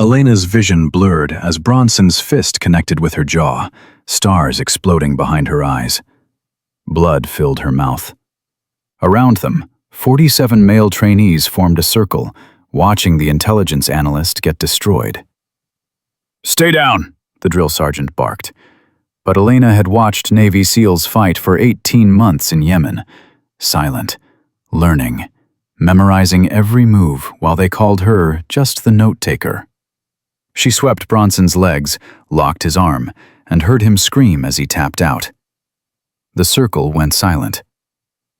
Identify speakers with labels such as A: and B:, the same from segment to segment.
A: Elena's vision blurred as Bronson's fist connected with her jaw, stars exploding behind her eyes. Blood filled her mouth. Around them, 47 male trainees formed a circle, watching the intelligence analyst get destroyed. "Stay down," the drill sergeant barked. But Elena had watched Navy SEALs fight for 18 months in Yemen, silent, learning, memorizing every move while they called her just the note-taker. She swept Bronson's legs, locked his arm, and heard him scream as he tapped out. The circle went silent.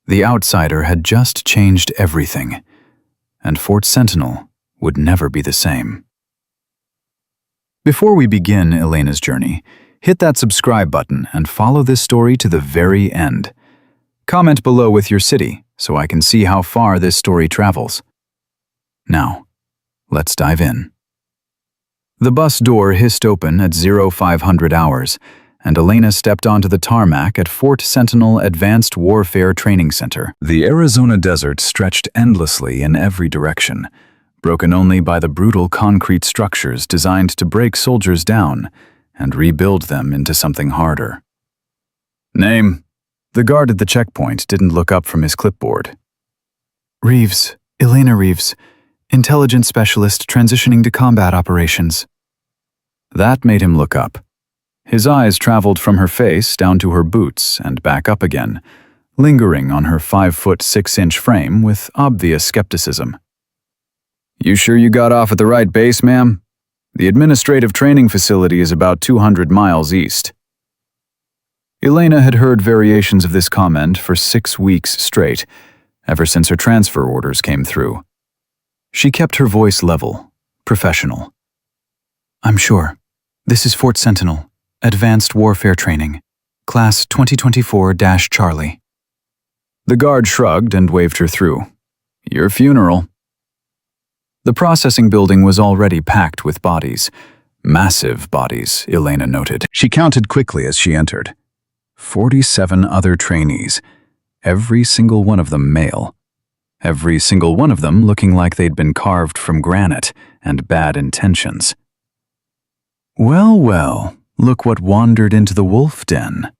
A: The outsider had just changed everything, and Fort Sentinel would never be the same. Before we begin Elena's journey, hit that subscribe button and follow this story to the very end. Comment below with your city so I can see how far this story travels. Now, let's dive in. The bus door hissed open at 0500 hours, and Elena stepped onto the tarmac at Fort Sentinel Advanced Warfare Training Center. The Arizona desert stretched endlessly in every direction, broken only by the brutal concrete structures designed to break soldiers down and rebuild them into something harder. "Name?" The guard at the checkpoint didn't look up from his clipboard. "Reeves, Elena Reeves, intelligence specialist transitioning to combat operations." That made him look up. His eyes traveled from her face down to her boots and back up again, lingering on her 5'6" frame with obvious skepticism. "You sure you got off at the right base, ma'am? The administrative training facility is about 200 miles east." Elena had heard variations of this comment for 6 weeks straight, ever since her transfer orders came through. She kept her voice level, professional. "I'm sure. This is Fort Sentinel, Advanced Warfare Training, Class 2024-Charlie. The guard shrugged and waved her through. "Your funeral." The processing building was already packed with bodies. Massive bodies, Elena noted. She counted quickly as she entered. 47 other trainees, every single one of them male. Every single one of them looking like they'd been carved from granite and bad intentions. "Well, well, look what wandered into the wolf den."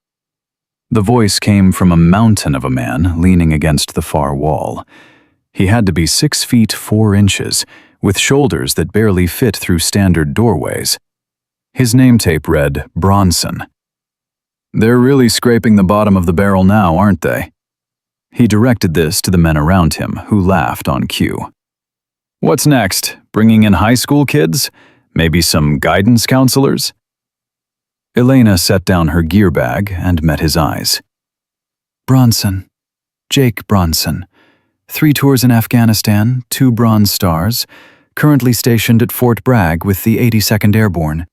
A: The voice came from a mountain of a man leaning against the far wall. He had to be 6 feet 4 inches, with shoulders that barely fit through standard doorways. His name tape read Bronson. "They're really scraping the bottom of the barrel now, aren't they?" He directed this to the men around him, who laughed on cue. "What's next? Bringing in high school kids? Maybe some guidance counselors?" Elena set down her gear bag and met his eyes. "Bronson. Jake Bronson. 3 tours in Afghanistan, 2 Bronze Stars, currently stationed at Fort Bragg with the 82nd Airborne.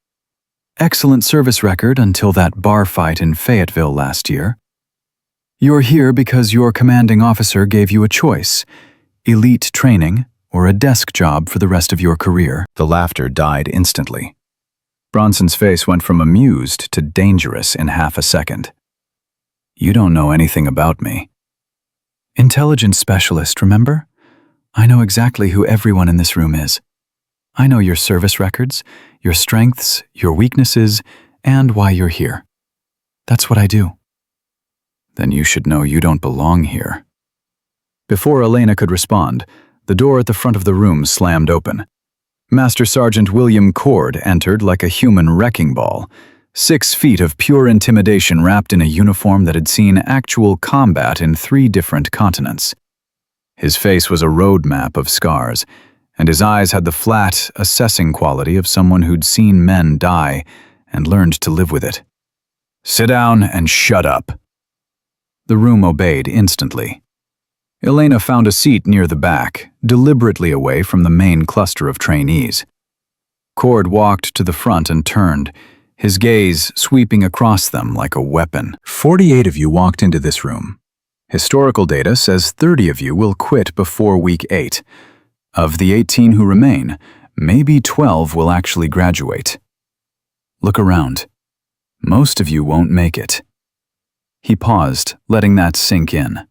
A: Excellent service record until that bar fight in Fayetteville last year. You're here because your commanding officer gave you a choice: elite training or a desk job for the rest of your career." The laughter died instantly. Bronson's face went from amused to dangerous in half a second. "You don't know anything about me." "Intelligence specialist, remember? I know exactly who everyone in this room is. I know your service records, your strengths, your weaknesses, and why you're here. That's what I do." "Then you should know you don't belong here." Before Elena could respond, the door at the front of the room slammed open. Master Sergeant William Cord entered like a human wrecking ball, 6 feet of pure intimidation wrapped in a uniform that had seen actual combat in 3 different continents. His face was a road map of scars, and his eyes had the flat, assessing quality of someone who'd seen men die and learned to live with it. "Sit down and shut up." The room obeyed instantly. Elena found a seat near the back, deliberately away from the main cluster of trainees. Cord walked to the front and turned, his gaze sweeping across them like a weapon. 48 of you walked into this room. Historical data says 30 of you will quit before week 8. Of the 18 who remain, maybe 12 will actually graduate. Look around. Most of you won't make it. He paused, letting that sink in.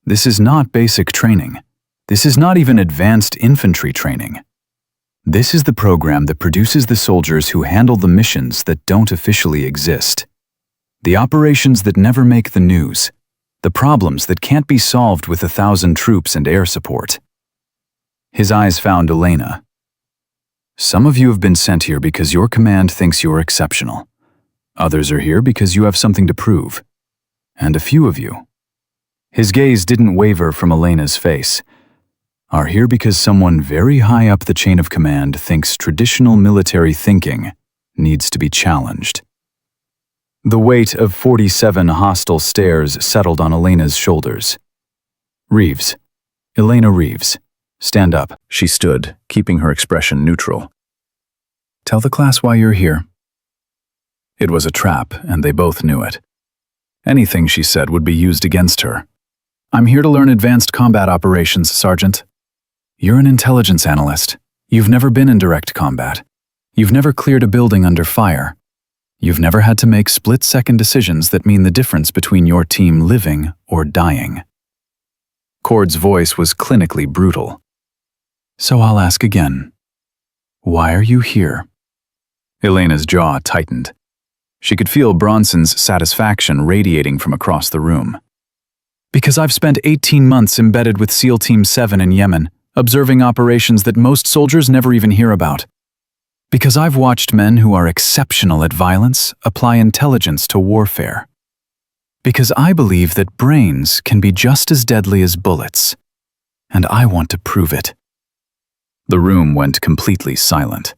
A: This is not basic training. This is not even advanced infantry training. This is the program that produces the soldiers who handle the missions that don't officially exist. The operations that never make the news. The problems that can't be solved with 1,000 troops and air support. His eyes found Elena. Some of you have been sent here because your command thinks you're exceptional. Others are here because you have something to prove. And a few of you, his gaze didn't waver from Elena's face, are here because someone very high up the chain of command thinks traditional military thinking needs to be challenged. The weight of 47 hostile stares settled on Elena's shoulders. Reeves. Elena Reeves. Stand up. She stood, keeping her expression neutral. Tell the class why you're here. It was a trap, and they both knew it. Anything she said would be used against her. I'm here to learn advanced combat operations, Sergeant. You're an intelligence analyst. You've never been in direct combat. You've never cleared a building under fire. You've never had to make split-second decisions that mean the difference between your team living or dying. Cord's voice was clinically brutal. So I'll ask again. Why are you here? Elena's jaw tightened. She could feel Bronson's satisfaction radiating from across the room. Because I've spent 18 months embedded with SEAL Team 7 in Yemen, observing operations that most soldiers never even hear about. Because I've watched men who are exceptional at violence apply intelligence to warfare. Because I believe that brains can be just as deadly as bullets, and I want to prove it. The room went completely silent.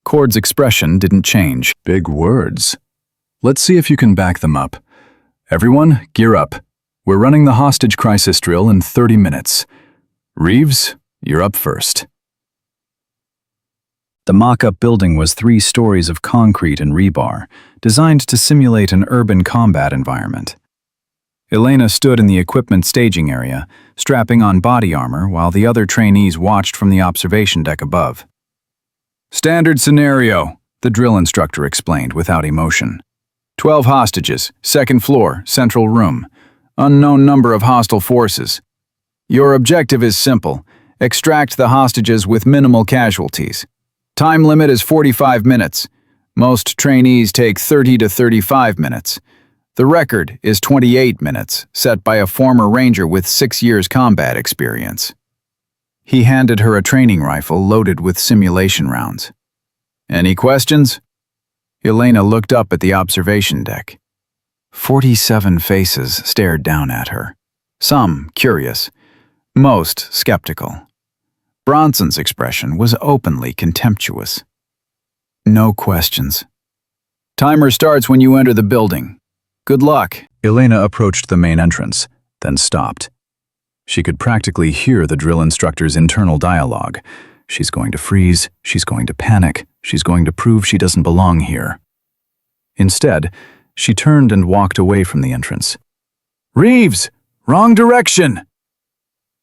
A: Cord's expression didn't change. Big words. Let's see if you can back them up. Everyone, gear up. We're running the hostage crisis drill in 30 minutes. Reeves, you're up first. The mock-up building was 3 stories of concrete and rebar, designed to simulate an urban combat environment. Elena stood in the equipment staging area, strapping on body armor while the other trainees watched from the observation deck above. Standard scenario, the drill instructor explained without emotion. 12 hostages, 2nd floor, central room. Unknown number of hostile forces. Your objective is simple. Extract the hostages with minimal casualties. Time limit is 45 minutes. Most trainees take 30 to 35 minutes. The record is 28 minutes, set by a former ranger with 6 years combat experience. He handed her a training rifle loaded with simulation rounds. Any questions? Elena looked up at the observation deck. 47 faces stared down at her. Some curious, most skeptical. Bronson's expression was openly contemptuous. No questions. Timer starts when you enter the building. Good luck. Elena approached the main entrance, then stopped. She could practically hear the drill instructor's internal dialogue. She's going to freeze, she's going to panic, she's going to prove she doesn't belong here. Instead, she turned and walked away from the entrance. Reeves! Wrong direction!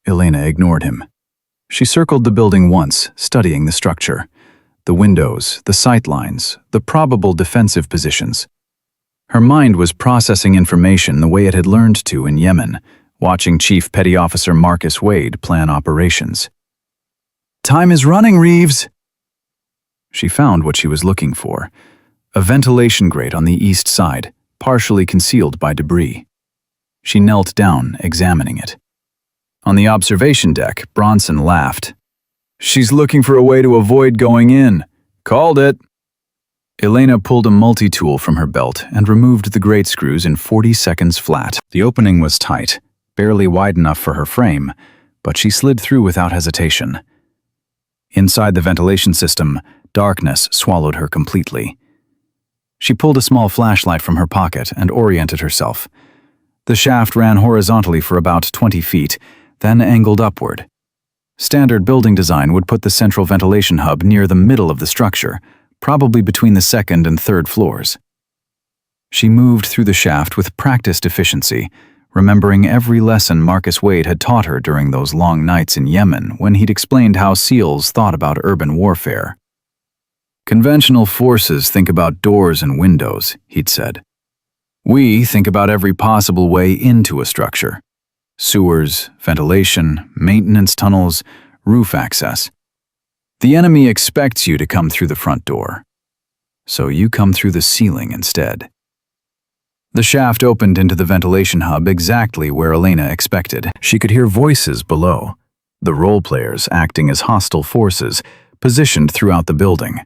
A: Elena ignored him. She circled the building once, studying the structure. The windows, the sightlines, the probable defensive positions. Her mind was processing information the way it had learned to in Yemen, watching Chief Petty Officer Marcus Wade plan operations. Time is running, Reeves! She found what she was looking for. A ventilation grate on the east side, partially concealed by debris. She knelt down, examining it. On the observation deck, Bronson laughed. She's looking for a way to avoid going in. Called it. Elena pulled a multi-tool from her belt and removed the grate screws in 40 seconds flat. The opening was tight, barely wide enough for her frame, but she slid through without hesitation. Inside the ventilation system, darkness swallowed her completely. She pulled a small flashlight from her pocket and oriented herself. The shaft ran horizontally for about 20 feet, then angled upward. Standard building design would put the central ventilation hub near the middle of the structure, probably between the 2nd and 3rd floors. She moved through the shaft with practiced efficiency, remembering every lesson Marcus Wade had taught her during those long nights in Yemen when he'd explained how SEALs thought about urban warfare. Conventional forces think about doors and windows, he'd said. We think about every possible way into a structure. Sewers, ventilation, maintenance tunnels, roof access. The enemy expects you to come through the front door, so you come through the ceiling instead. The shaft opened into the ventilation hub exactly where Elena expected. She could hear voices below, the role players acting as hostile forces, positioned throughout the building.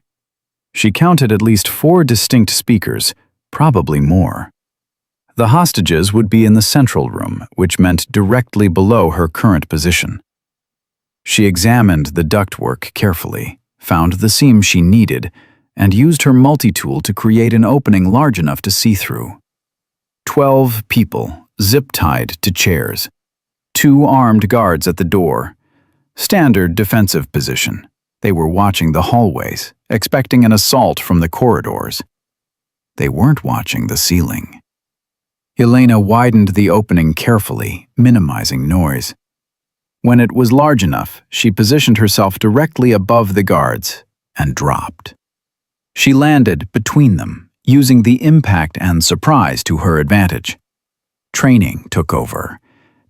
A: She counted at least 4 distinct speakers, probably more. The hostages would be in the central room, which meant directly below her current position. She examined the ductwork carefully, found the seam she needed, and used her multi-tool to create an opening large enough to see through. 12 people, zip-tied to chairs. 2 armed guards at the door. Standard defensive position. They were watching the hallways, expecting an assault from the corridors. They weren't watching the ceiling. Elena widened the opening carefully, minimizing noise. When it was large enough, she positioned herself directly above the guards and dropped. She landed between them, using the impact and surprise to her advantage. Training took over.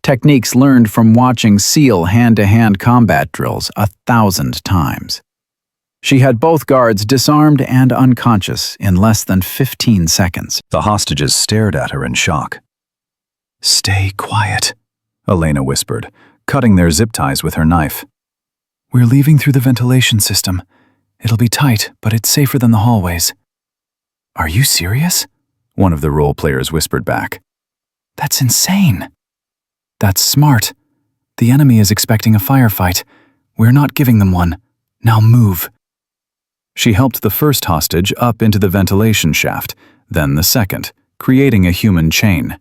A: Techniques learned from watching SEAL hand-to-hand combat drills 1,000 times. She had both guards disarmed and unconscious in less than 15 seconds. The hostages stared at her in shock. "Stay quiet," Elena whispered, cutting their zip ties with her knife. "We're leaving through the ventilation system. It'll be tight, but it's safer than the hallways." "Are you serious?" one of the role players whispered back. "That's insane." "That's smart. The enemy is expecting a firefight. We're not giving them one. Now move." She helped the first hostage up into the ventilation shaft, then the second, creating a human chain.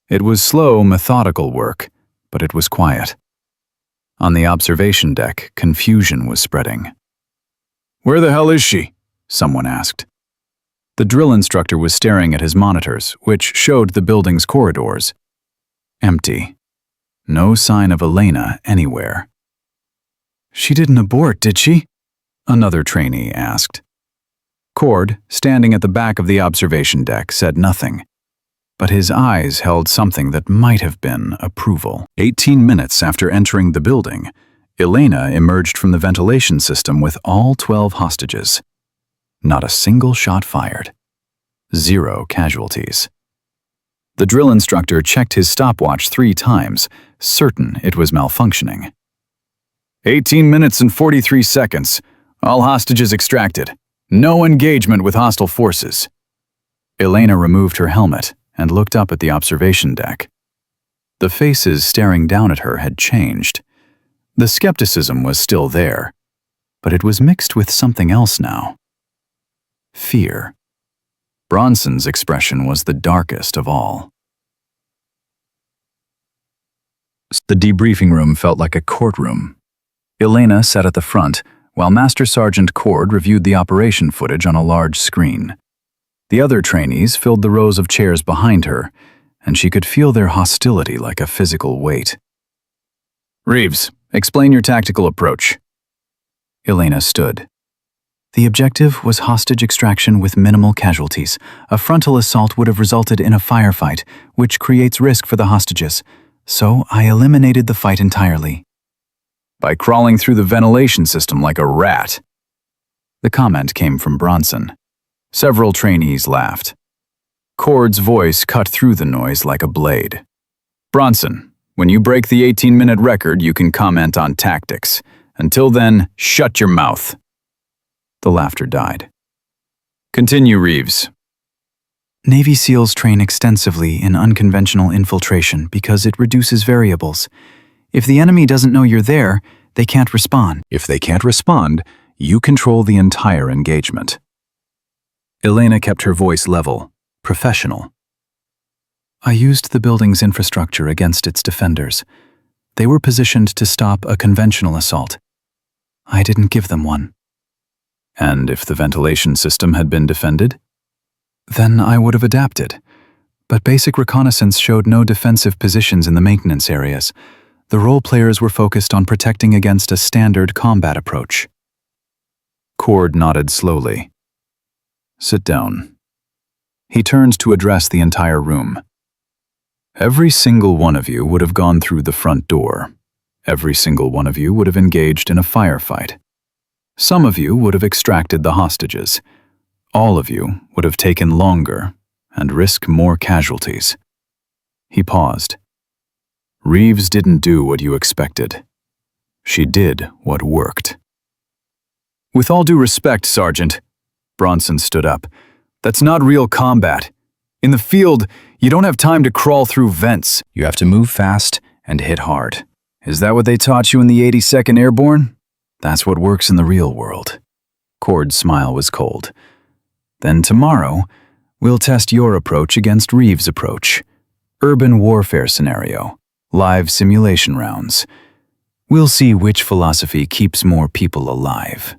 A: It was slow, methodical work, but it was quiet. On the observation deck, confusion was spreading. "Where the hell is she?" someone asked. The drill instructor was staring at his monitors, which showed the building's corridors. Empty. No sign of Elena anywhere. "She didn't abort, did she?" another trainee asked. Cord, standing at the back of the observation deck, said nothing, but his eyes held something that might have been approval. 18 minutes after entering the building, Elena emerged from the ventilation system with all 12 hostages. Not a single shot fired. 0 casualties. The drill instructor checked his stopwatch 3 times, certain it was malfunctioning. 18 minutes and 43 seconds. All hostages extracted. No engagement with hostile forces. Elena removed her helmet and looked up at the observation deck. The faces staring down at her had changed. The skepticism was still there, but it was mixed with something else now. Fear. Bronson's expression was the darkest of all. The debriefing room felt like a courtroom. Elena sat at the front, while Master Sergeant Cord reviewed the operation footage on a large screen. The other trainees filled the rows of chairs behind her, and she could feel their hostility like a physical weight. "Reeves, explain your tactical approach." Elena stood. The objective was hostage extraction with minimal casualties. A frontal assault would have resulted in a firefight, which creates risk for the hostages, so I eliminated the fight entirely. "By crawling through the ventilation system like a rat." The comment came from Bronson. Several trainees laughed. Cord's voice cut through the noise like a blade. "Bronson, when you break the 18-minute record, you can comment on tactics. Until then, shut your mouth." The laughter died. "Continue, Reeves." "Navy SEALs train extensively in unconventional infiltration because it reduces variables. If the enemy doesn't know you're there, they can't respond. If they can't respond, you control the entire engagement." Elena kept her voice level, professional. "I used the building's infrastructure against its defenders. They were positioned to stop a conventional assault. I didn't give them one." "And if the ventilation system had been defended?" "Then I would have adapted. But basic reconnaissance showed no defensive positions in the maintenance areas. The role players were focused on protecting against a standard combat approach." Cord nodded slowly. "Sit down." He turned to address the entire room. "Every single one of you would have gone through the front door. Every single one of you would have engaged in a firefight. Some of you would have extracted the hostages. All of you would have taken longer and risked more casualties. He paused. Reeves didn't do what you expected. She did what worked. With all due respect, Sergeant, Bronson stood up. That's not real combat. In the field, you don't have time to crawl through vents. You have to move fast and hit hard. Is that what they taught you in the 82nd Airborne? That's what works in the real world. Cord's smile was cold. Then tomorrow, we'll test your approach against Reeves' approach. Urban warfare scenario. Live simulation rounds. We'll see which philosophy keeps more people alive.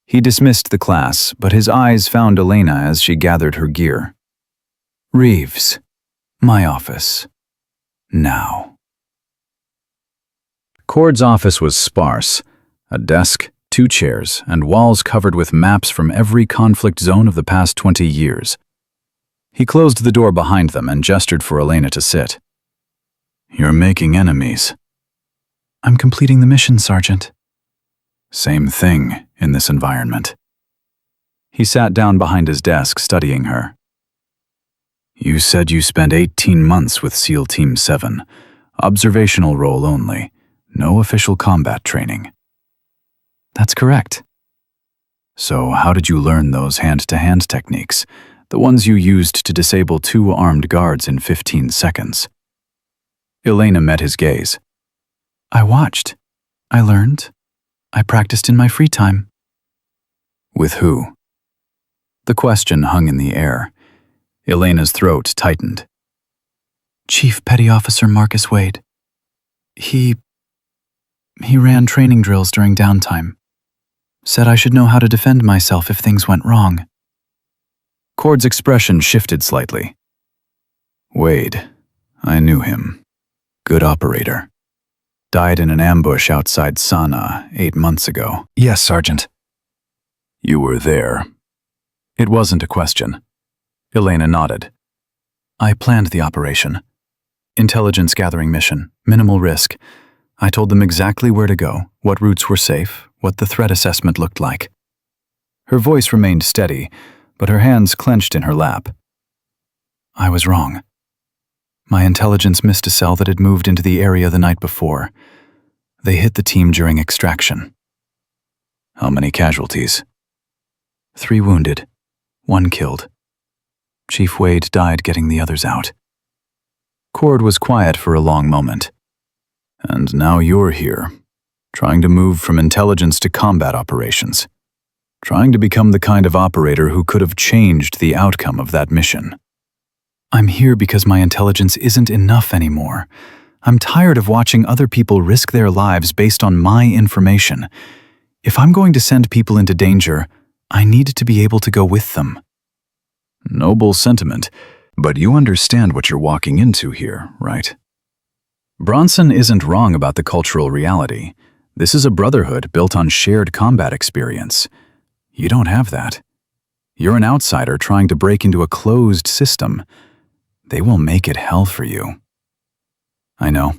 A: He dismissed the class, but his eyes found Elena as she gathered her gear. Reeves. My office. Now. Cord's office was sparse. A desk, 2 chairs, and walls covered with maps from every conflict zone of the past 20 years. He closed the door behind them and gestured for Elena to sit. You're making enemies. I'm completing the mission, Sergeant. Same thing in this environment. He sat down behind his desk, studying her. You said you spent 18 months with SEAL Team 7. Observational role only. No official combat training. That's correct. So how did you learn those hand-to-hand techniques? The ones you used to disable 2 armed guards in 15 seconds. Elena met his gaze. I watched. I learned. I practiced in my free time. With who? The question hung in the air. Elena's throat tightened. Chief Petty Officer Marcus Wade. He ran training drills during downtime. Said I should know how to defend myself if things went wrong. Cord's expression shifted slightly. Wade. I knew him. Good operator. Died in an ambush outside Sana 8 months ago. Yes, Sergeant. You were there. It wasn't a question. Elena nodded. I planned the operation. Intelligence gathering mission, minimal risk. I told them exactly where to go, what routes were safe, what the threat assessment looked like. Her voice remained steady, but her hands clenched in her lap. I was wrong. My intelligence missed a cell that had moved into the area the night before. They hit the team during extraction. How many casualties? 3 wounded, 1 killed. Chief Wade died getting the others out. Cord was quiet for a long moment. And now you're here, trying to move from intelligence to combat operations. Trying to become the kind of operator who could have changed the outcome of that mission. I'm here because my intelligence isn't enough anymore. I'm tired of watching other people risk their lives based on my information. If I'm going to send people into danger, I need to be able to go with them. Noble sentiment, but you understand what you're walking into here, right? Bronson isn't wrong about the cultural reality. This is a brotherhood built on shared combat experience. You don't have that. You're an outsider trying to break into a closed system. They will make it hell for you. I know.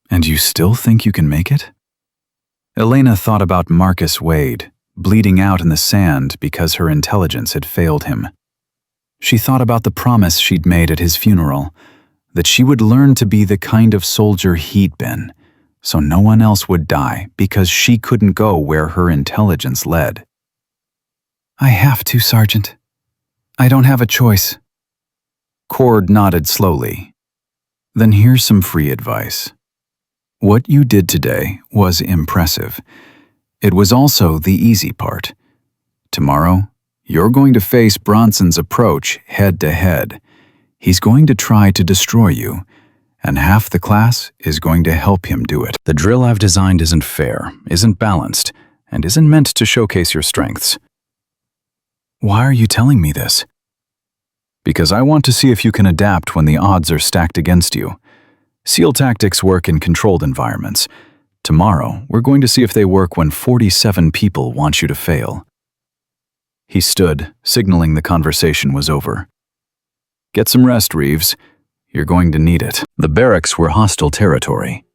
A: And you still think you can make it? Elena thought about Marcus Wade, bleeding out in the sand because her intelligence had failed him. She thought about the promise she'd made at his funeral, that she would learn to be the kind of soldier he'd been, so no one else would die because she couldn't go where her intelligence led. I have to, Sergeant. I don't have a choice. Cord nodded slowly. Then here's some free advice. What you did today was impressive. It was also the easy part. Tomorrow, you're going to face Bronson's approach head-to-head. He's going to try to destroy you, and half the class is going to help him do it. The drill I've designed isn't fair, isn't balanced, and isn't meant to showcase your strengths. Why are you telling me this? Because I want to see if you can adapt when the odds are stacked against you. SEAL tactics work in controlled environments. Tomorrow, we're going to see if they work when 47 people want you to fail. He stood, signaling the conversation was over. Get some rest, Reeves. You're going to need it. The barracks were hostile territory.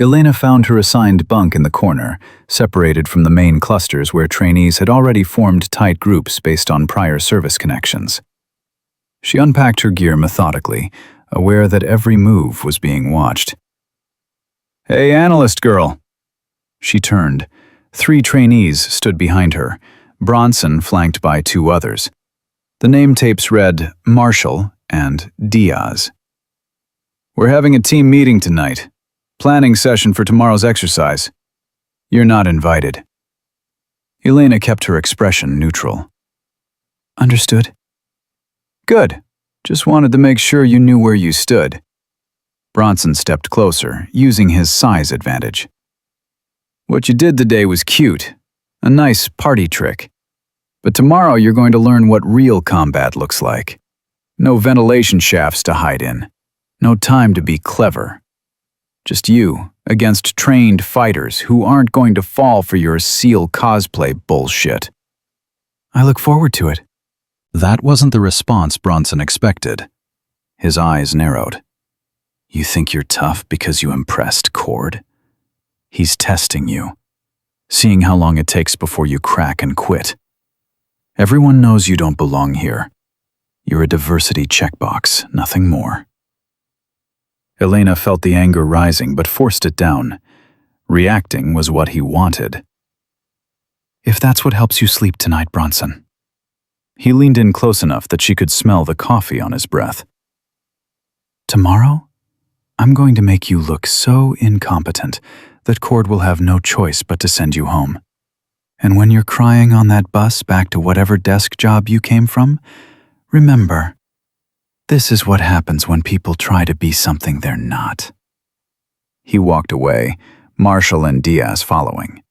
A: Elena found her assigned bunk in the corner, separated from the main clusters where trainees had already formed tight groups based on prior service connections. She unpacked her gear methodically, aware that every move was being watched. "Hey, analyst girl." She turned. 3 trainees stood behind her, Bronson flanked by 2 others. The name tapes read Marshall and Diaz. "We're having a team meeting tonight. Planning session for tomorrow's exercise. You're not invited." Elena kept her expression neutral. "Understood." "Good. Just wanted to make sure you knew where you stood." Bronson stepped closer, using his size advantage. "What you did today was cute. A nice party trick. But tomorrow you're going to learn what real combat looks like. No ventilation shafts to hide in. No time to be clever. Just you against trained fighters who aren't going to fall for your SEAL cosplay bullshit." "I look forward to it." That wasn't the response Bronson expected. His eyes narrowed. "You think you're tough because you impressed Cord? He's testing you, seeing how long it takes before you crack and quit. Everyone knows you don't belong here. You're a diversity checkbox, nothing more." Elena felt the anger rising but forced it down. Reacting was what he wanted. "If that's what helps you sleep tonight, Bronson." He leaned in close enough that she could smell the coffee on his breath. "Tomorrow, I'm going to make you look so incompetent that Cord will have no choice but to send you home. And when you're crying on that bus back to whatever desk job you came from, remember, this is what happens when people try to be something they're not." He walked away, Marshall and Diaz following.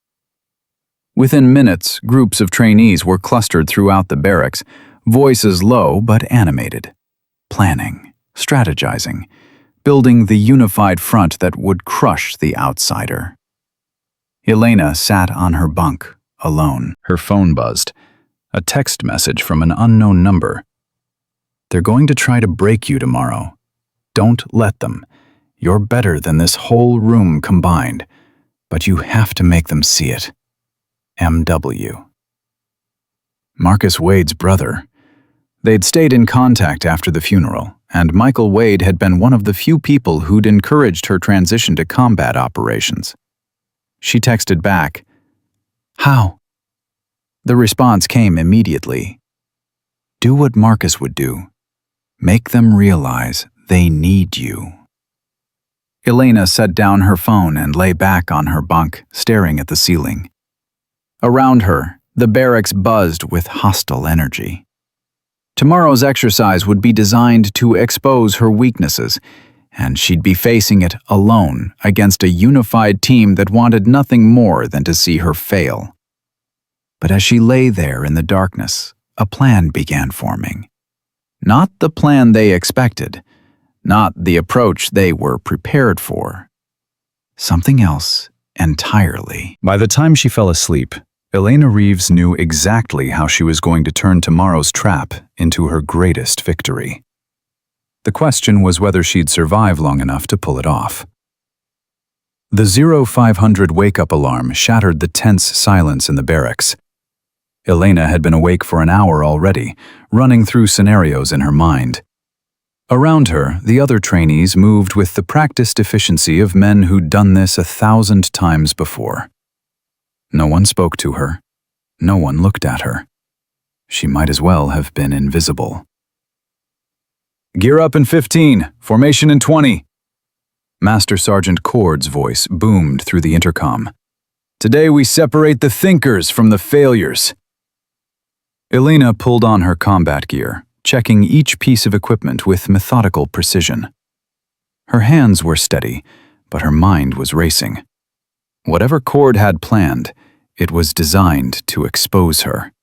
A: Within minutes, groups of trainees were clustered throughout the barracks, voices low but animated, planning, strategizing, building the unified front that would crush the outsider. Elena sat on her bunk, alone. Her phone buzzed. A text message from an unknown number. "They're going to try to break you tomorrow. Don't let them. You're better than this whole room combined, but you have to make them see it. M.W." Marcus Wade's brother. They'd stayed in contact after the funeral, and Michael Wade had been one of the few people who'd encouraged her transition to combat operations. She texted back, "How?" The response came immediately. "Do what Marcus would do. Make them realize they need you." Elena set down her phone and lay back on her bunk, staring at the ceiling. Around her, the barracks buzzed with hostile energy. Tomorrow's exercise would be designed to expose her weaknesses, and she'd be facing it alone against a unified team that wanted nothing more than to see her fail. But as she lay there in the darkness, a plan began forming. Not the plan they expected, not the approach they were prepared for. Something else entirely. By the time she fell asleep, Elena Reeves knew exactly how she was going to turn tomorrow's trap into her greatest victory. The question was whether she'd survive long enough to pull it off. The 0500 wake-up alarm shattered the tense silence in the barracks. Elena had been awake for an hour already, running through scenarios in her mind. Around her, the other trainees moved with the practiced efficiency of men who'd done this 1,000 times before. No one spoke to her. No one looked at her. She might as well have been invisible. "Gear up in 15, formation in 20. Master Sergeant Cord's voice boomed through the intercom. "Today we separate the thinkers from the failures." Elena pulled on her combat gear, checking each piece of equipment with methodical precision. Her hands were steady, but her mind was racing. Whatever Cord had planned, it was designed to expose her.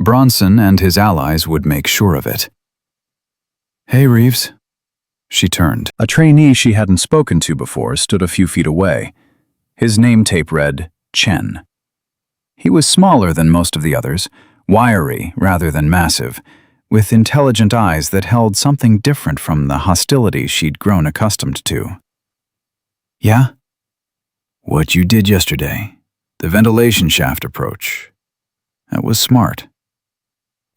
A: Bronson and his allies would make sure of it. "Hey, Reeves." She turned. A trainee she hadn't spoken to before stood a few feet away. His name tape read, Chen. He was smaller than most of the others, wiry rather than massive, with intelligent eyes that held something different from the hostility she'd grown accustomed to. "Yeah?" What you did yesterday, the ventilation shaft approach, that was smart.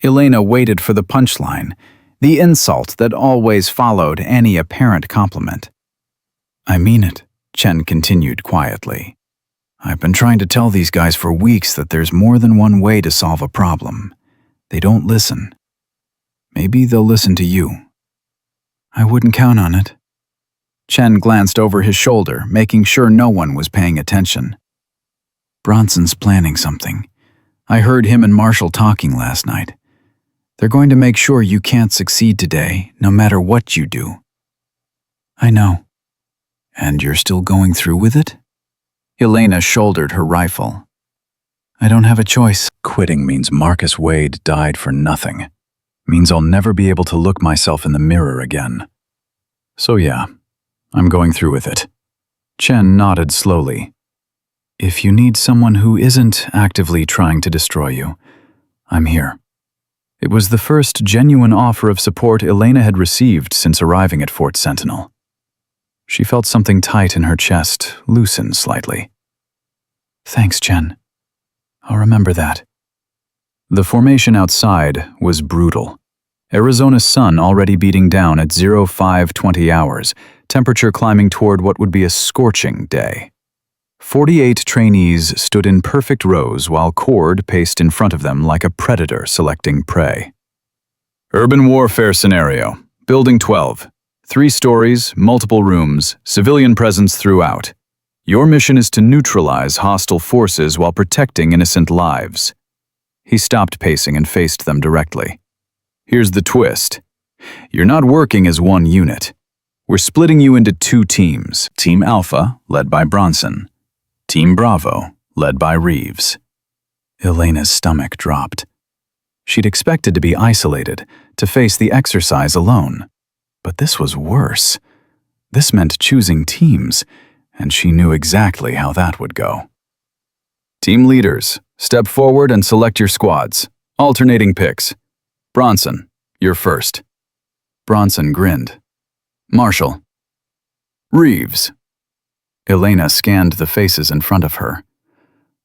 A: Elena waited for the punchline, the insult that always followed any apparent compliment. I mean it, Chen continued quietly. I've been trying to tell these guys for weeks that there's more than one way to solve a problem. They don't listen. Maybe they'll listen to you. I wouldn't count on it. Chen glanced over his shoulder, making sure no one was paying attention. Bronson's planning something. I heard him and Marshall talking last night. They're going to make sure you can't succeed today, no matter what you do. I know. And you're still going through with it? Elena shouldered her rifle. I don't have a choice. Quitting means Marcus Wade died for nothing. Means I'll never be able to look myself in the mirror again. So yeah, I'm going through with it. Chen nodded slowly. If you need someone who isn't actively trying to destroy you, I'm here. It was the first genuine offer of support Elena had received since arriving at Fort Sentinel. She felt something tight in her chest loosen slightly. Thanks, Chen. I'll remember that. The formation outside was brutal. Arizona's sun already beating down at 0520 hours, temperature climbing toward what would be a scorching day. 48 trainees stood in perfect rows while Cord paced in front of them like a predator selecting prey. Urban warfare scenario. Building 12. 3 stories, multiple rooms, civilian presence throughout. Your mission is to neutralize hostile forces while protecting innocent lives. He stopped pacing and faced them directly. Here's the twist. You're not working as one unit. We're splitting you into 2 teams. Team Alpha, led by Bronson. Team Bravo, led by Reeves. Elena's stomach dropped. She'd expected to be isolated, to face the exercise alone. But this was worse. This meant choosing teams, and she knew exactly how that would go. Team leaders, step forward and select your squads. Alternating picks. Bronson, you're first. Bronson grinned. Marshall. Reeves. Elena scanned the faces in front of her.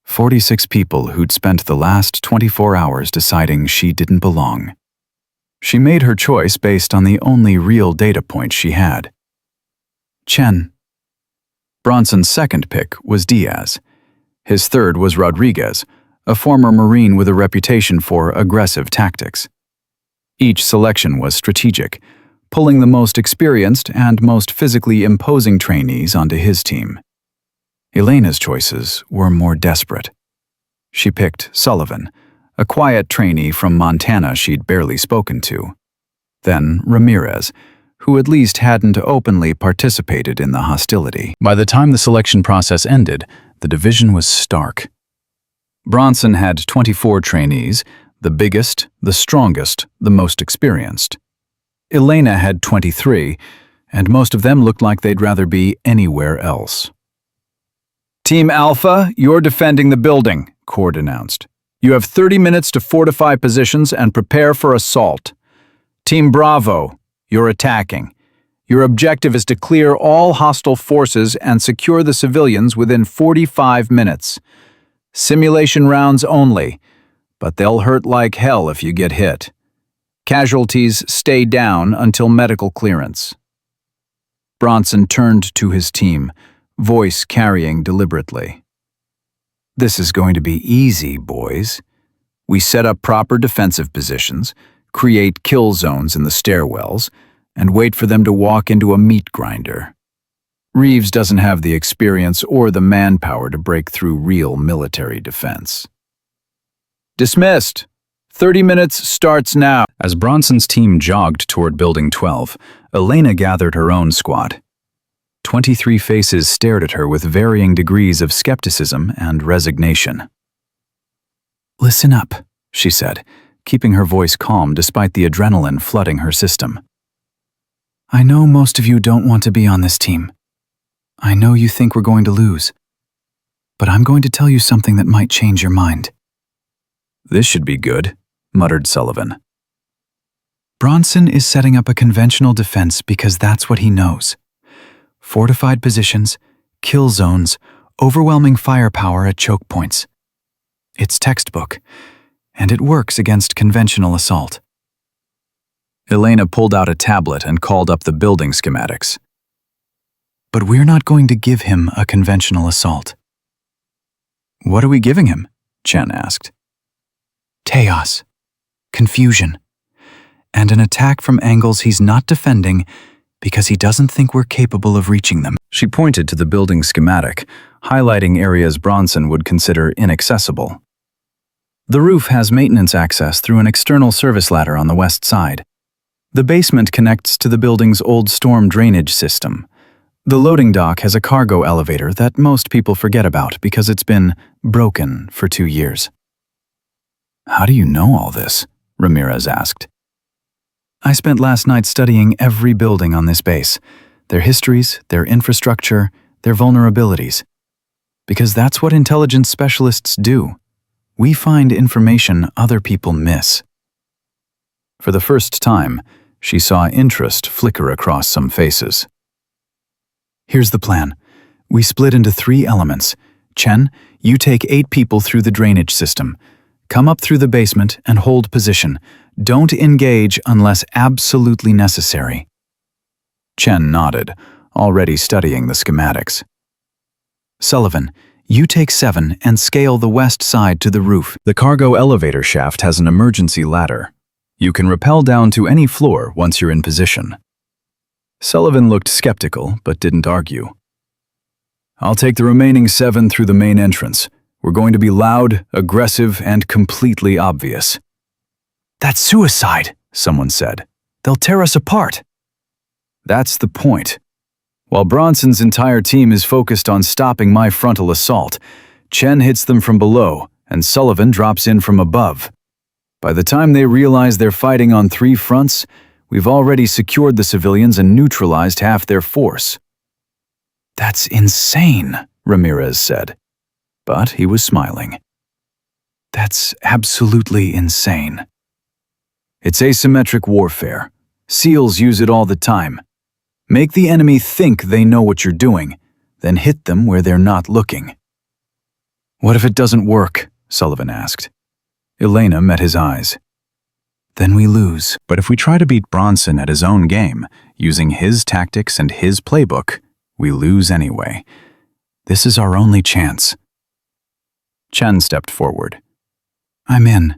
A: 46 people who'd spent the last 24 hours deciding she didn't belong. She made her choice based on the only real data point she had. Chen. Bronson's second pick was Diaz. His third was Rodriguez, a former Marine with a reputation for aggressive tactics. Each selection was strategic, pulling the most experienced and most physically imposing trainees onto his team. Elena's choices were more desperate. She picked Sullivan, a quiet trainee from Montana she'd barely spoken to. Then Ramirez, who at least hadn't openly participated in the hostility. By the time the selection process ended, the division was stark. Bronson had 24 trainees, the biggest, the strongest, the most experienced. Elena had 23, and most of them looked like they'd rather be anywhere else. Team Alpha, you're defending the building, Cord announced. You have 30 minutes to fortify positions and prepare for assault. Team Bravo, you're attacking. Your objective is to clear all hostile forces and secure the civilians within 45 minutes. Simulation rounds only, but they'll hurt like hell if you get hit. Casualties stay down until medical clearance. Bronson turned to his team, voice carrying deliberately. This is going to be easy, boys. We set up proper defensive positions, create kill zones in the stairwells, and wait for them to walk into a meat grinder. Reeves doesn't have the experience or the manpower to break through real military defense. Dismissed! 30 minutes starts now. As Bronson's team jogged toward Building 12, Elena gathered her own squad. 23 faces stared at her with varying degrees of skepticism and resignation. Listen up, she said, keeping her voice calm despite the adrenaline flooding her system. I know most of you don't want to be on this team. I know you think we're going to lose. But I'm going to tell you something that might change your mind. This should be good, muttered Sullivan. Bronson is setting up a conventional defense because that's what he knows. Fortified positions, kill zones, overwhelming firepower at choke points. It's textbook, and it works against conventional assault. Elena pulled out a tablet and called up the building schematics. But we're not going to give him a conventional assault. What are we giving him? Chen asked. Chaos, confusion, and an attack from angles he's not defending because he doesn't think we're capable of reaching them. She pointed to the building schematic, highlighting areas Bronson would consider inaccessible. The roof has maintenance access through an external service ladder on the west side. The basement connects to the building's old storm drainage system. The loading dock has a cargo elevator that most people forget about because it's been broken for 2 years. How do you know all this? Ramirez asked. I spent last night studying every building on this base, their histories, their infrastructure, their vulnerabilities. Because that's what intelligence specialists do. We find information other people miss. For the first time, she saw interest flicker across some faces. Here's the plan. We split into 3 elements. Chen, you take 8 people through the drainage system. Come up through the basement and hold position. Don't engage unless absolutely necessary. Chen nodded, already studying the schematics. Sullivan, you take 7 and scale the west side to the roof. The cargo elevator shaft has an emergency ladder. You can rappel down to any floor once you're in position. Sullivan looked skeptical, but didn't argue. I'll take the remaining 7 through the main entrance. We're going to be loud, aggressive, and completely obvious. That's suicide, someone said. They'll tear us apart. That's the point. While Bronson's entire team is focused on stopping my frontal assault, Chen hits them from below, and Sullivan drops in from above. By the time they realize they're fighting on 3 fronts, we've already secured the civilians and neutralized half their force. That's insane, Ramirez said. But he was smiling. That's absolutely insane. It's asymmetric warfare. SEALs use it all the time. Make the enemy think they know what you're doing, then hit them where they're not looking. What if it doesn't work? Sullivan asked. Elena met his eyes. Then we lose. But if we try to beat Bronson at his own game, using his tactics and his playbook, we lose anyway. This is our only chance. Chen stepped forward. I'm in.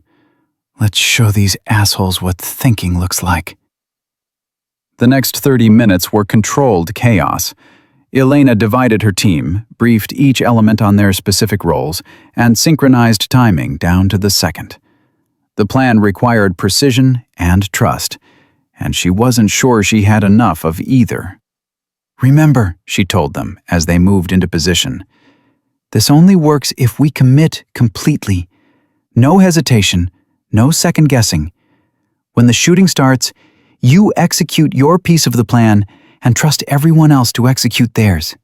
A: Let's show these assholes what thinking looks like. The next 30 minutes were controlled chaos. Elena divided her team, briefed each element on their specific roles, and synchronized timing down to the second. The plan required precision and trust, and she wasn't sure she had enough of either. Remember, she told them as they moved into position, this only works if we commit completely. No hesitation, no second guessing. When the shooting starts, you execute your piece of the plan and trust everyone else to execute theirs.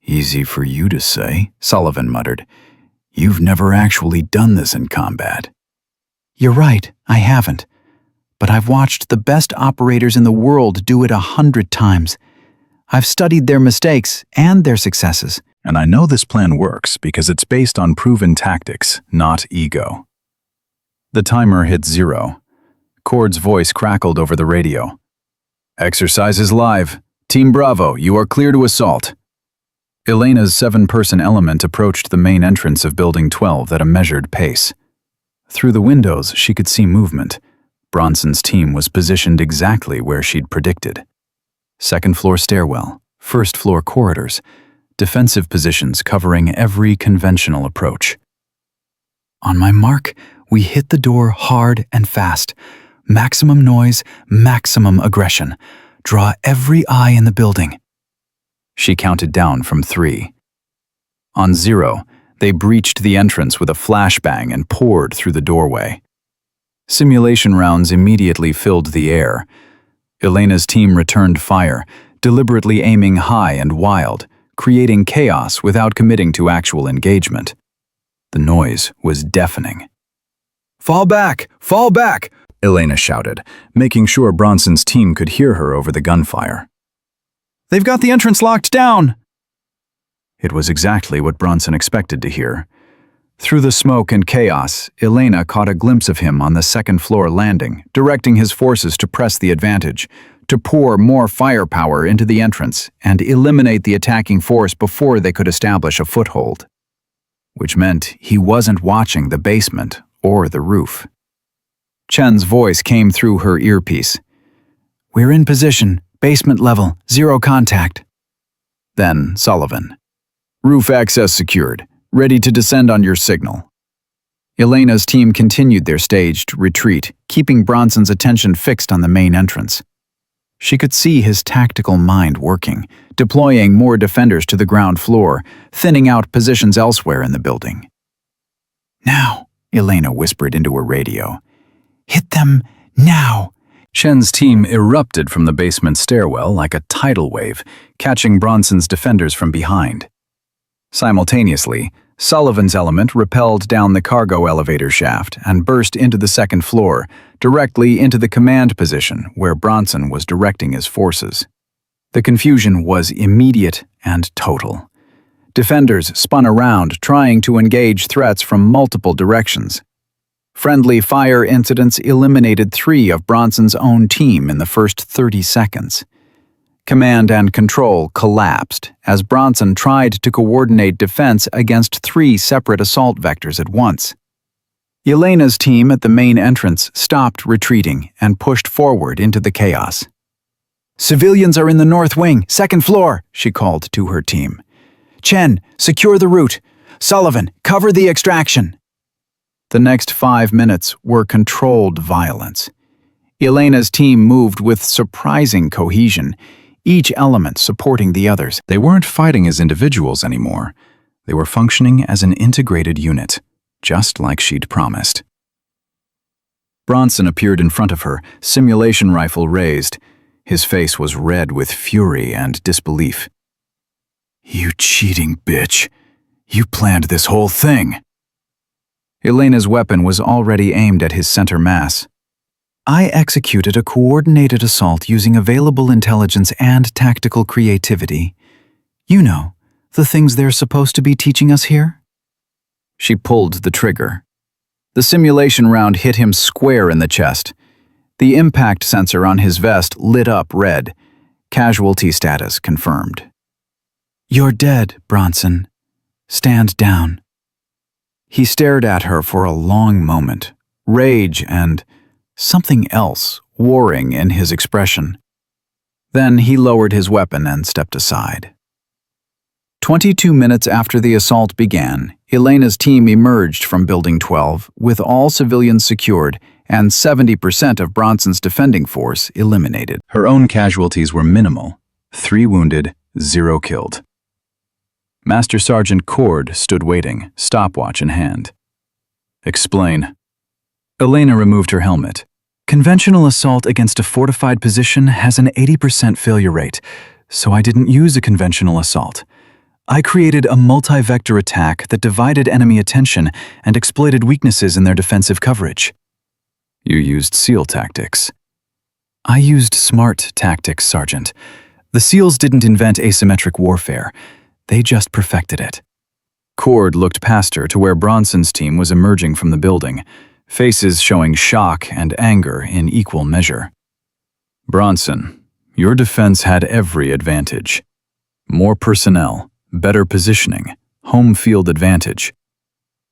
A: Easy for you to say, Sullivan muttered. You've never actually done this in combat. You're right, I haven't. But I've watched the best operators in the world do it 100 times. I've studied their mistakes and their successes. And I know this plan works because it's based on proven tactics, not ego. The timer hit 0. Cord's voice crackled over the radio. Exercise is live. Team Bravo, you are clear to assault. Elena's 7-person element approached the main entrance of Building 12 at a measured pace. Through the windows, she could see movement. Bronson's team was positioned exactly where she'd predicted. Second-floor stairwell, first-floor corridors, defensive positions covering every conventional approach. On my mark, we hit the door hard and fast. Maximum noise, maximum aggression. Draw every eye in the building. She counted down from 3. On 0, they breached the entrance with a flashbang and poured through the doorway. Simulation rounds immediately filled the air. Elena's team returned fire, deliberately aiming high and wild, creating chaos without committing to actual engagement. The noise was deafening. Fall back! Fall back! Elena shouted, making sure Bronson's team could hear her over the gunfire. They've got the entrance locked down! It was exactly what Bronson expected to hear. Through the smoke and chaos, Elena caught a glimpse of him on the second-floor landing, directing his forces to press the advantage, to pour more firepower into the entrance and eliminate the attacking force before they could establish a foothold. Which meant he wasn't watching the basement or the roof. Chen's voice came through her earpiece. "We're in position, basement level, 0 contact." Then Sullivan. "Roof access secured. Ready to descend on your signal." Elena's team continued their staged retreat, keeping Bronson's attention fixed on the main entrance. She could see his tactical mind working, deploying more defenders to the ground floor, thinning out positions elsewhere in the building. "Now," Elena whispered into her radio. "Hit them now!" Chen's team erupted from the basement stairwell like a tidal wave, catching Bronson's defenders from behind. Simultaneously, Sullivan's element rappelled down the cargo elevator shaft and burst into the second floor, directly into the command position where Bronson was directing his forces. The confusion was immediate and total. Defenders spun around, trying to engage threats from multiple directions. Friendly fire incidents eliminated 3 of Bronson's own team in the first 30 seconds. Command and control collapsed as Bronson tried to coordinate defense against 3 separate assault vectors at once. Elena's team at the main entrance stopped retreating and pushed forward into the chaos. "Civilians are in the north wing, 2nd floor," she called to her team. "Chen, secure the route. Sullivan, cover the extraction." The next 5 minutes were controlled violence. Elena's team moved with surprising cohesion, each element supporting the others. They weren't fighting as individuals anymore. They were functioning as an integrated unit, just like she'd promised. Bronson appeared in front of her, simulation rifle raised. His face was red with fury and disbelief. "You cheating bitch. You planned this whole thing." Elena's weapon was already aimed at his center mass. "I executed a coordinated assault using available intelligence and tactical creativity. You know, the things they're supposed to be teaching us here?" She pulled the trigger. The simulation round hit him square in the chest. The impact sensor on his vest lit up red. Casualty status confirmed. "You're dead, Bronson. Stand down." He stared at her for a long moment, rage and something else warring in his expression. Then he lowered his weapon and stepped aside. 22 minutes after the assault began, Elena's team emerged from Building 12 with all civilians secured and 70% of Bronson's defending force eliminated. Her own casualties were minimal: 3 wounded, 0 killed. Master Sergeant Cord stood waiting, stopwatch in hand. "Explain." Elena removed her helmet. "Conventional assault against a fortified position has an 80% failure rate, so I didn't use a conventional assault. I created a multi-vector attack that divided enemy attention and exploited weaknesses in their defensive coverage." "You used SEAL tactics." "I used SMART tactics, Sergeant. The SEALs didn't invent asymmetric warfare. They just perfected it." Cord looked past her to where Bronson's team was emerging from the building, faces showing shock and anger in equal measure. "Bronson, your defense had every advantage. More personnel, better positioning, home field advantage.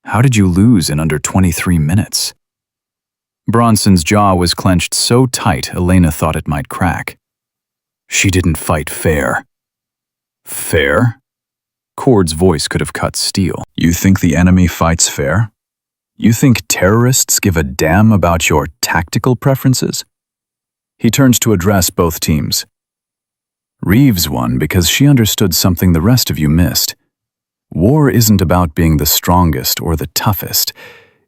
A: How did you lose in under 23 minutes? Bronson's jaw was clenched so tight Elena thought it might crack. "She didn't fight fair." "Fair?" Cord's voice could have cut steel. "You think the enemy fights fair? You think terrorists give a damn about your tactical preferences?" He turned to address both teams. "Reeves won because she understood something the rest of you missed. War isn't about being the strongest or the toughest.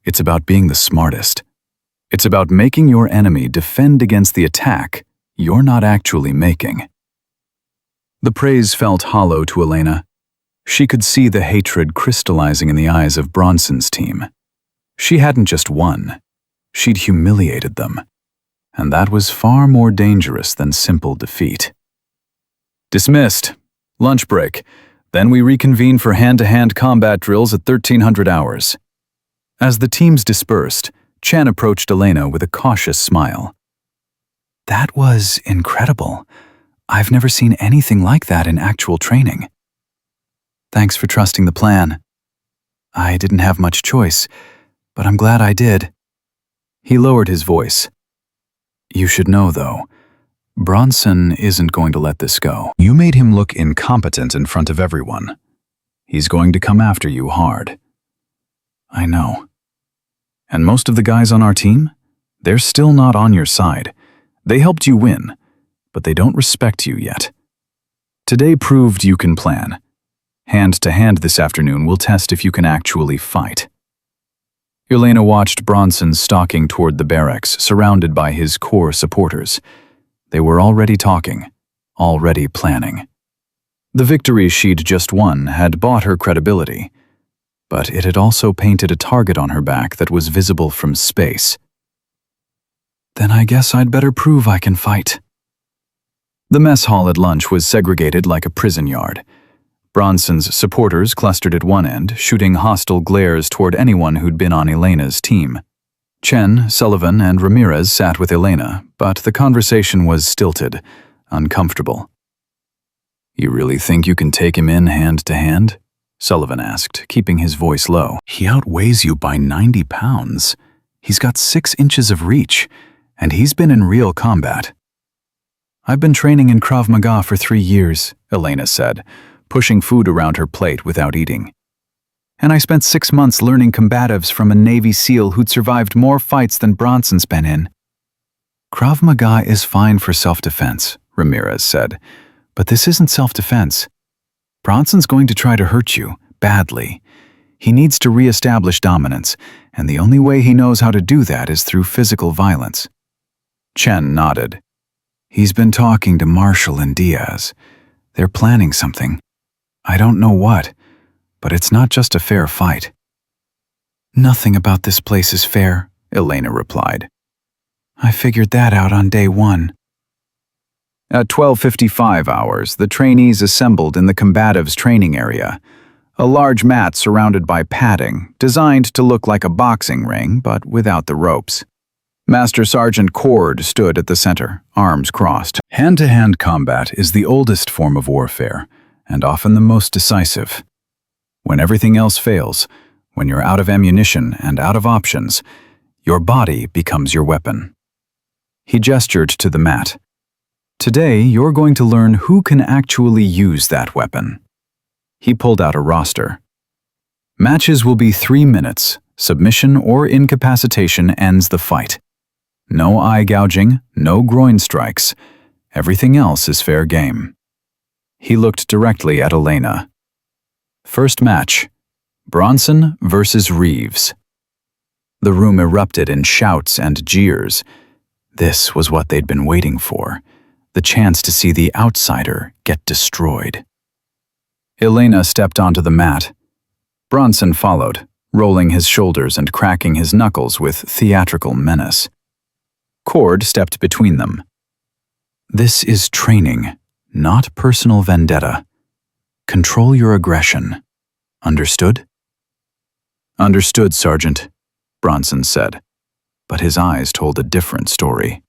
A: It's about being the smartest. It's about making your enemy defend against the attack you're not actually making." The praise felt hollow to Elena. She could see the hatred crystallizing in the eyes of Bronson's team. She hadn't just won. She'd humiliated them. And that was far more dangerous than simple defeat. "Dismissed. Lunch break. Then we reconvene for hand-to-hand combat drills at 1300 hours. As the teams dispersed, Chen approached Elena with a cautious smile. That was incredible. I've never seen anything like that in actual training. Thanks for trusting the plan. I didn't have much choice, but I'm glad I did. He lowered his voice. You should know, though, Bronson isn't going to let this go. You made him look incompetent in front of everyone. He's going to come after you hard. I know. And most of the guys on our team? They're still not on your side. They helped you win, but they don't respect you yet. Today proved you can plan. Hand-to-hand this afternoon will test if you can actually fight. Elena watched Bronson stalking toward the barracks, surrounded by his core supporters. They were already talking, already planning. The victory she'd just won had bought her credibility, but it had also painted a target on her back that was visible from space. Then I guess I'd better prove I can fight. The mess hall at lunch was segregated like a prison yard. Bronson's supporters clustered at one end, shooting hostile glares toward anyone who'd been on Elena's team. Chen, Sullivan, and Ramirez sat with Elena, but the conversation was stilted, uncomfortable. You really think you can take him in hand-to-hand? Sullivan asked, keeping his voice low. He outweighs you by 90 pounds. He's got 6 inches of reach, and he's been in real combat. I've been training in Krav Maga for 3 years, Elena said, pushing food around her plate without eating. And I spent 6 months learning combatives from a Navy SEAL who'd survived more fights than Bronson's been in. Krav Maga is fine for self-defense, Ramirez said, but this isn't self-defense. Bronson's going to try to hurt you, badly. He needs to re-establish dominance, and the only way he knows how to do that is through physical violence. Chen nodded. He's been talking to Marshall and Diaz. They're planning something. I don't know what, but it's not just a fair fight. Nothing about this place is fair, Elena replied. I figured that out on day 1. At 12:55 hours, the trainees assembled in the combatives training area, a large mat surrounded by padding, designed to look like a boxing ring, but without the ropes. Master Sergeant Cord stood at the center, arms crossed. Hand-to-hand combat is the oldest form of warfare, and often the most decisive. When everything else fails, when you're out of ammunition and out of options, your body becomes your weapon. He gestured to the mat. Today, you're going to learn who can actually use that weapon. He pulled out a roster. Matches will be 3 minutes. Submission or incapacitation ends the fight. No eye gouging, no groin strikes. Everything else is fair game. He looked directly at Elena. First match, Bronson versus Reeves. The room erupted in shouts and jeers. This was what they'd been waiting for, the chance to see the outsider get destroyed. Elena stepped onto the mat. Bronson followed, rolling his shoulders and cracking his knuckles with theatrical menace. Cord stepped between them. This is training, not personal vendetta. Control your aggression. Understood? Understood, Sergeant, Bronson said, but his eyes told a different story.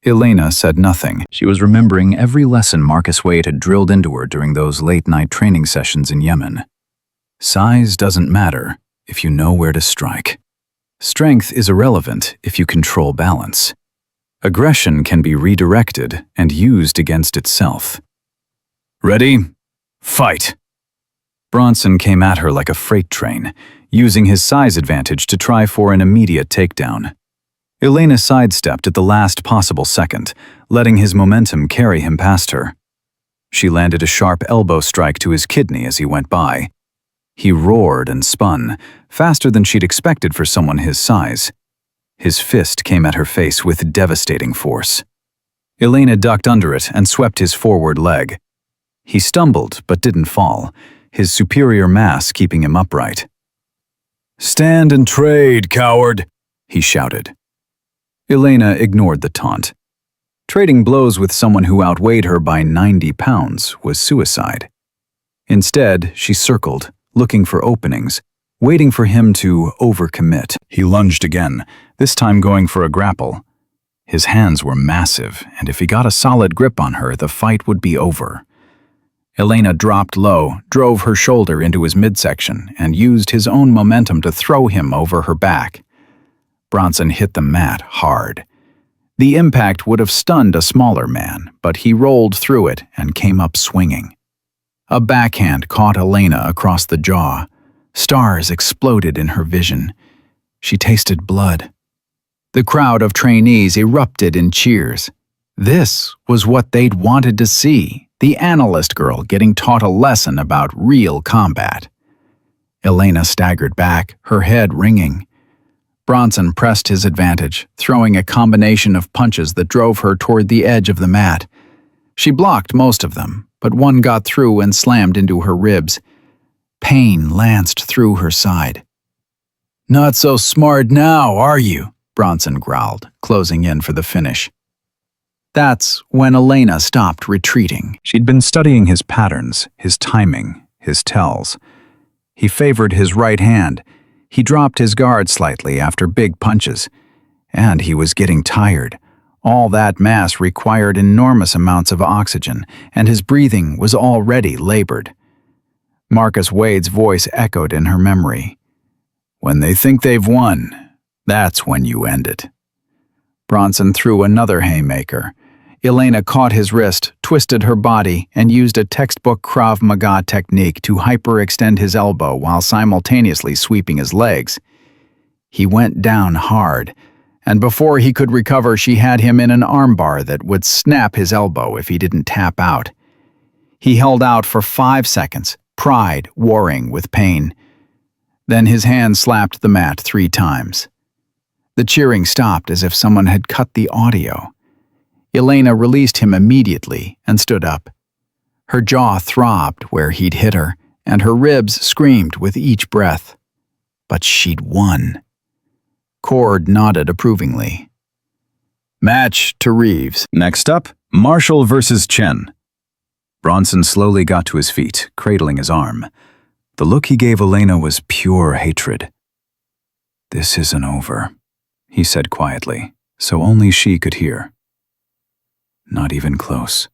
A: Elena said nothing. She was remembering every lesson Marcus Wade had drilled into her during those late-night training sessions in Yemen. Size doesn't matter if you know where to strike. Strength is irrelevant if you control balance. Aggression can be redirected and used against itself. Ready? Fight! Bronson came at her like a freight train, using his size advantage to try for an immediate takedown. Elena sidestepped at the last possible second, letting his momentum carry him past her. She landed a sharp elbow strike to his kidney as he went by. He roared and spun, faster than she'd expected for someone his size. His fist came at her face with devastating force. Elena ducked under it and swept his forward leg. He stumbled but didn't fall, his superior mass keeping him upright. "Stand and trade, coward!" he shouted. Elena ignored the taunt. Trading blows with someone who outweighed her by 90 pounds was suicide. Instead, she circled, looking for openings, waiting for him to overcommit. He lunged again, this time going for a grapple. His hands were massive, and if he got a solid grip on her, the fight would be over. Elena dropped low, drove her shoulder into his midsection, and used his own momentum to throw him over her back. Bronson hit the mat hard. The impact would have stunned a smaller man, but he rolled through it and came up swinging. A backhand caught Elena across the jaw. Stars exploded in her vision. She tasted blood. The crowd of trainees erupted in cheers. This was what they'd wanted to see, the analyst girl getting taught a lesson about real combat. Elena staggered back, her head ringing. Bronson pressed his advantage, throwing a combination of punches that drove her toward the edge of the mat. She blocked most of them, but one got through and slammed into her ribs. Pain lanced through her side. "Not so smart now, are you?" Bronson growled, closing in for the finish. That's when Elena stopped retreating. She'd been studying his patterns, his timing, his tells. He favored his right hand. He dropped his guard slightly after big punches. And he was getting tired. All that mass required enormous amounts of oxygen, and his breathing was already labored. Marcus Wade's voice echoed in her memory. "When they think they've won, that's when you end it." Bronson threw another haymaker. Elena caught his wrist, twisted her body, and used a textbook Krav Maga technique to hyperextend his elbow while simultaneously sweeping his legs. He went down hard, and before he could recover, she had him in an armbar that would snap his elbow if he didn't tap out. He held out for 5 seconds, pride warring with pain. Then his hand slapped the mat 3 times. The cheering stopped as if someone had cut the audio. Elena released him immediately and stood up. Her jaw throbbed where he'd hit her, and her ribs screamed with each breath. But she'd won. Cord nodded approvingly. Match to Reeves. Next up, Marshall versus Chen. Bronson slowly got to his feet, cradling his arm. The look he gave Elena was pure hatred. "This isn't over," he said quietly, so only she could hear. "Not even close."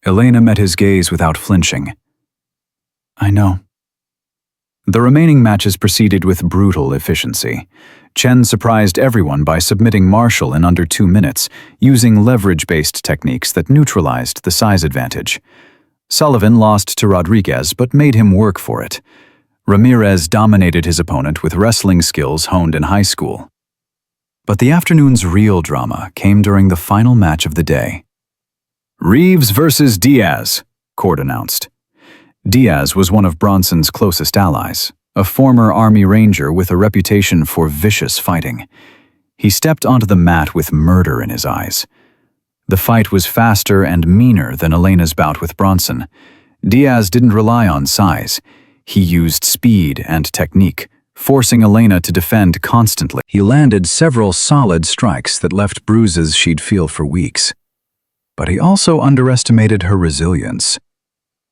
A: Elena met his gaze without flinching. "I know." The remaining matches proceeded with brutal efficiency. Chen surprised everyone by submitting Marshall in under 2 minutes, using leverage-based techniques that neutralized the size advantage. Sullivan lost to Rodriguez but made him work for it. Ramirez dominated his opponent with wrestling skills honed in high school. But the afternoon's real drama came during the final match of the day. "Reeves versus Diaz," Cord announced. Diaz was one of Bronson's closest allies, a former Army Ranger with a reputation for vicious fighting. He stepped onto the mat with murder in his eyes. The fight was faster and meaner than Elena's bout with Bronson. Diaz didn't rely on size. He used speed and technique, forcing Elena to defend constantly. He landed several solid strikes that left bruises she'd feel for weeks. But he also underestimated her resilience.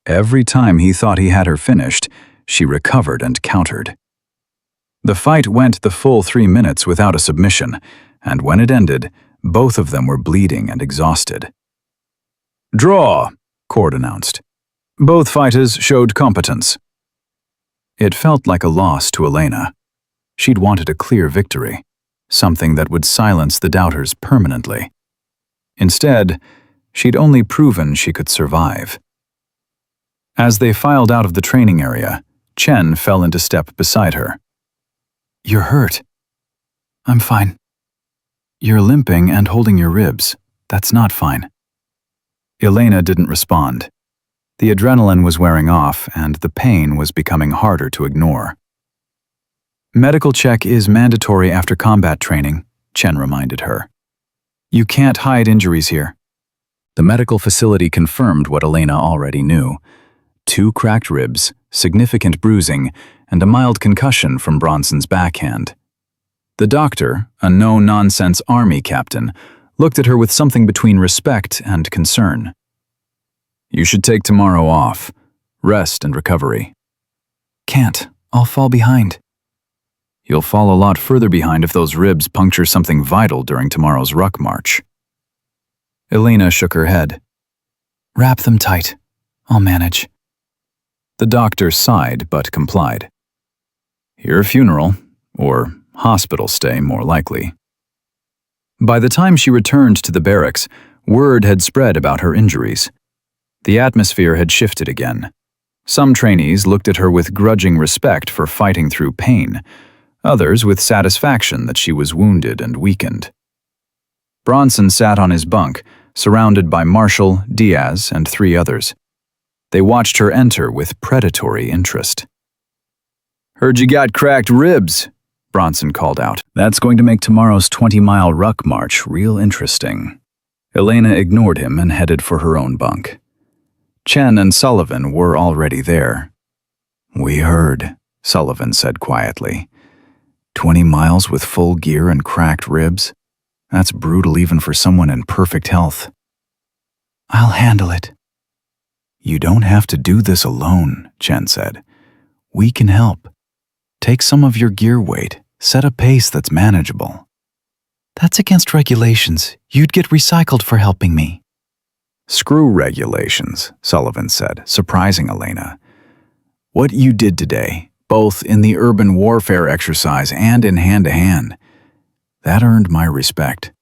A: Every time he thought he had her finished, she recovered and countered. The fight went the full 3 minutes without a submission, and when it ended, both of them were bleeding and exhausted. "Draw," Cord announced. Both fighters showed competence. It felt like a loss to Elena. She'd wanted a clear victory, something that would silence the doubters permanently. Instead, she'd only proven she could survive. As they filed out of the training area, Chen fell into step beside her. "You're hurt." "I'm fine." "You're limping and holding your ribs. That's not fine." Elena didn't respond. The adrenaline was wearing off, and the pain was becoming harder to ignore. "Medical check is mandatory after combat training," Chen reminded her. "You can't hide injuries here." The medical facility confirmed what Elena already knew. 2 cracked ribs, significant bruising, and a mild concussion from Bronson's backhand. The doctor, a no-nonsense army captain, looked at her with something between respect and concern. "You should take tomorrow off. Rest and recovery. Can't. I'll fall behind. You'll fall a lot further behind if those ribs puncture something vital during tomorrow's ruck march. Elena shook her head. Wrap them tight. I'll manage. The doctor sighed but complied. Your funeral, or hospital stay more likely. By the time she returned to the barracks, word had spread about her injuries. The atmosphere had shifted again. Some trainees looked at her with grudging respect for fighting through pain, others with satisfaction that she was wounded and weakened. Bronson sat on his bunk, surrounded by Marshall, Diaz, and 3 others. They watched her enter with predatory interest. Heard you got cracked ribs, Bronson called out. That's going to make tomorrow's 20-mile ruck march real interesting. Elena ignored him and headed for her own bunk. Chen and Sullivan were already there. We heard, Sullivan said quietly. 20 miles with full gear and cracked ribs? That's brutal even for someone in perfect health. I'll handle it. You don't have to do this alone, Chen said. We can help. Take some of your gear weight. Set a pace that's manageable. That's against regulations. You'd get recycled for helping me. Screw regulations, Sullivan said, surprising Elena. What you did today, both in the urban warfare exercise and in hand-to-hand, that earned my respect.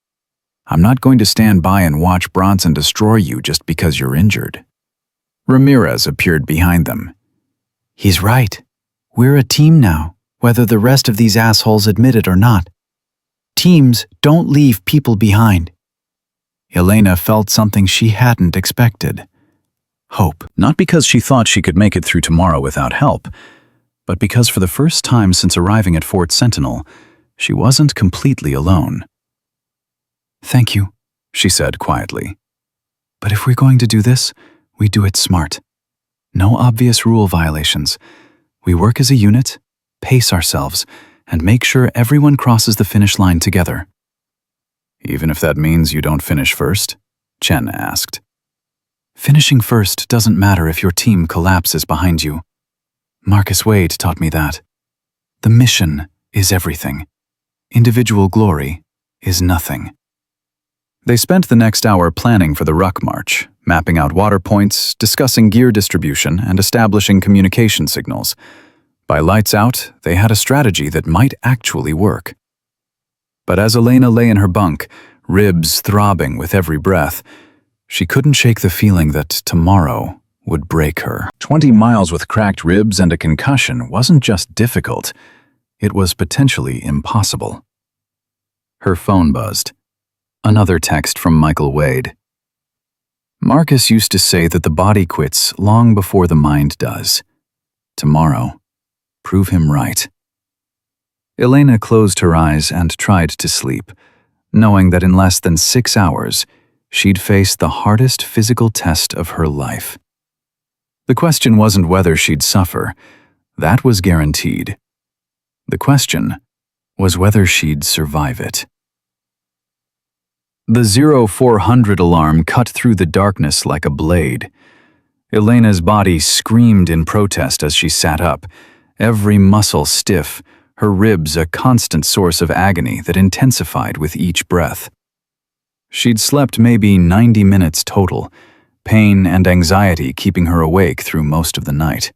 A: I'm not going to stand by and watch Bronson destroy you just because you're injured. Ramirez appeared behind them. He's right. We're a team now, whether the rest of these assholes admit it or not. Teams don't leave people behind. Elena felt something she hadn't expected. Hope. Not because she thought she could make it through tomorrow without help, but because for the first time since arriving at Fort Sentinel, she wasn't completely alone. Thank you, she said quietly. But if we're going to do this, we do it smart. No obvious rule violations. We work as a unit, pace ourselves, and make sure everyone crosses the finish line together. Even if that means you don't finish first? Chen asked. Finishing first doesn't matter if your team collapses behind you. Marcus Wade taught me that. The mission is everything. Individual glory is nothing. They spent the next hour planning for the ruck march, mapping out water points, discussing gear distribution, and establishing communication signals. By lights out, they had a strategy that might actually work. But as Elena lay in her bunk, ribs throbbing with every breath, she couldn't shake the feeling that tomorrow would break her. 20 miles with cracked ribs and a concussion wasn't just difficult, it was potentially impossible. Her phone buzzed. Another text from Michael Wade. Marcus used to say that the body quits long before the mind does. Tomorrow, prove him right. Elena closed her eyes and tried to sleep, knowing that in less than 6 hours, she'd face the hardest physical test of her life. The question wasn't whether she'd suffer. That was guaranteed. The question was whether she'd survive it. The 0400 alarm cut through the darkness like a blade. Elena's body screamed in protest as she sat up, every muscle stiff, her ribs a constant source of agony that intensified with each breath. She'd slept maybe 90 minutes total, pain and anxiety keeping her awake through most of the night.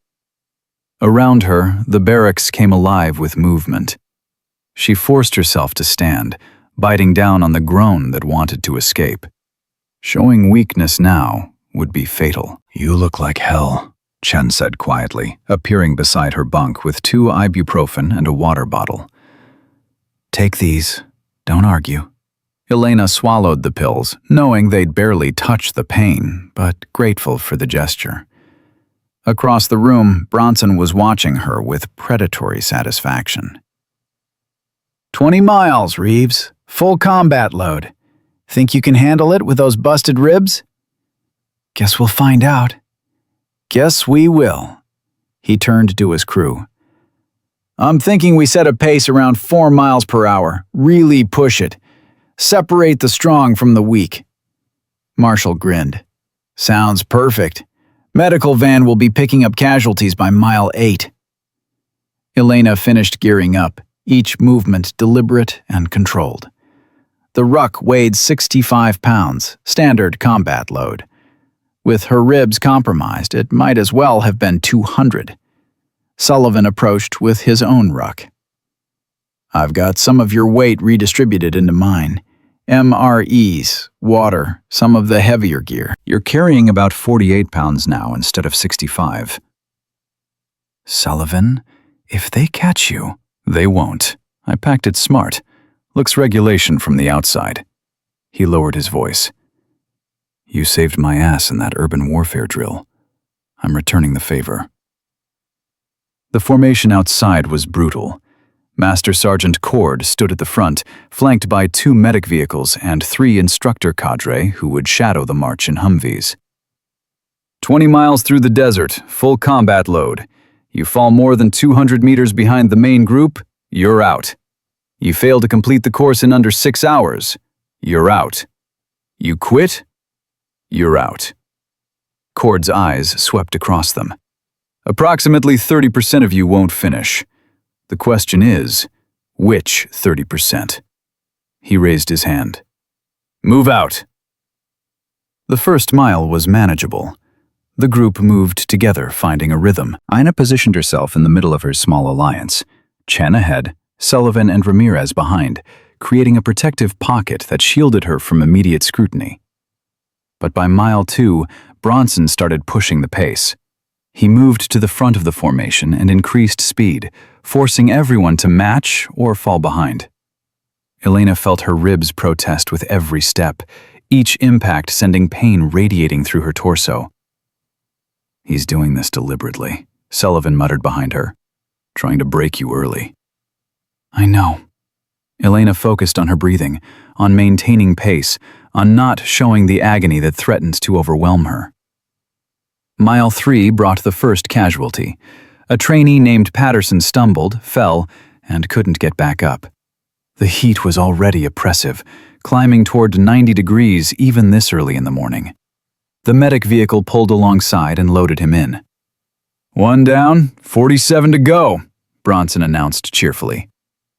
A: Around her, the barracks came alive with movement. She forced herself to stand, biting down on the groan that wanted to escape. Showing weakness now would be fatal. You look like hell, Chen said quietly, appearing beside her bunk with 2 ibuprofen and a water bottle. Take these. Don't argue. Elena swallowed the pills, knowing they'd barely touch the pain, but grateful for the gesture. Across the room, Bronson was watching her with predatory satisfaction. 20 miles, Reeves. Full combat load. Think you can handle it with those busted ribs? Guess we'll find out. Guess we will. He turned to his crew. I'm thinking we set a pace around 4 miles per hour. Really push it. Separate the strong from the weak. Marshall grinned. Sounds perfect. Medical van will be picking up casualties by mile 8. Elena finished gearing up, each movement deliberate and controlled. The ruck weighed 65 pounds, standard combat load. With her ribs compromised, it might as well have been 200. Sullivan approached with his own ruck. I've got some of your weight redistributed into mine. MREs, water, some of the heavier gear. You're carrying about 48 pounds now instead of 65. Sullivan, if they catch you, they won't. I packed it smart. Looks regulation from the outside. He lowered his voice. You saved my ass in that urban warfare drill. I'm returning the favor. The formation outside was brutal. Master Sergeant Cord stood at the front, flanked by 2 medic vehicles and 3 instructor cadre who would shadow the march in Humvees. 20 miles through the desert, full combat load. You fall more than 200 meters behind the main group, you're out. You fail to complete the course in under 6 hours, you're out. You quit, you're out. Cord's eyes swept across them. Approximately 30% of you won't finish. The question is, which 30%? He raised his hand. Move out. The first mile was manageable. The group moved together, finding a rhythm. Ina positioned herself in the middle of her small alliance. Chen ahead, Sullivan and Ramirez behind, creating a protective pocket that shielded her from immediate scrutiny. But by mile 2, Bronson started pushing the pace. He moved to the front of the formation and increased speed, forcing everyone to match or fall behind. Elena felt her ribs protest with every step, each impact sending pain radiating through her torso. He's doing this deliberately, Sullivan muttered behind her, trying to break you early. I know. Elena focused on her breathing, on maintaining pace, on not showing the agony that threatened to overwhelm her. Mile 3 brought the first casualty. A trainee named Patterson stumbled, fell, and couldn't get back up. The heat was already oppressive, climbing toward 90 degrees even this early in the morning. The medic vehicle pulled alongside and loaded him in. 1 down, 47 to go, Bronson announced cheerfully.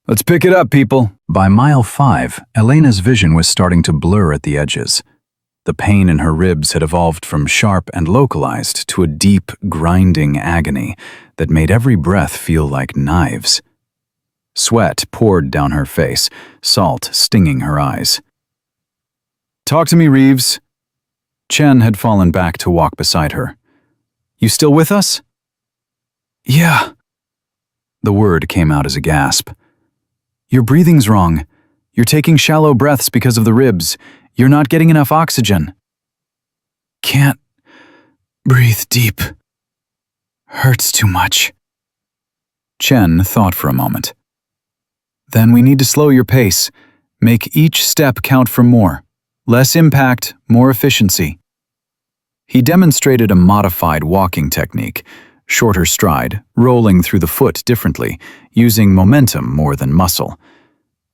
A: Let's pick it up, people. By mile 5, Elena's vision was starting to blur at the edges. The pain in her ribs had evolved from sharp and localized to a deep, grinding agony that made every breath feel like knives. Sweat poured down her face, salt stinging her eyes. Talk to me, Reeves. Chen had fallen back to walk beside her. You still with us? Yeah. The word came out as a gasp. Your breathing's wrong. You're taking shallow breaths because of the ribs. You're not getting enough oxygen. Can't breathe deep. Hurts too much. Chen thought for a moment. Then we need to slow your pace. Make each step count for more. Less impact, more efficiency. He demonstrated a modified walking technique, shorter stride, rolling through the foot differently, using momentum more than muscle.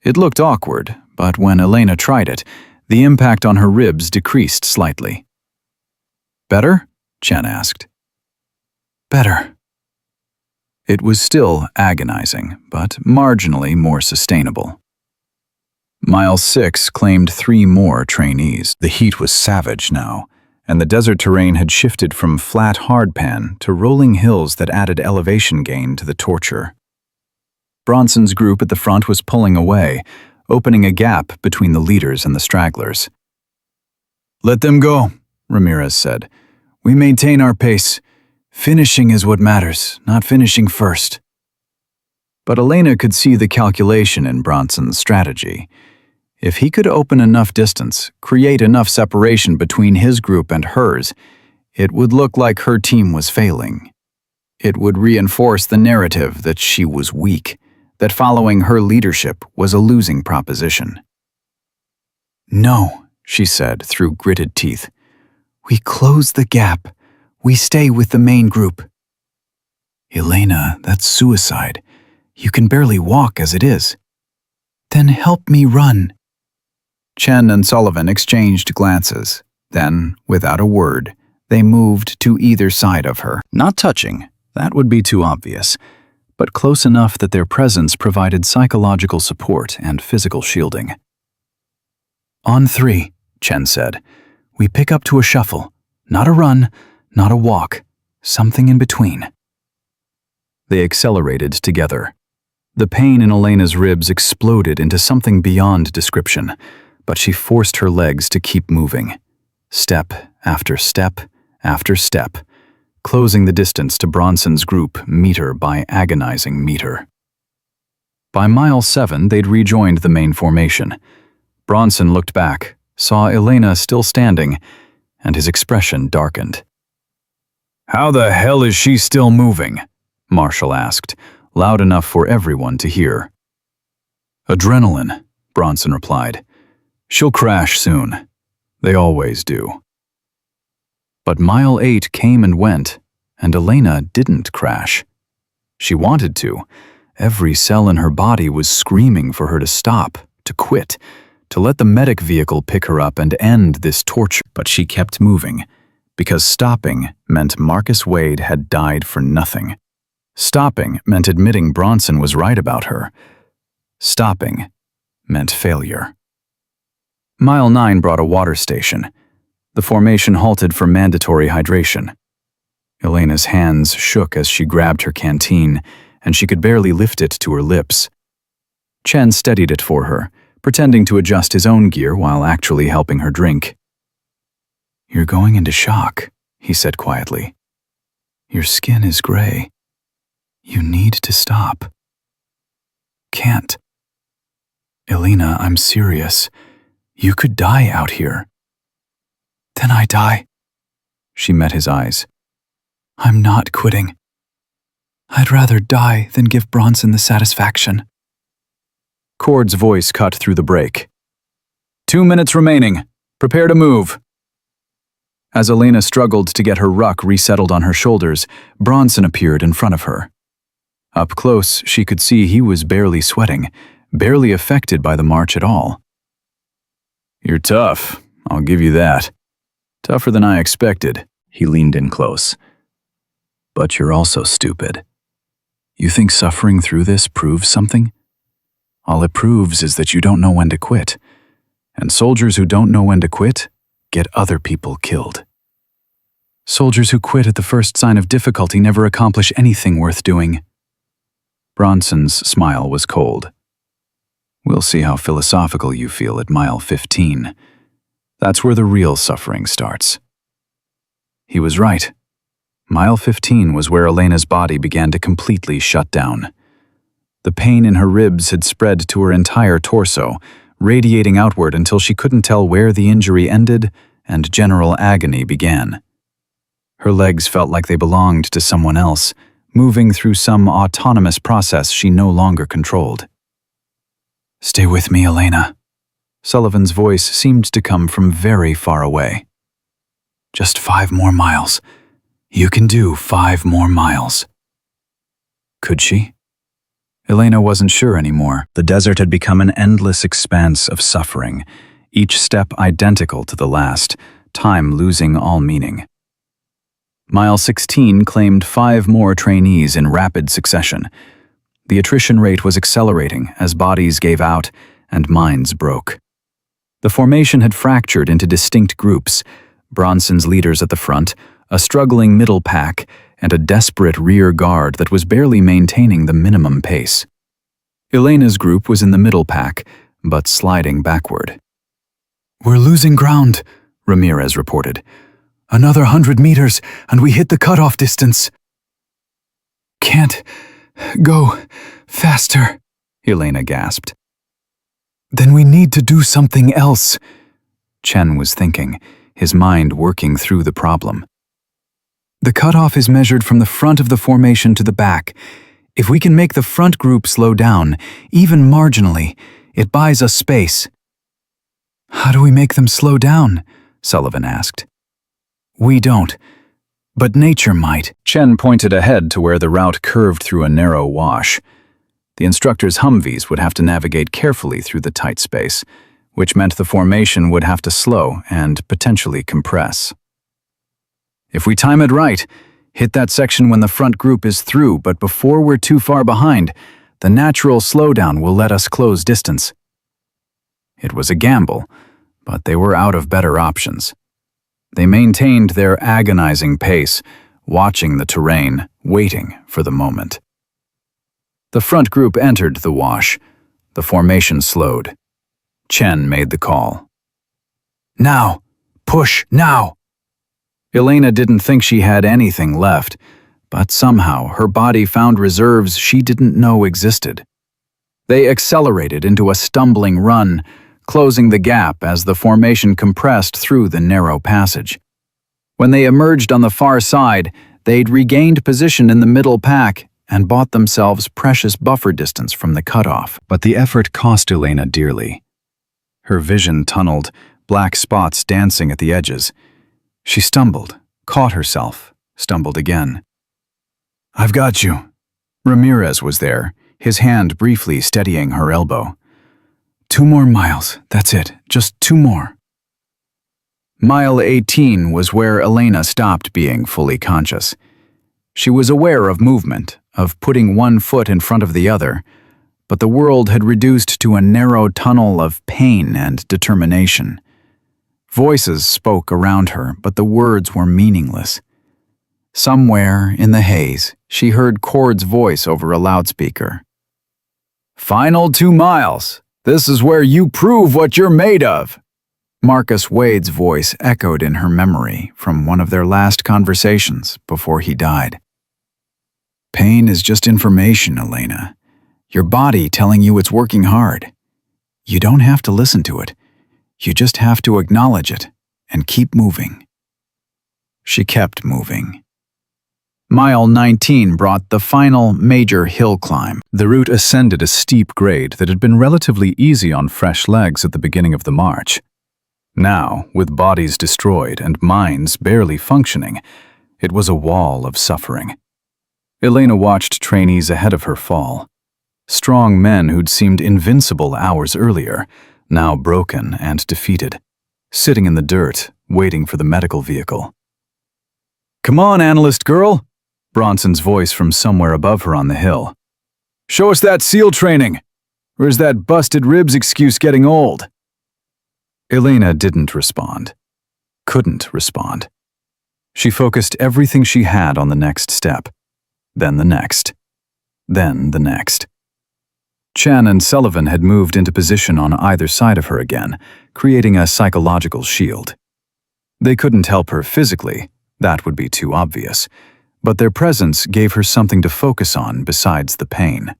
A: It looked awkward, but when Elena tried it, the impact on her ribs decreased slightly. Better? Chen asked. Better. It was still agonizing, but marginally more sustainable. Mile 6 claimed 3 more trainees. The heat was savage now, and the desert terrain had shifted from flat hardpan to rolling hills that added elevation gain to the torture. Bronson's group at the front was pulling away, opening a gap between the leaders and the stragglers. Let them go, Ramirez said. We maintain our pace. Finishing is what matters, not finishing first. But Elena could see the calculation in Bronson's strategy. If he could open enough distance, create enough separation between his group and hers, it would look like her team was failing. It would reinforce the narrative that she was weak, that following her leadership was a losing proposition. No, she said through gritted teeth. We close the gap. We stay with the main group. Elena, that's suicide. You can barely walk as it is. Then help me run. Chen and Sullivan exchanged glances. Then, without a word, They moved to either side of her, not touching, that would be too obvious, but close enough that their presence provided psychological support and physical shielding. "On 3, Chen said. "We pick up to a shuffle. Not a run, not a walk, something in between." They accelerated together. The pain in Elena's ribs exploded into something beyond description, but she forced her legs to keep moving. Step after step after step, closing the distance to Bronson's group meter by agonizing meter. By mile 7, they'd rejoined the main formation. Bronson looked back, saw Elena still standing, and his expression darkened. "How the hell is she still moving?" Marshall asked, loud enough for everyone to hear. "Adrenaline," Bronson replied. "She'll crash soon. They always do." But mile 8 came and went, and Elena didn't crash. She wanted to. Every cell in her body was screaming for her to stop, to quit, to let the medic vehicle pick her up and end this torture. But she kept moving, because stopping meant Marcus Wade had died for nothing. Stopping meant admitting Bronson was right about her. Stopping meant failure. Mile 9 brought a water station. The formation halted for mandatory hydration. Elena's hands shook as she grabbed her canteen, and she could barely lift it to her lips. Chen steadied it for her, pretending to adjust his own gear while actually helping her drink. "You're going into shock," he said quietly. "Your skin is gray. You need to stop." "Can't." "Elena, I'm serious. You could die out here." "Then I die." She met his eyes. "I'm not quitting. I'd rather die than give Bronson the satisfaction." Cord's voice cut through the break. 2 minutes remaining. Prepare to move." As Elena struggled to get her ruck resettled on her shoulders, Bronson appeared in front of her. Up close, she could see he was barely sweating, barely affected by the march at all. "You're tough, I'll give you that. Tougher than I expected." He leaned in close. "But you're also stupid. You think suffering through this proves something? All it proves is that you don't know when to quit. And soldiers who don't know when to quit get other people killed. Soldiers who quit at the first sign of difficulty never accomplish anything worth doing." Bronson's smile was cold. "We'll see how philosophical you feel at mile 15. That's where the real suffering starts." He was right. Mile 15 was where Elena's body began to completely shut down. The pain in her ribs had spread to her entire torso, radiating outward until she couldn't tell where the injury ended and general agony began. Her legs felt like they belonged to someone else, moving through some autonomous process she no longer controlled. "Stay with me, Elena." Sullivan's voice seemed to come from very far away. "Just 5 more miles. You can do 5 more miles." Could she? Elena wasn't sure anymore. The desert had become an endless expanse of suffering, each step identical to the last, time losing all meaning. Mile 16 claimed 5 more trainees in rapid succession. The attrition rate was accelerating as bodies gave out and minds broke. The formation had fractured into distinct groups, Bronson's leaders at the front, a struggling middle pack, and a desperate rear guard that was barely maintaining the minimum pace. Elena's group was in the middle pack, but sliding backward. "We're losing ground," Ramirez reported. "Another 100 meters, and we hit the cutoff distance." "Can't go faster," Elena gasped. "Then we need to do something else," Chen was thinking, his mind working through the problem. "The cutoff is measured from the front of the formation to the back. If we can make the front group slow down, even marginally, it buys us space." "How do we make them slow down?" Sullivan asked. "We don't, but nature might." Chen pointed ahead to where the route curved through a narrow wash. The instructor's Humvees would have to navigate carefully through the tight space, which meant the formation would have to slow and potentially compress. If we time it right, hit that section when the front group is through, but before we're too far behind, the natural slowdown will let us close distance. It was a gamble, but they were out of better options. They maintained their agonizing pace, watching the terrain, waiting for the moment. The front group entered the wash. The formation slowed. Chen made the call. Now! Push now! Elena didn't think she had anything left, but somehow her body found reserves she didn't know existed. They accelerated into a stumbling run, closing the gap as the formation compressed through the narrow passage. When they emerged on the far side, they'd regained position in the middle pack and bought themselves precious buffer distance from the cutoff. But the effort cost Elena dearly. Her vision tunneled, black spots dancing at the edges. She stumbled, caught herself, stumbled again. "I've got you." Ramirez was there, his hand briefly steadying her elbow. "2 more miles, that's it, just 2 more." Mile 18 was where Elena stopped being fully conscious. She was aware of movement, of putting one foot in front of the other, but the world had reduced to a narrow tunnel of pain and determination. Voices spoke around her, but the words were meaningless. Somewhere in the haze, she heard Cord's voice over a loudspeaker. "Final 2 miles. This is where you prove what you're made of." Marcus Wade's voice echoed in her memory from one of their last conversations before he died. "Pain is just information, Elena. Your body telling you it's working hard. You don't have to listen to it. You just have to acknowledge it and keep moving." She kept moving. Mile 19 brought the final major hill climb. The route ascended a steep grade that had been relatively easy on fresh legs at the beginning of the march. Now, with bodies destroyed and minds barely functioning, it was a wall of suffering. Elena watched trainees ahead of her fall. Strong men who'd seemed invincible hours earlier, now broken and defeated, sitting in the dirt, waiting for the medical vehicle. "Come on, analyst girl," Bronson's voice from somewhere above her on the hill. "Show us that SEAL training, or is that busted ribs excuse getting old?" Elena didn't respond. Couldn't respond. She focused everything she had on the next step, then the next, then the next. Chen and Sullivan had moved into position on either side of her again, creating a psychological shield. They couldn't help her physically, that would be too obvious, but their presence gave her something to focus on besides the pain.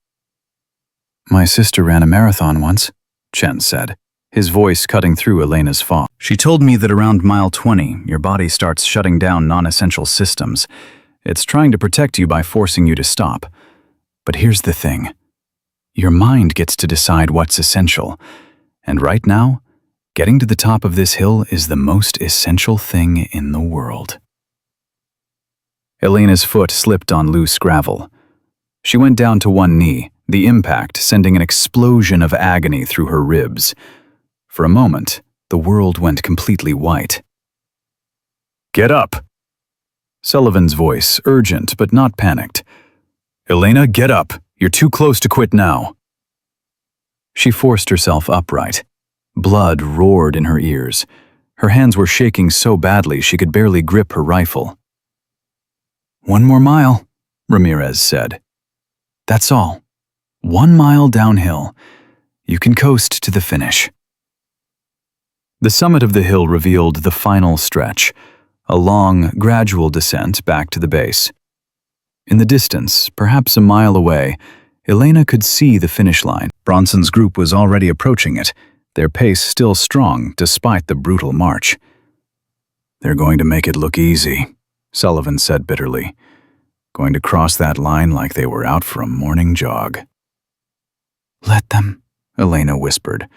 A: "My sister ran a marathon once," Chen said, his voice cutting through Elena's fog. "She told me that around mile 20, your body starts shutting down non-essential systems. It's trying to protect you by forcing you to stop. But here's the thing. Your mind gets to decide what's essential. And right now, getting to the top of this hill is the most essential thing in the world." Elena's foot slipped on loose gravel. She went down to one knee, the impact sending an explosion of agony through her ribs. For a moment, the world went completely white. "Get up!" Sullivan's voice, urgent but not panicked. "Elena, get up! You're too close to quit now." She forced herself upright. Blood roared in her ears. Her hands were shaking so badly she could barely grip her rifle. "1 more mile," Ramirez said. "That's all. 1 mile downhill. You can coast to the finish." The summit of the hill revealed the final stretch, a long, gradual descent back to the base. In the distance, perhaps a mile away, Elena could see the finish line. Bronson's group was already approaching it, their pace still strong despite the brutal march. "They're going to make it look easy," Sullivan said bitterly. "Going to cross that line like they were out for a morning jog." "Let them," Elena whispered.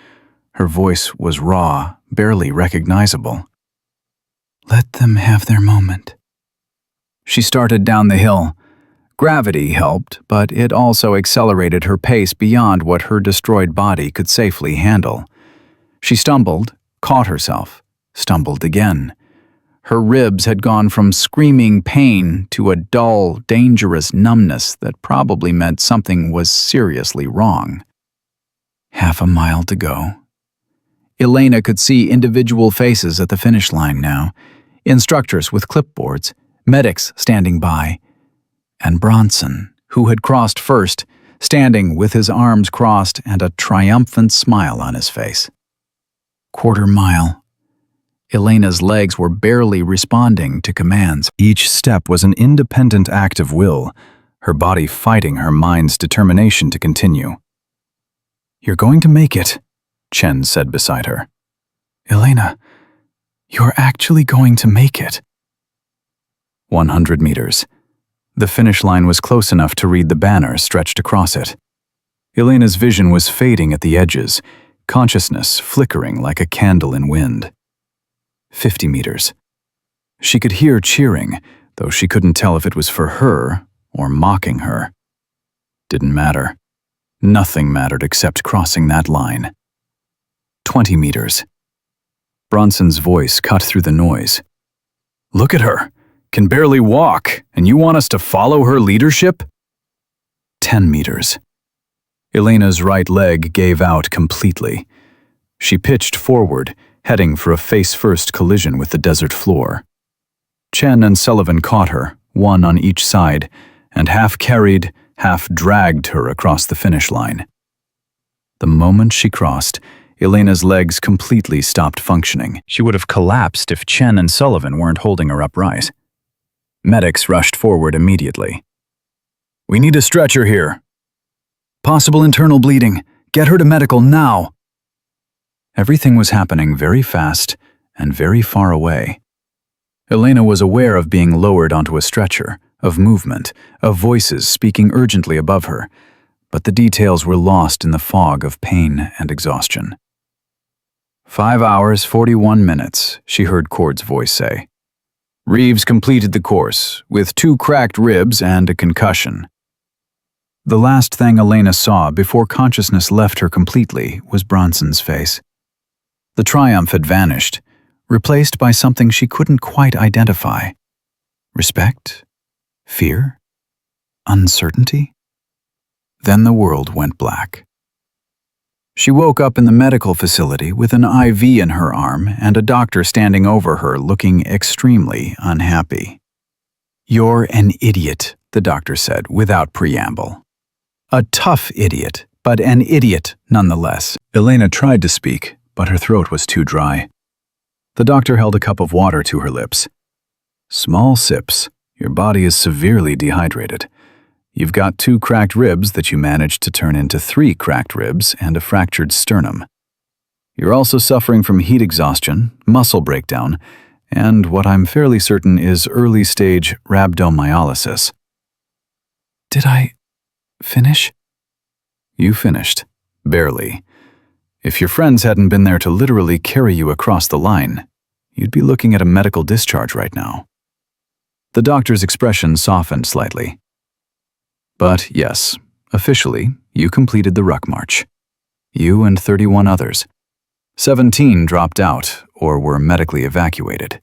A: Her voice was raw, barely recognizable. "Let them have their moment." She started down the hill. Gravity helped, but it also accelerated her pace beyond what her destroyed body could safely handle. She stumbled, caught herself, stumbled again. Her ribs had gone from screaming pain to a dull, dangerous numbness that probably meant something was seriously wrong. Half a mile to go. Elena could see individual faces at the finish line now, instructors with clipboards, medics standing by, and Bronson, who had crossed first, standing with his arms crossed and a triumphant smile on his face. Quarter mile. Elena's legs were barely responding to commands. Each step was an independent act of will, her body fighting her mind's determination to continue. "You're going to make it," Chen said beside her. "Elena, you're actually going to make it." 100 meters. The finish line was close enough to read the banner stretched across it. Elena's vision was fading at the edges, consciousness flickering like a candle in wind. 50 meters. She could hear cheering, though she couldn't tell if it was for her or mocking her. Didn't matter. Nothing mattered except crossing that line. 20 meters. Bronson's voice cut through the noise. "Look at her. Can barely walk, and you want us to follow her leadership?" 10 meters. Elena's right leg gave out completely. She pitched forward, heading for a face-first collision with the desert floor. Chen and Sullivan caught her, one on each side, and half-carried, half-dragged her across the finish line. The moment she crossed, Elena's legs completely stopped functioning. She would have collapsed if Chen and Sullivan weren't holding her upright. Medics rushed forward immediately. "We need a stretcher here. Possible internal bleeding. Get her to medical now." Everything was happening very fast and very far away. Elena was aware of being lowered onto a stretcher, of movement, of voices speaking urgently above her, but the details were lost in the fog of pain and exhaustion. 5 hours, 41 minutes, she heard Cord's voice say. Reeves completed the course, with 2 cracked ribs and a concussion. The last thing Elena saw before consciousness left her completely was Bronson's face. The triumph had vanished, replaced by something she couldn't quite identify. Respect? Fear? Uncertainty? Then the world went black. She woke up in the medical facility with an IV in her arm and a doctor standing over her looking extremely unhappy. "You're an idiot," the doctor said without preamble. A tough idiot, but an idiot nonetheless. Elena tried to speak, but her throat was too dry. The doctor held a cup of water to her lips. "Small sips. Your body is severely dehydrated. You've got 2 cracked ribs that you managed to turn into 3 cracked ribs and a fractured sternum. You're also suffering from heat exhaustion, muscle breakdown, and what I'm fairly certain is early-stage rhabdomyolysis." "Did I finish?" "You finished. Barely. If your friends hadn't been there to literally carry you across the line, you'd be looking at a medical discharge right now." The doctor's expression softened slightly. "But yes, officially, you completed the ruck march. You and 31 others. 17 dropped out or were medically evacuated."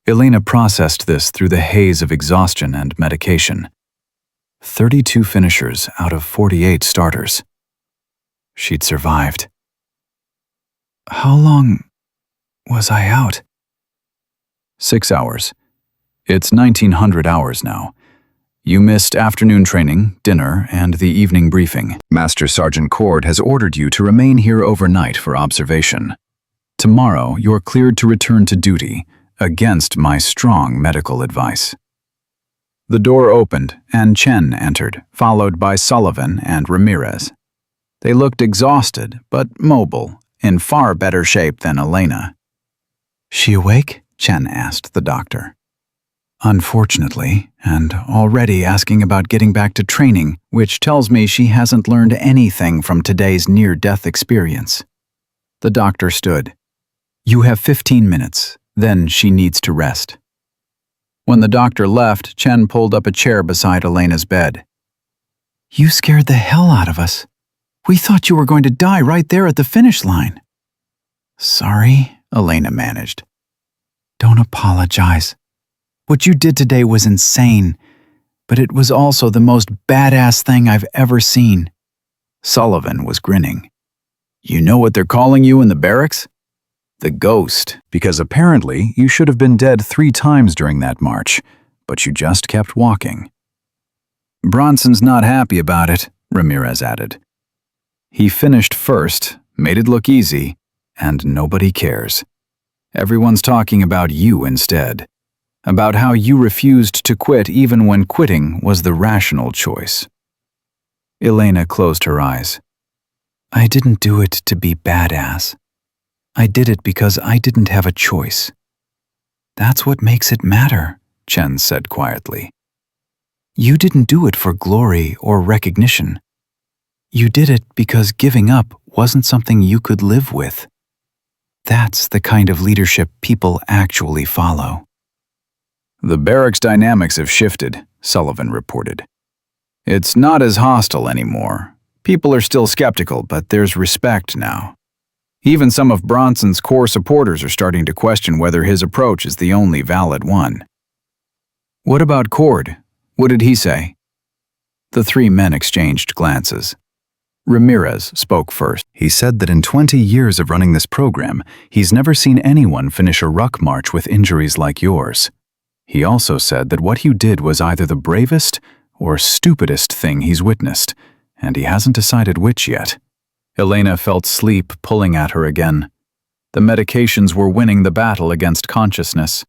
A: Elena processed this through the haze of exhaustion and medication. 32 finishers out of 48 starters. She'd survived. "How long was I out?" 6 hours. It's 1900 hours now. You missed afternoon training, dinner, and the evening briefing. Master Sergeant Cord has ordered you to remain here overnight for observation. Tomorrow, you're cleared to return to duty, against my strong medical advice. The door opened, and Chen entered, followed by Sullivan and Ramirez. They looked exhausted, but mobile, in far better shape than Elena. "She awake?" Chen asked the doctor. "Unfortunately, and already asking about getting back to training, which tells me she hasn't learned anything from today's near-death experience." The doctor stood. "You have 15 minutes, then she needs to rest." When the doctor left, Chen pulled up a chair beside Elena's bed. "You scared the hell out of us. We thought you were going to die right there at the finish line." "Sorry," Elena managed. Don't apologize. What you did today was insane, but it was also the most badass thing I've ever seen." Sullivan was grinning. "You know what they're calling you in the barracks? The Ghost, because apparently you should have been dead 3 times during that march, but you just kept walking." "Bronson's not happy about it," Ramirez added. "He finished first, made it look easy, and nobody cares. Everyone's talking about you instead, about how you refused to quit even when quitting was the rational choice." Elena closed her eyes. "I didn't do it to be badass. I did it because I didn't have a choice." "That's what makes it matter," Chen said quietly. "You didn't do it for glory or recognition. You did it because giving up wasn't something you could live with. That's the kind of leadership people actually follow." "The barracks dynamics have shifted," Sullivan reported. "It's not as hostile anymore. People are still skeptical, but there's respect now. Even some of Bronson's core supporters are starting to question whether his approach is the only valid one." "What about Cord? What did he say?" The 3 men exchanged glances. Ramirez spoke first. He said that in 20 years of running this program, he's never seen anyone finish a ruck march with injuries like yours. He also said that what you did was either the bravest or stupidest thing he's witnessed, and he hasn't decided which yet. Elena felt sleep pulling at her again. The medications were winning the battle against consciousness.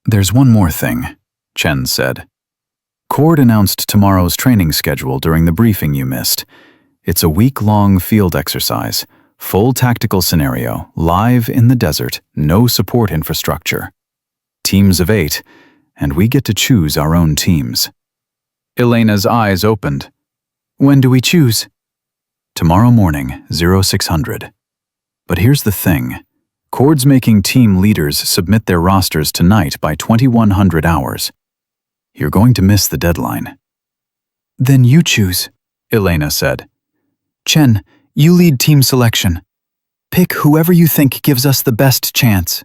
A: "There's one more thing," Chen said. "Cord announced tomorrow's training schedule during the briefing you missed. It's a week-long field exercise, full tactical scenario, live in the desert, no support infrastructure. Teams of 8, and we get to choose our own teams." Elena's eyes opened. "When do we choose?" "Tomorrow morning, 0600. But here's the thing. Cord's making team leaders submit their rosters tonight by 2100 hours. You're going to miss the deadline." "Then you choose," Elena said. "Chen, you lead team selection. Pick whoever you think gives us the best chance."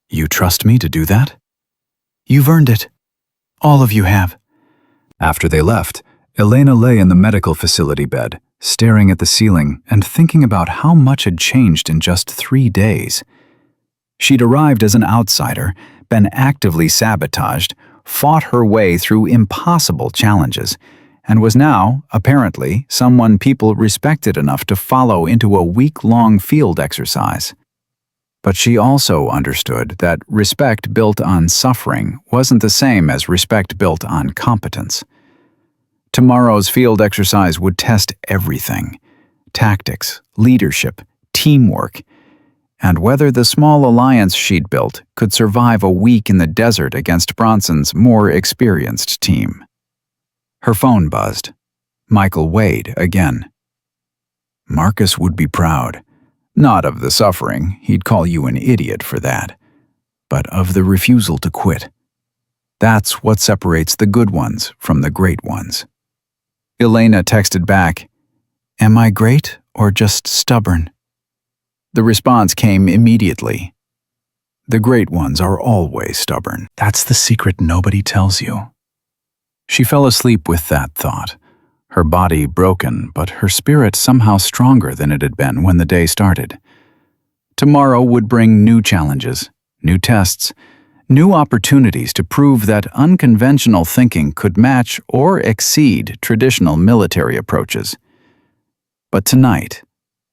A: "You trust me to do that?" "You've earned it. All of you have." After they left, Elena lay in the medical facility bed, staring at the ceiling and thinking about how much had changed in just 3 days. She'd arrived as an outsider, been actively sabotaged, fought her way through impossible challenges, and was now, apparently, someone people respected enough to follow into a week-long field exercise. But she also understood that respect built on suffering wasn't the same as respect built on competence. Tomorrow's field exercise would test everything: tactics, leadership, teamwork, and whether the small alliance she'd built could survive a week in the desert against Bronson's more experienced team. Her phone buzzed. Michael Wade again. "Marcus would be proud. Not of the suffering, he'd call you an idiot for that, but of the refusal to quit. That's what separates the good ones from the great ones." Elena texted back, "Am I great or just stubborn?" The response came immediately. "The great ones are always stubborn. That's the secret nobody tells you." She fell asleep with that thought, her body broken, but her spirit somehow stronger than it had been when the day started. Tomorrow would bring new challenges, new tests, new opportunities to prove that unconventional thinking could match or exceed traditional military approaches. But tonight,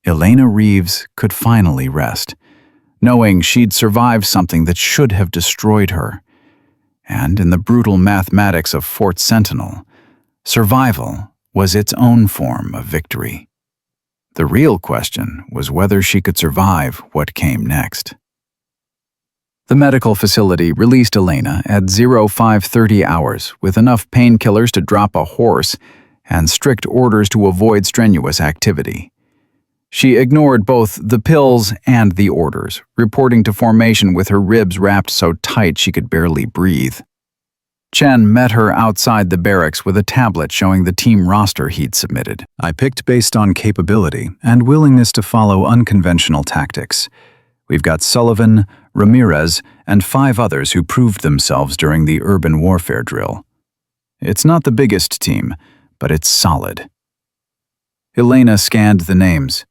A: Elena Reeves could finally rest, knowing she'd survived something that should have destroyed her. And in the brutal mathematics of Fort Sentinel, survival was its own form of victory. The real question was whether she could survive what came next. The medical facility released Elena at 0530 hours with enough painkillers to drop a horse and strict orders to avoid strenuous activity. She ignored both the pills and the orders, reporting to formation with her ribs wrapped so tight she could barely breathe. Chen met her outside the barracks with a tablet showing the team roster he'd submitted. "I picked based on capability and willingness to follow unconventional tactics. We've got Sullivan, Ramirez, and 5 others who proved themselves during the urban warfare drill. It's not the biggest team, but it's solid. Elena scanned the names.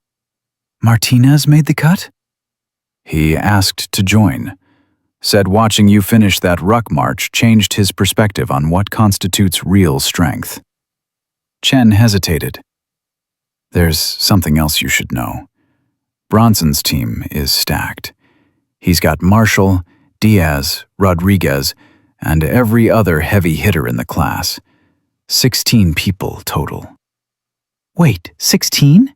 A: Martinez made the cut? He asked to join. Said watching you finish that ruck march changed his perspective on what constitutes real strength. Chen hesitated. There's something else you should know. Bronson's team is stacked. He's got Marshall, Diaz, Rodriguez, and every other heavy hitter in the class. 16 people total. Wait, 16?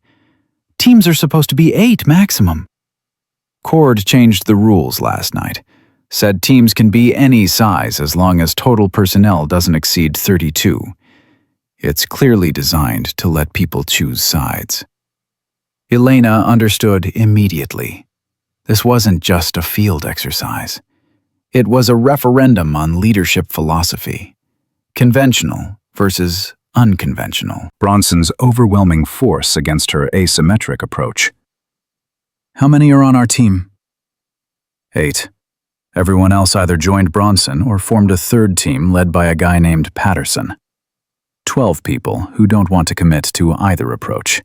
A: Teams are supposed to be 8 maximum. Cord changed the rules last night. Said teams can be any size as long as total personnel doesn't exceed 32. It's clearly designed to let people choose sides. Elena understood immediately. This wasn't just a field exercise. It was a referendum on leadership philosophy. Conventional versus unconventional. Bronson's overwhelming force against her asymmetric approach. How many are on our team? 8. Everyone else either joined Bronson or formed a third team led by a guy named Patterson. 12 people who don't want to commit to either approach.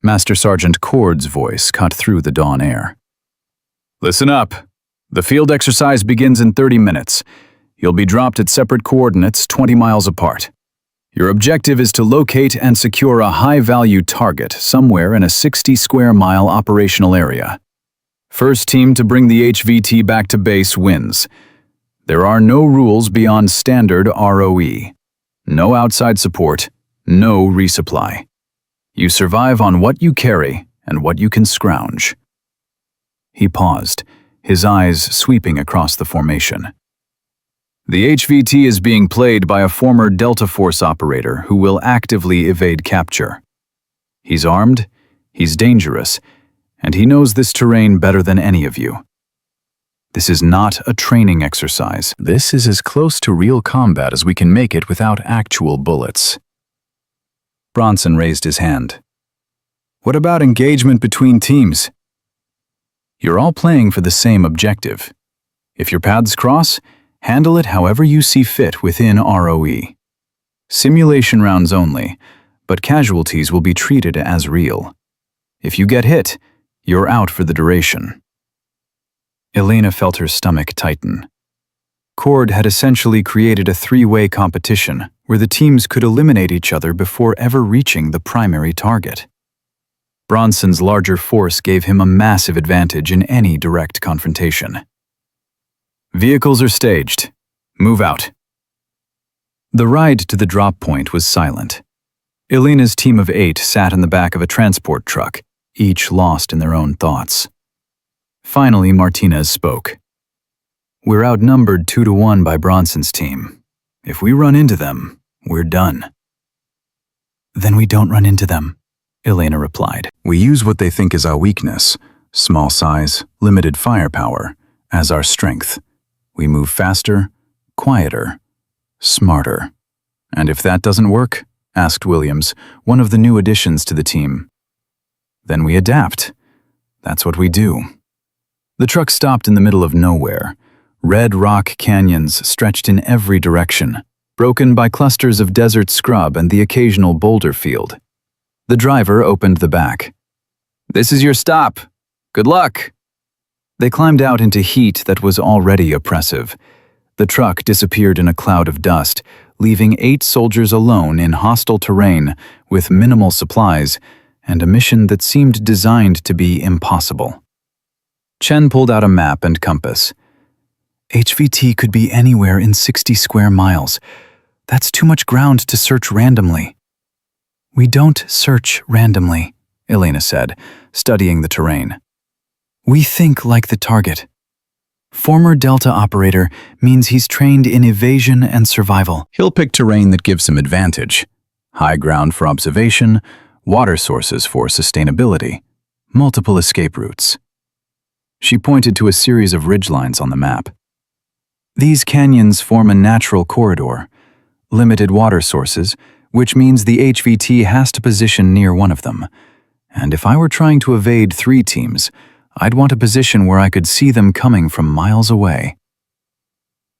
A: Master Sergeant Cord's voice cut through the dawn air. Listen up. The field exercise begins in 30 minutes. You'll be dropped at separate coordinates 20 miles apart. Your objective is to locate and secure a high-value target somewhere in a 60-square-mile operational area. First team to bring the HVT back to base wins. There are no rules beyond standard ROE. No outside support, no resupply. You survive on what you carry and what you can scrounge. He paused, his eyes sweeping across the formation. The HVT is being played by a former Delta Force operator who will actively evade capture. He's armed, he's dangerous, and he knows this terrain better than any of you. This is not a training exercise. This is as close to real combat as we can make it without actual bullets. Bronson raised his hand. What about engagement between teams? You're all playing for the same objective. If your paths cross, handle it however you see fit within ROE. Simulation rounds only, but casualties will be treated as real. If you get hit, you're out for the duration. Elena felt her stomach tighten. Cord had essentially created a 3-way competition where the teams could eliminate each other before ever reaching the primary target. Bronson's larger force gave him a massive advantage in any direct confrontation. Vehicles are staged. Move out. The ride to the drop point was silent. Elena's team of 8 sat in the back of a transport truck, each lost in their own thoughts. Finally, Martinez spoke. We're outnumbered 2-1 by Bronson's team. If we run into them, we're done. Then we don't run into them, Elena replied. We use what they think is our weakness, small size, limited firepower, as our strength. We move faster, quieter, smarter. And if that doesn't work, asked Williams, one of the new additions to the team, then we adapt. That's what we do. The truck stopped in the middle of nowhere. Red rock canyons stretched in every direction, broken by clusters of desert scrub and the occasional boulder field. The driver opened the back. This is your stop. Good luck. They climbed out into heat that was already oppressive. The truck disappeared in a cloud of dust, leaving 8 soldiers alone in hostile terrain with minimal supplies and a mission that seemed designed to be impossible. Chen pulled out a map and compass. HVT could be anywhere in 60 square miles. That's too much ground to search randomly. We don't search randomly, Elena said, studying the terrain. We think like the target. Former Delta operator means he's trained in evasion and survival. He'll pick terrain that gives him advantage. High ground for observation, water sources for sustainability, multiple escape routes. She pointed to a series of ridgelines on the map. These canyons form a natural corridor, limited water sources, which means the HVT has to position near one of them. And if I were trying to evade 3 teams, I'd want a position where I could see them coming from miles away.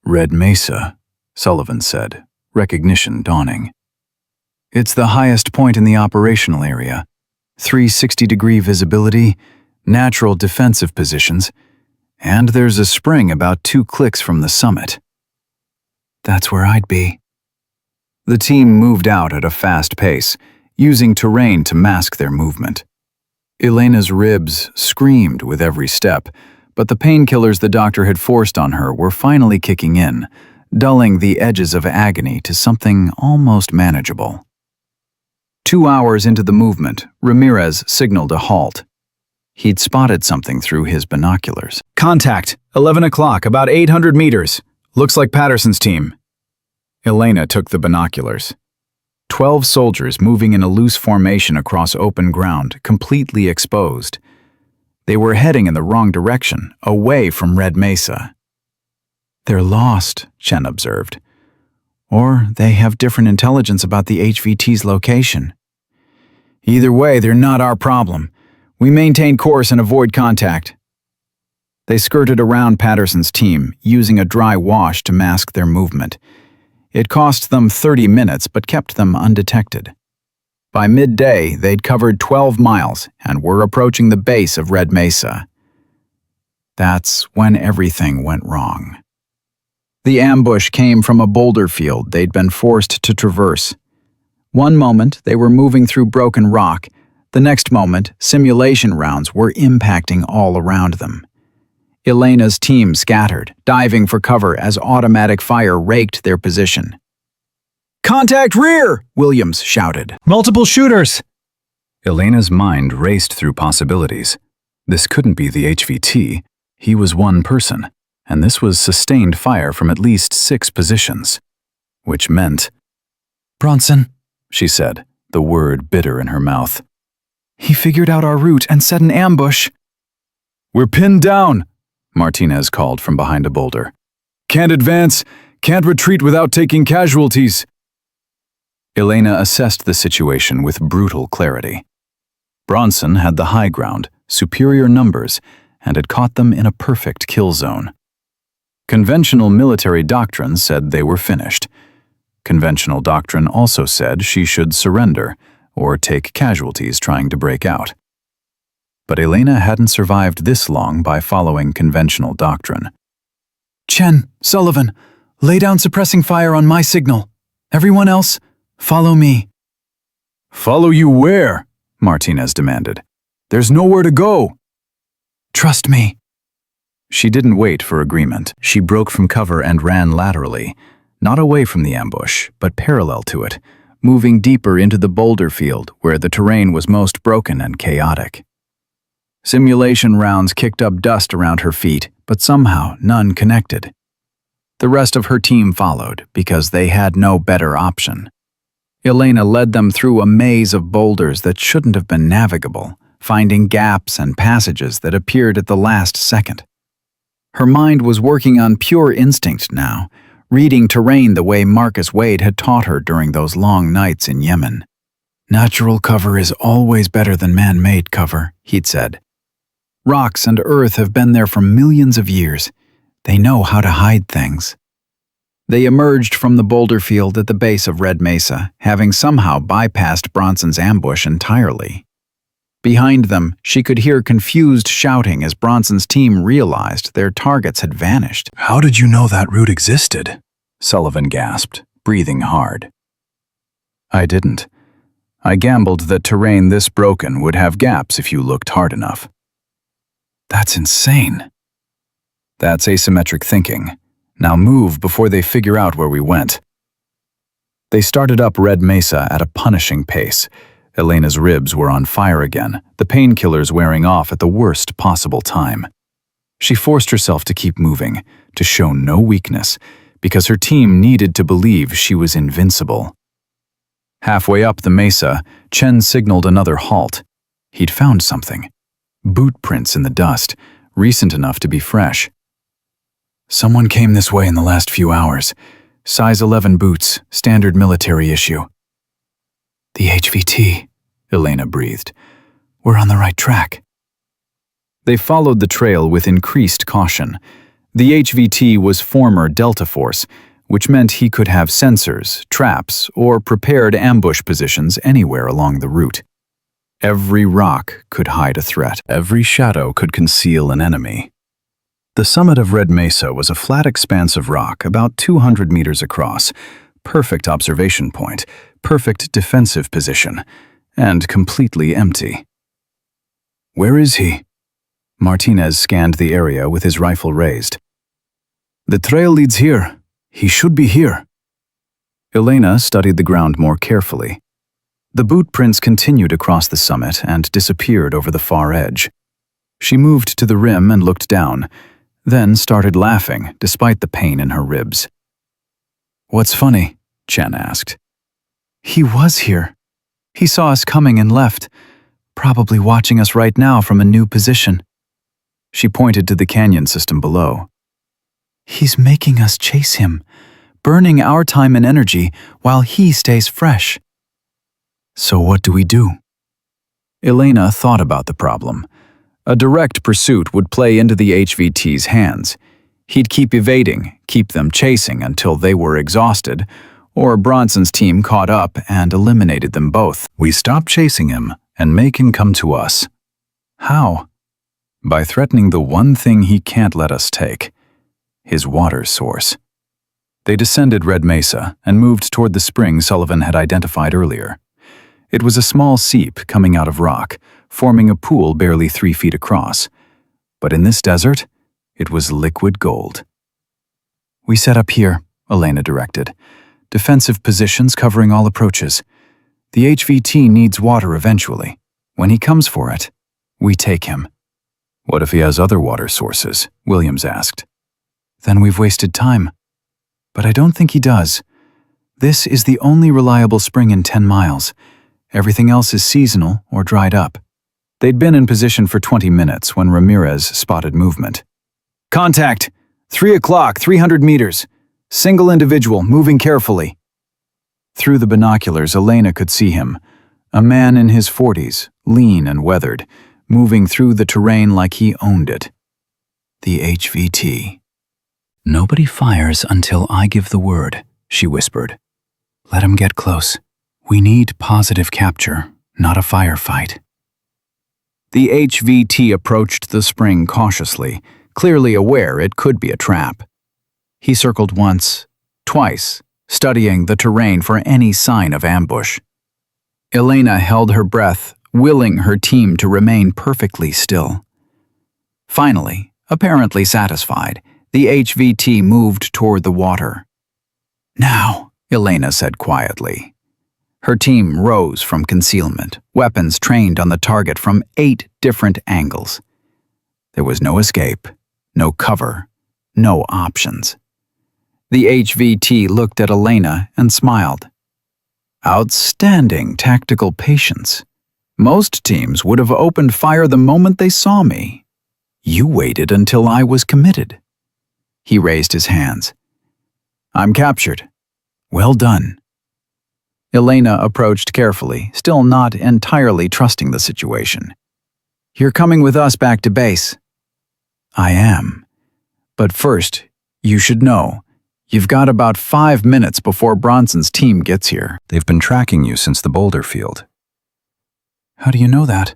A: Red Mesa, Sullivan said, recognition dawning. It's the highest point in the operational area. 360-degree visibility, natural defensive positions, and there's a spring about 2 clicks from the summit. That's where I'd be. The team moved out at a fast pace, using terrain to mask their movement. Elena's ribs screamed with every step, but the painkillers the doctor had forced on her were finally kicking in, dulling the edges of agony to something almost manageable. 2 hours into the movement, Ramirez signaled a halt. He'd spotted something through his binoculars. Contact, 11 o'clock, about 800 meters. Looks like Patterson's team. Elena took the binoculars. 12 soldiers moving in a loose formation across open ground, completely exposed. They were heading in the wrong direction, away from Red Mesa. They're lost, Chen observed. Or they have different intelligence about the HVT's location. Either way, they're not our problem. We maintain course and avoid contact. They skirted around Patterson's team, using a dry wash to mask their movement. It cost them 30 minutes, but kept them undetected. By midday, they'd covered 12 miles and were approaching the base of Red Mesa. That's when everything went wrong. The ambush came from a boulder field they'd been forced to traverse. One moment, they were moving through broken rock. The next moment, simulation rounds were impacting all around them. Elena's team scattered, diving for cover as automatic fire raked their position. "Contact rear!" Williams shouted.
B: Multiple shooters!
A: Elena's mind raced through possibilities. This couldn't be the HVT. He was one person, and this was sustained fire from at least 6 positions. Which meant... "Bronson," she said, the word bitter in her mouth. "He figured out our route and set an ambush." "We're pinned down," Martinez called from behind a boulder. "Can't advance, can't retreat without taking casualties." Elena assessed the situation with brutal clarity. Bronson had the high ground, superior numbers, and had caught them in a perfect kill zone. Conventional military doctrine said they were finished. Conventional doctrine also said she should surrender or take casualties trying to break out. But Elena hadn't survived this long by following conventional doctrine. "Chen, Sullivan, lay down suppressing fire on my signal. Everyone else, follow me." "Follow you where?" Martinez demanded. "There's nowhere to go." "Trust me." She didn't wait for agreement. She broke from cover and ran laterally, not away from the ambush, but parallel to it, moving deeper into the boulder field where the terrain was most broken and chaotic. Simulation rounds kicked up dust around her feet, but somehow none connected. The rest of her team followed because they had no better option. Elena led them through a maze of boulders that shouldn't have been navigable, finding gaps and passages that appeared at the last second. Her mind was working on pure instinct now, reading terrain the way Marcus Wade had taught her during those long nights in Yemen. "Natural cover is always better than man-made cover," he'd said. "Rocks and earth have been there for millions of years. They know how to hide things." They emerged from the boulder field at the base of Red Mesa, having somehow bypassed Bronson's ambush entirely. Behind them, she could hear confused shouting as Bronson's team realized their targets had vanished.
B: How did you know that route existed?
A: Sullivan gasped, breathing hard. "I didn't. I gambled that terrain this broken would have gaps if you looked hard enough." "That's insane." "That's asymmetric thinking. Now move before they figure out where we went." They started up Red Mesa at a punishing pace. Elena's ribs were on fire again, the painkillers wearing off at the worst possible time. She forced herself to keep moving, to show no weakness, because her team needed to believe she was invincible. Halfway up the mesa, Chen signaled another halt. He'd found something. Boot prints in the dust, recent enough to be fresh. "Someone came this way in the last few hours. Size 11 boots, standard military issue." "The HVT," Elena breathed. "We're on the right track." They followed the trail with increased caution. The HVT was former Delta Force, which meant he could have sensors, traps, or prepared ambush positions anywhere along the route. Every rock could hide a threat.
B: Every shadow could conceal an enemy. The summit of Red Mesa was a flat expanse of rock about 200 meters across, perfect observation point, perfect defensive position, and completely empty.
A: "Where is he?"
B: Martinez scanned the area with his rifle raised.
A: "The trail leads here. He should be here."
B: Elena studied the ground more carefully. The boot prints continued across the summit and disappeared over the far edge. She moved to the rim and looked down, then started laughing despite the pain in her ribs.
A: "What's funny?" Chen asked.
B: "He was here. He saw us coming and left, probably watching us right now from a new position."
A: She pointed to the canyon system below.
B: "He's making us chase him, burning our time and energy while he stays fresh."
A: "So what do we do?" Elena thought about the problem. A direct pursuit would play into the HVT's hands. He'd keep evading, keep them chasing until they were exhausted, or Bronson's team caught up and eliminated them both.
B: "We stop chasing him and make him come to us."
A: "How?"
B: "By threatening the one thing he can't let us take, his water source." They descended Red Mesa and moved toward the spring Sullivan had identified earlier. It was a small seep coming out of rock, forming a pool barely 3 feet across. But in this desert, it was liquid gold.
A: "We set up here," Elena directed. "Defensive positions covering all approaches. The HVT needs water eventually. When he comes for it, we take him."
B: "What if he has other water sources?" Williams asked.
A: "Then we've wasted time. But I don't think he does. This is the only reliable spring in 10 miles. Everything else is seasonal or dried up."
B: They'd been in position for 20 minutes when Ramirez spotted movement.
A: "Contact! 3 o'clock, 300 meters. Single individual, moving carefully."
B: Through the binoculars, Elena could see him, a man in his 40s, lean and weathered, moving through the terrain like he owned it.
A: The HVT.
B: "Nobody fires until I give the word," she whispered.
A: "Let him get close. We need positive capture, not a firefight."
B: The HVT approached the spring cautiously, clearly aware it could be a trap. He circled once, twice, studying the terrain for any sign of ambush. Elena held her breath, willing her team to remain perfectly still. Finally, apparently satisfied, the HVT moved toward the water. "Now," Elena said quietly. Her team rose from concealment, weapons trained on the target from 8 different angles. There was no escape, no cover, no options. The HVT looked at Elena and smiled. "Outstanding tactical patience. Most teams would have opened fire the moment they saw me. You waited until I was committed." He raised his hands. "I'm captured. Well done." Elena approached carefully, still not entirely trusting the situation. "You're coming with us back to base." "I am. But first, you should know, you've got about 5 minutes before Bronson's team gets here. They've been tracking you since the boulder field."
A: "How do you know that?"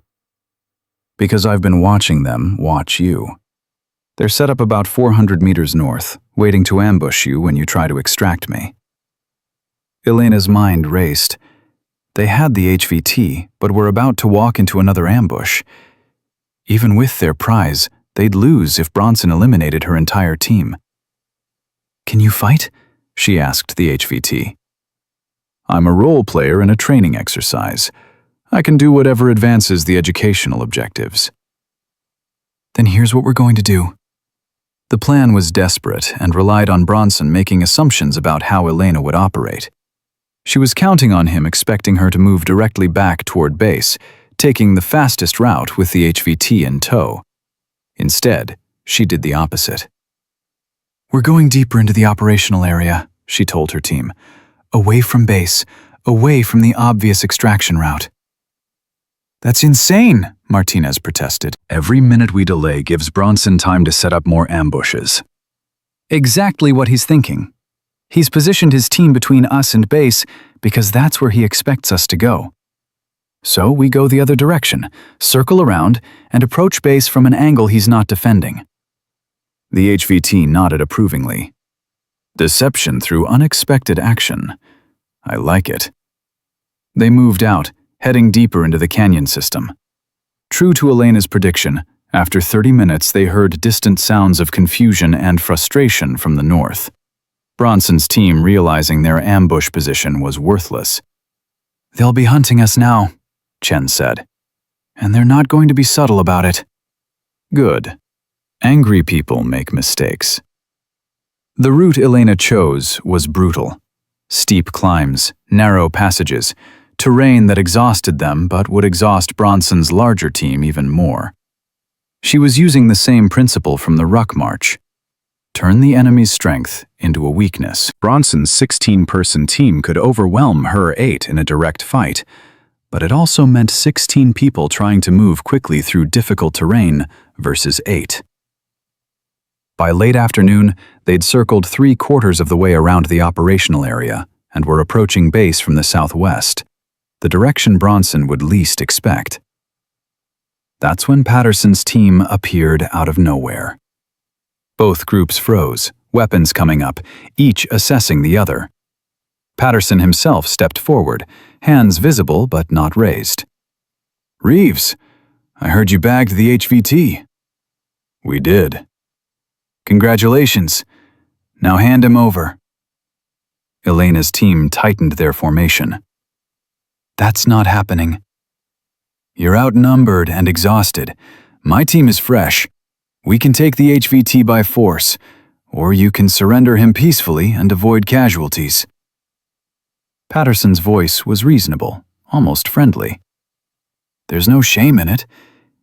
B: "Because I've been watching them watch you. They're set up about 400 meters north, waiting to ambush you when you try to extract me." Elena's mind raced. They had the HVT, but were about to walk into another ambush. Even with their prize, they'd lose if Bronson eliminated her entire team.
A: "Can you fight?"
B: she asked the HVT. "I'm a role player in a training exercise. I can do whatever advances the educational objectives."
A: "Then here's what we're going to do."
B: The plan was desperate and relied on Bronson making assumptions about how Elena would operate. She was counting on him, expecting her to move directly back toward base, taking the fastest route with the HVT in tow. Instead, she did the opposite.
A: "We're going deeper into the operational area," she told her team. "Away from base, away from the obvious extraction route." That's insane, Martinez protested. Every minute we delay gives Bronson time to set up more ambushes. Exactly what he's thinking. He's positioned his team between us and base because that's where he expects us to go. So we go the other direction, circle around, and approach base from an angle he's not defending. The HVT nodded approvingly. Deception through unexpected action. I like it. They moved out, heading deeper into the canyon system. True to Elena's prediction, after 30 minutes they heard distant sounds of confusion and frustration from the north. Bronson's team, realizing their ambush position was worthless. "They'll be hunting us now," Chen said. "And they're not going to be subtle about it." Good. Angry people make mistakes. The route Elena chose was brutal. Steep climbs, narrow passages, terrain that exhausted them but would exhaust Bronson's larger team even more. She was using the same principle from the Ruck March. Turn the enemy's strength into a weakness. Bronson's 16-person team could overwhelm her 8 in a direct fight, but it also meant 16 people trying to move quickly through difficult terrain versus 8. By late afternoon, they'd circled 3/4 of the way around the operational area and were approaching base from the southwest, the direction Bronson would least expect. That's when Patterson's team appeared out of nowhere. Both groups froze, weapons coming up, each assessing the other. Patterson himself stepped forward, hands visible but not raised. "Reeves, I heard you bagged the HVT." "We did." "Congratulations. Now hand him over." Elena's team tightened their formation. "That's not happening." "You're outnumbered and exhausted. My team is fresh. We can take the HVT by force, or you can surrender him peacefully and avoid casualties." Patterson's voice was reasonable, almost friendly. "There's no shame in it.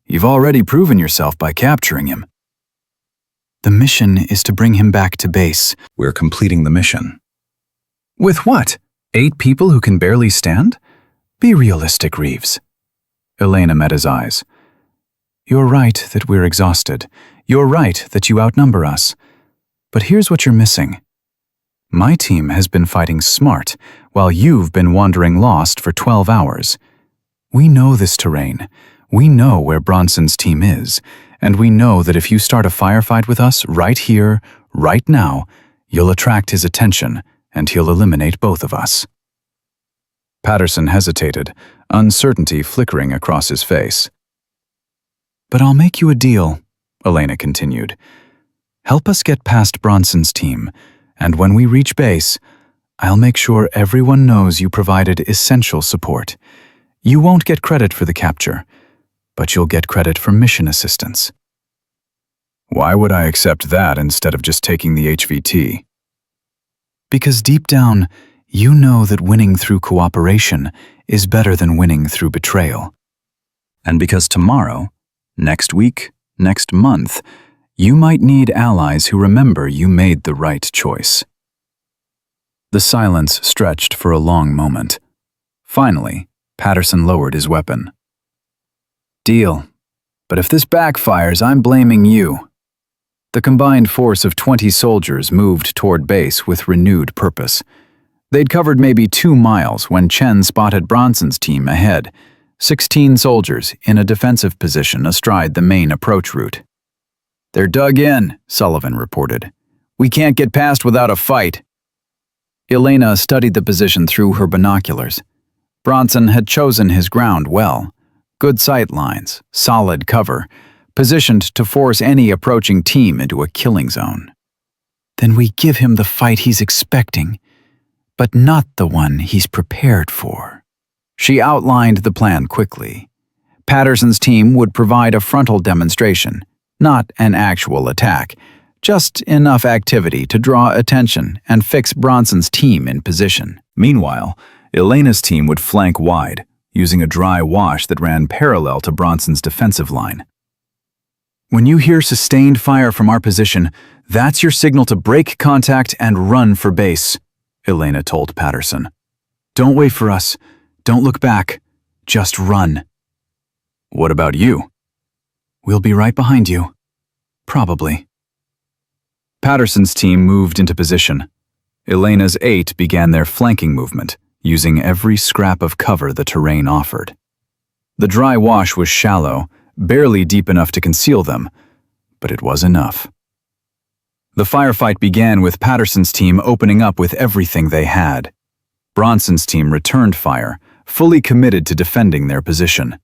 A: You've already proven yourself by capturing him." "The mission is to bring him back to base." "We're completing the mission." "With what? 8 people who can barely stand? Be realistic, Reeves." Elena met his eyes. "You're right that we're exhausted. You're right that you outnumber us. But here's what you're missing. My team has been fighting smart, while you've been wandering lost for 12 hours. We know this terrain. We know where Bronson's team is, and we know that if you start a firefight with us right here, right now, you'll attract his attention, and he'll eliminate both of us." Patterson hesitated, uncertainty flickering across his face. "But I'll make you a deal," Elena continued. "Help us get past Bronson's team, and when we reach base, I'll make sure everyone knows you provided essential support. You won't get credit for the capture, but you'll get credit for mission assistance." "Why would I accept that instead of just taking the HVT?" "Because deep down, you know that winning through cooperation is better than winning through betrayal. And because tomorrow, next week, next month, you might need allies who remember you made the right choice." The silence stretched for a long moment. Finally, Patterson lowered his weapon. "Deal. But if this backfires, I'm blaming you." The combined force of 20 soldiers moved toward base with renewed purpose. They'd covered maybe 2 miles when Chen spotted Bronson's team ahead, 16 soldiers in a defensive position astride the main approach route. "They're dug in," Sullivan reported. "We can't get past without a fight." Elena studied the position through her binoculars. Bronson had chosen his ground well. Good sight lines, solid cover, positioned to force any approaching team into a killing zone. "Then we give him the fight he's expecting, but not the one he's prepared for." She outlined the plan quickly. Patterson's team would provide a frontal demonstration, not an actual attack, just enough activity to draw attention and fix Bronson's team in position. Meanwhile, Elena's team would flank wide, using a dry wash that ran parallel to Bronson's defensive line. "When you hear sustained fire from our position, that's your signal to break contact and run for base," Elena told Patterson. "Don't wait for us. Don't look back. Just run." What about you?
B: We'll be right behind you. Probably.
A: Patterson's team moved into position. Elena's 8 began their flanking movement, using every scrap of cover the terrain offered. The dry wash was shallow, barely deep enough to conceal them, but it was enough. The firefight began with Patterson's team opening up with everything they had. Bronson's team returned fire, fully committed to defending their position.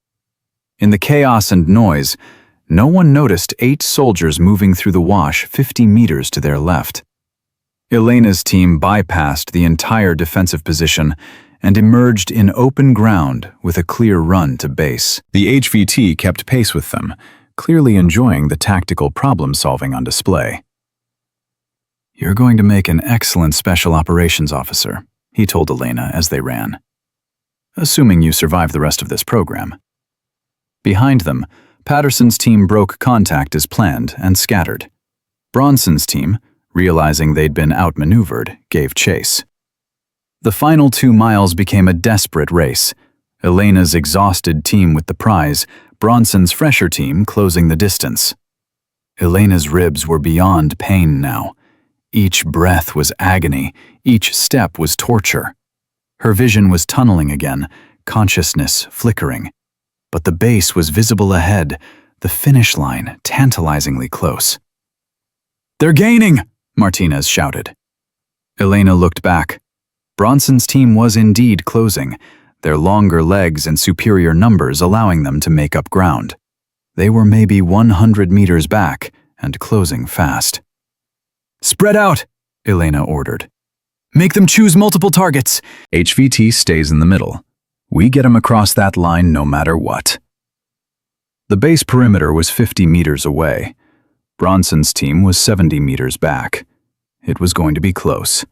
A: In the chaos and noise, no one noticed 8 soldiers moving through the wash 50 meters to their left. Elena's team bypassed the entire defensive position and emerged in open ground with a clear run to base. The HVT kept pace with them, clearly enjoying the tactical problem-solving on display. "You're going to make an excellent special operations officer," he told Elena as they ran. "Assuming you survive the rest of this program." Behind them, Patterson's team broke contact as planned and scattered. Bronson's team, realizing they'd been outmaneuvered, gave chase. The final 2 miles became a desperate race. Elena's exhausted team with the prize, Bronson's fresher team closing the distance. Elena's ribs were beyond pain now. Each breath was agony, each step was torture. Her vision was tunneling again, consciousness flickering. But the base was visible ahead, the finish line tantalizingly close. "They're gaining!" Martinez shouted. Elena looked back. Bronson's team was indeed closing, their longer legs and superior numbers allowing them to make up ground. They were maybe 100 meters back and closing fast. "Spread out," Elena ordered. "Make them choose multiple targets." HVT stays in the middle. We get him across that line no matter what. The base perimeter was 50 meters away. Bronson's team was 70 meters back. It was going to be close.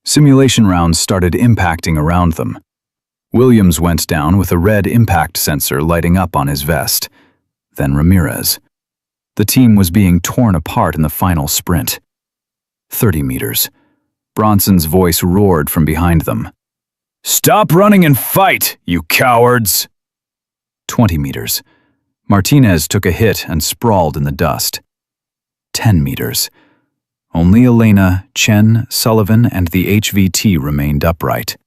A: Simulation rounds started impacting around them. Williams went down with a red impact sensor lighting up on his vest. Then Ramirez. The team was being torn apart in the final sprint. 30 meters. Bronson's voice roared from behind them. "Stop running and fight, you cowards!" 20 meters. Martinez took a hit and sprawled in the dust. 10 meters. Only Elena, Chen, Sullivan, and the HVT remained upright.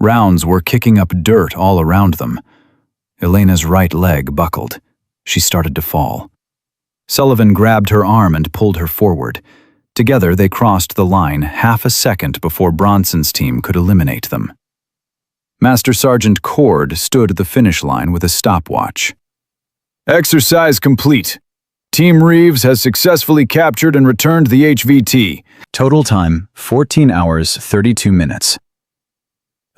A: Rounds were kicking up dirt all around them. Elena's right leg buckled. She started to fall. Sullivan grabbed her arm and pulled her forward. Together they crossed the line half a second before Bronson's team could eliminate them. Master Sergeant Cord stood at the finish line with a stopwatch. "Exercise complete. Team Reeves has successfully captured and returned the HVT. Total time, 14 hours, 32 minutes.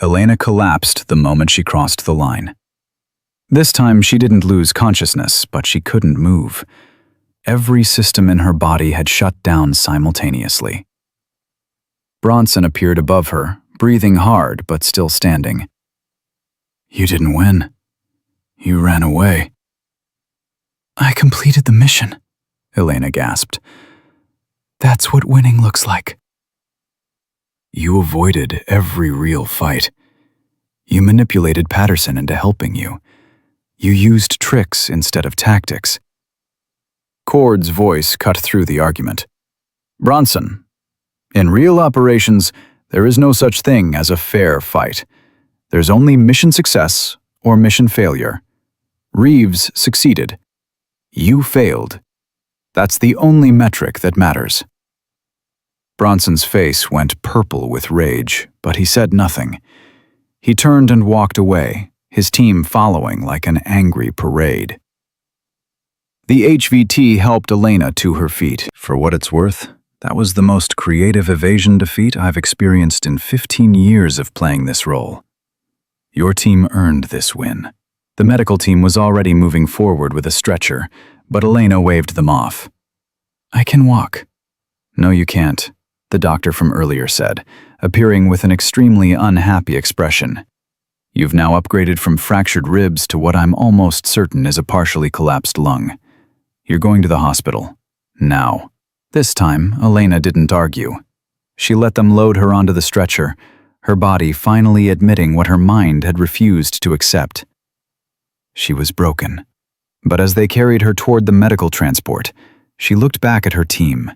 A: Elena collapsed the moment she crossed the line. This time she didn't lose consciousness, but she couldn't move. Every system in her body had shut down simultaneously. Bronson appeared above her, breathing hard but still standing. "You didn't win. You ran away." "I completed the mission," Elena gasped. "That's what winning looks like." "You avoided every real fight. You manipulated Patterson into helping you. You used tricks instead of tactics." Cord's voice cut through the argument. "Bronson, in real operations, there is no such thing as a fair fight. There's only mission success or mission failure. Reeves succeeded. You failed. That's the only metric that matters." Bronson's face went purple with rage, but he said nothing. He turned and walked away, his team following like an angry parade. The HVT helped Elena to her feet. For what it's worth, that was the most creative evasion defeat I've experienced in 15 years of playing this role. Your team earned this win. The medical team was already moving forward with a stretcher, but Elena waved them off. "I can walk." "No, you can't," the doctor from earlier said, appearing with an extremely unhappy expression. "You've now upgraded from fractured ribs to what I'm almost certain is a partially collapsed lung. You're going to the hospital. Now." This time, Elena didn't argue. She let them load her onto the stretcher, her body finally admitting what her mind had refused to accept. She was broken. But as they carried her toward the medical transport, she looked back at her team.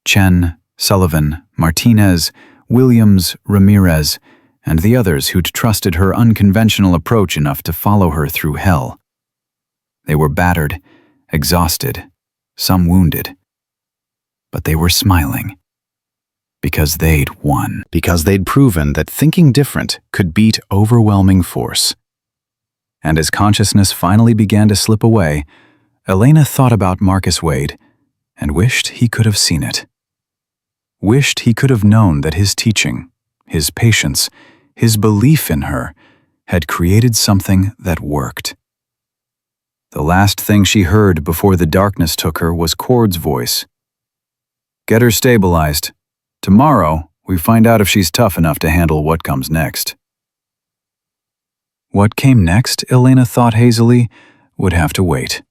A: Chen, Sullivan, Martinez, Williams, Ramirez, and the others who'd trusted her unconventional approach enough to follow her through hell. They were battered, exhausted, some wounded. But they were smiling. Because they'd won. Because they'd proven that thinking different could beat overwhelming force. And as consciousness finally began to slip away, Elena thought about Marcus Wade and wished he could have seen it. Wished he could have known that his teaching, his patience, his belief in her had created something that worked. The last thing she heard before the darkness took her was Cord's voice. "Get her stabilized. Tomorrow, we find out if she's tough enough to handle what comes next." What came next, Elena thought hazily, would have to wait.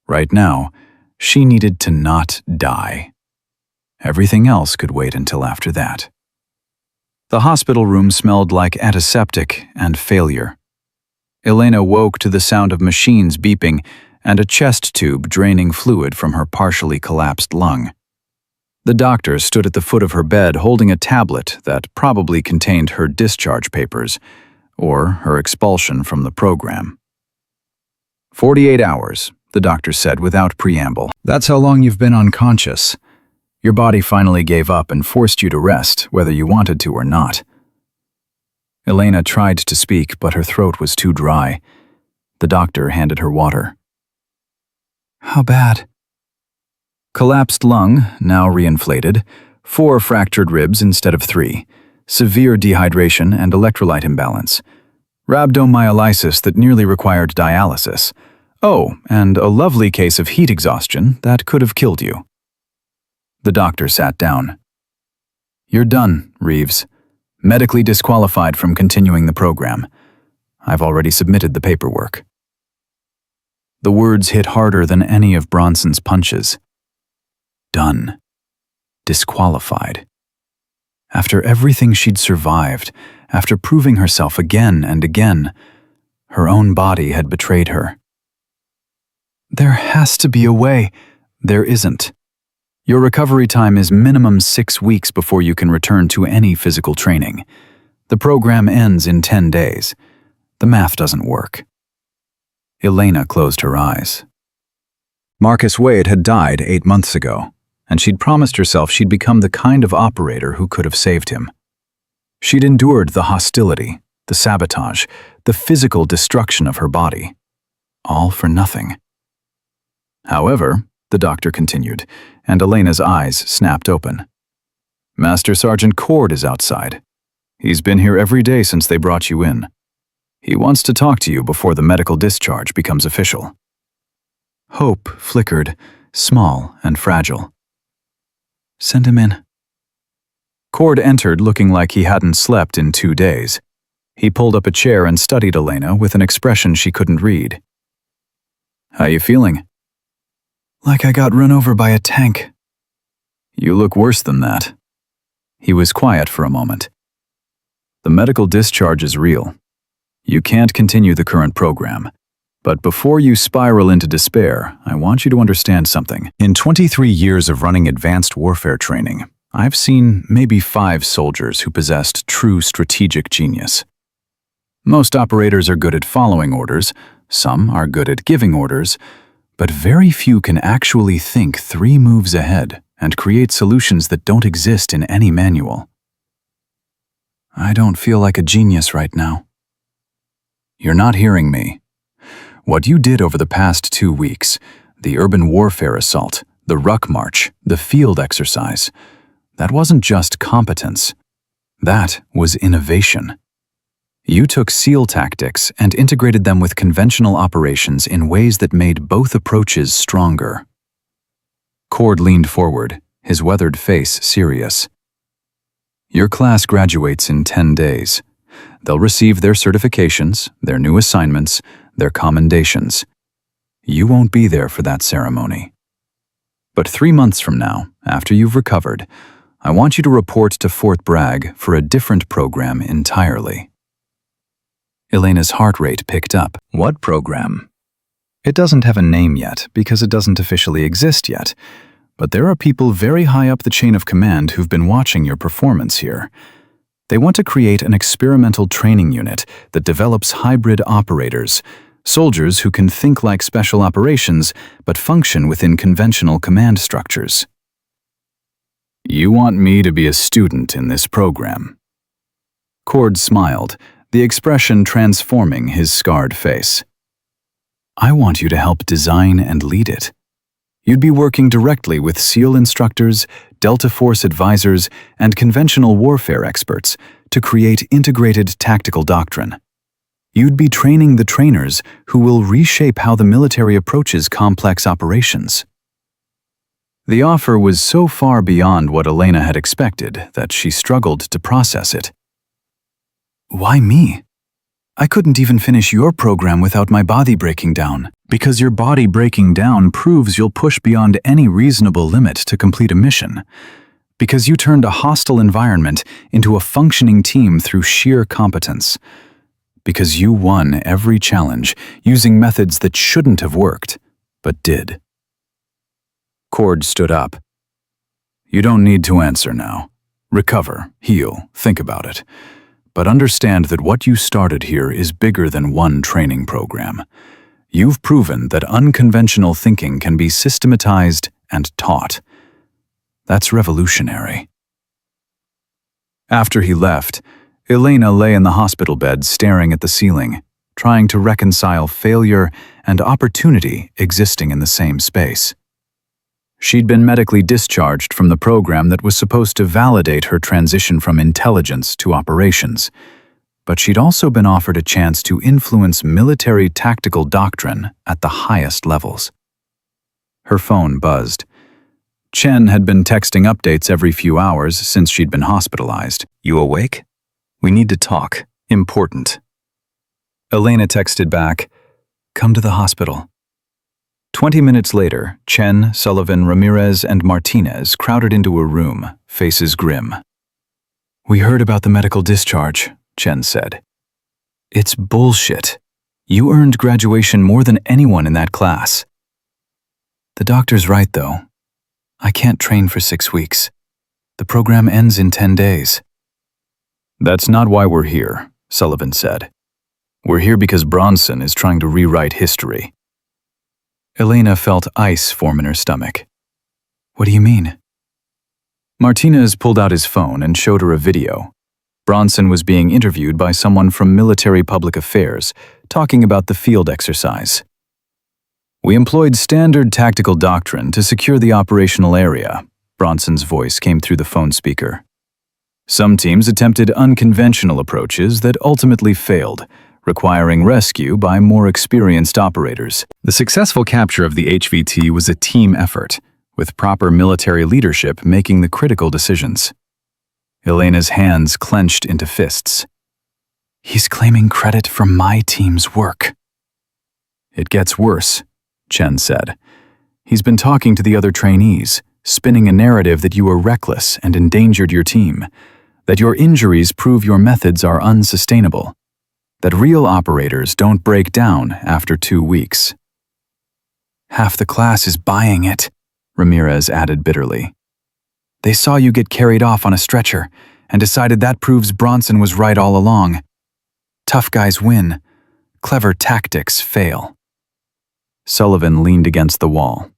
A: Right now, she needed to not die. Everything else could wait until after that. The hospital room smelled like antiseptic and failure. Elena woke to the sound of machines beeping and a chest tube draining fluid from her partially collapsed lung. The doctor stood at the foot of her bed holding a tablet that probably contained her discharge papers, or her expulsion from the program. 48 hours, the doctor said without preamble. That's how long you've been unconscious. Your body finally gave up and forced you to rest, whether you wanted to or not. Elena tried to speak, but her throat was too dry. The doctor handed her water. How bad? Collapsed lung, now reinflated, 4 fractured ribs instead of 3, severe dehydration and electrolyte imbalance, rhabdomyolysis that nearly required dialysis. Oh, and a lovely case of heat exhaustion that could have killed you. The doctor sat down. You're done, Reeves. Medically disqualified from continuing the program. I've already submitted the paperwork. The words hit harder than any of Bronson's punches. Done. Disqualified. After everything she'd survived, after proving herself again and again, her own body had betrayed her. There has to be a way. There isn't. Your recovery time is minimum 6 weeks before you can return to any physical training. The program ends in 10 days. The math doesn't work. Elena closed her eyes. Marcus Wade had died 8 months ago, and she'd promised herself she'd become the kind of operator who could have saved him. She'd endured the hostility, the sabotage, the physical destruction of her body. All for nothing. However, the doctor continued, and Elena's eyes snapped open. Master Sergeant Cord is outside. He's been here every day since they brought you in. He wants to talk to you before the medical discharge becomes official. Hope flickered, small and fragile. Send him in. Cord entered looking like he hadn't slept in 2 days. He pulled up a chair and studied Elena with an expression she couldn't read. How you feeling? Like I got run over by a tank. You look worse than that. He was quiet for a moment. The medical discharge is real. You can't continue the current program. But before you spiral into despair, I want you to understand something. In 23 years of running advanced warfare training, I've seen maybe 5 soldiers who possessed true strategic genius. Most operators are good at following orders, some are good at giving orders, but very few can actually think 3 moves ahead and create solutions that don't exist in any manual. I don't feel like a genius right now. You're not hearing me. What you did over the past 2 weeks, the urban warfare assault, the ruck march, the field exercise, that wasn't just competence. That was innovation. You took SEAL tactics and integrated them with conventional operations in ways that made both approaches stronger. Cord leaned forward, his weathered face serious. Your class graduates in 10 days. They'll receive their certifications, their new assignments, their commendations. You won't be there for that ceremony. But 3 months from now, after you've recovered, I want you to report to Fort Bragg for a different program entirely. Elena's heart rate picked up. What program? It doesn't have a name yet because it doesn't officially exist yet, but there are people very high up the chain of command who've been watching your performance here. They want to create an experimental training unit that develops hybrid operators, soldiers who can think like special operations but function within conventional command structures. You want me to be a student in this program? Cord smiled, the expression transforming his scarred face. I want you to help design and lead it. You'd be working directly with SEAL instructors, Delta Force advisors, and conventional warfare experts to create integrated tactical doctrine. You'd be training the trainers who will reshape how the military approaches complex operations. The offer was so far beyond what Elena had expected that she struggled to process it. Why me? I couldn't even finish your program without my body breaking down. Because your body breaking down proves you'll push beyond any reasonable limit to complete a mission. Because you turned a hostile environment into a functioning team through sheer competence. Because you won every challenge using methods that shouldn't have worked, but did. Cord stood up. You don't need to answer now. Recover, heal, think about it. But understand that what you started here is bigger than one training program. You've proven that unconventional thinking can be systematized and taught. That's revolutionary. After he left, Elena lay in the hospital bed staring at the ceiling, trying to reconcile failure and opportunity existing in the same space. She'd been medically discharged from the program that was supposed to validate her transition from intelligence to operations, but she'd also been offered a chance to influence military tactical doctrine at the highest levels. Her phone buzzed. Chen had been texting updates every few hours since she'd been hospitalized. You awake? We need to talk. Important. Elena texted back, come to the hospital. 20 minutes later, Chen, Sullivan, Ramirez, and Martinez crowded into a room, faces grim. We heard about the medical discharge, Chen said. It's bullshit. You earned graduation more than anyone in that class. The doctor's right, though. I can't train for 6 weeks. The program ends in 10 days. That's not why we're here, Sullivan said. We're here because Bronson is trying to rewrite history. Elena felt ice form in her stomach. What do you mean? Martinez pulled out his phone and showed her a video. Bronson was being interviewed by someone from Military Public Affairs, talking about the field exercise. We employed standard tactical doctrine to secure the operational area, Bronson's voice came through the phone speaker. Some teams attempted unconventional approaches that ultimately failed, requiring rescue by more experienced operators. The successful capture of the HVT was a team effort, with proper military leadership making the critical decisions. Elena's hands clenched into fists. He's claiming credit for my team's work. It gets worse, Chen said. He's been talking to the other trainees, spinning a narrative that you were reckless and endangered your team, that your injuries prove your methods are unsustainable, that real operators don't break down after 2 weeks. Half the class is buying it, Ramirez added bitterly. They saw you get carried off on a stretcher and decided that proves Bronson was right all along. Tough guys win. Clever tactics fail. Sullivan leaned against the wall.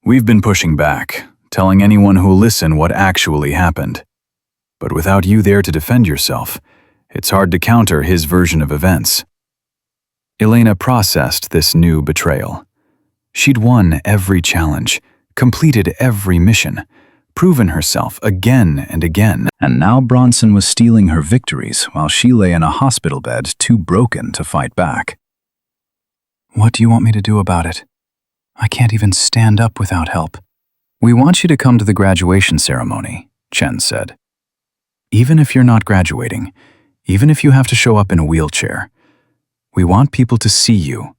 A: We've been pushing back, telling anyone who'll listen what actually happened. But without you there to defend yourself, it's hard to counter his version of events. Elena processed this new betrayal. She'd won every challenge, completed every mission, proven herself again and again, and now Bronson was stealing her victories while she lay in a hospital bed too broken to fight back. What do you want me to do about it? I can't even stand up without help. We want you to come to the graduation ceremony, Chen said. Even if you're not graduating, even if you have to show up in a wheelchair, we want people to see you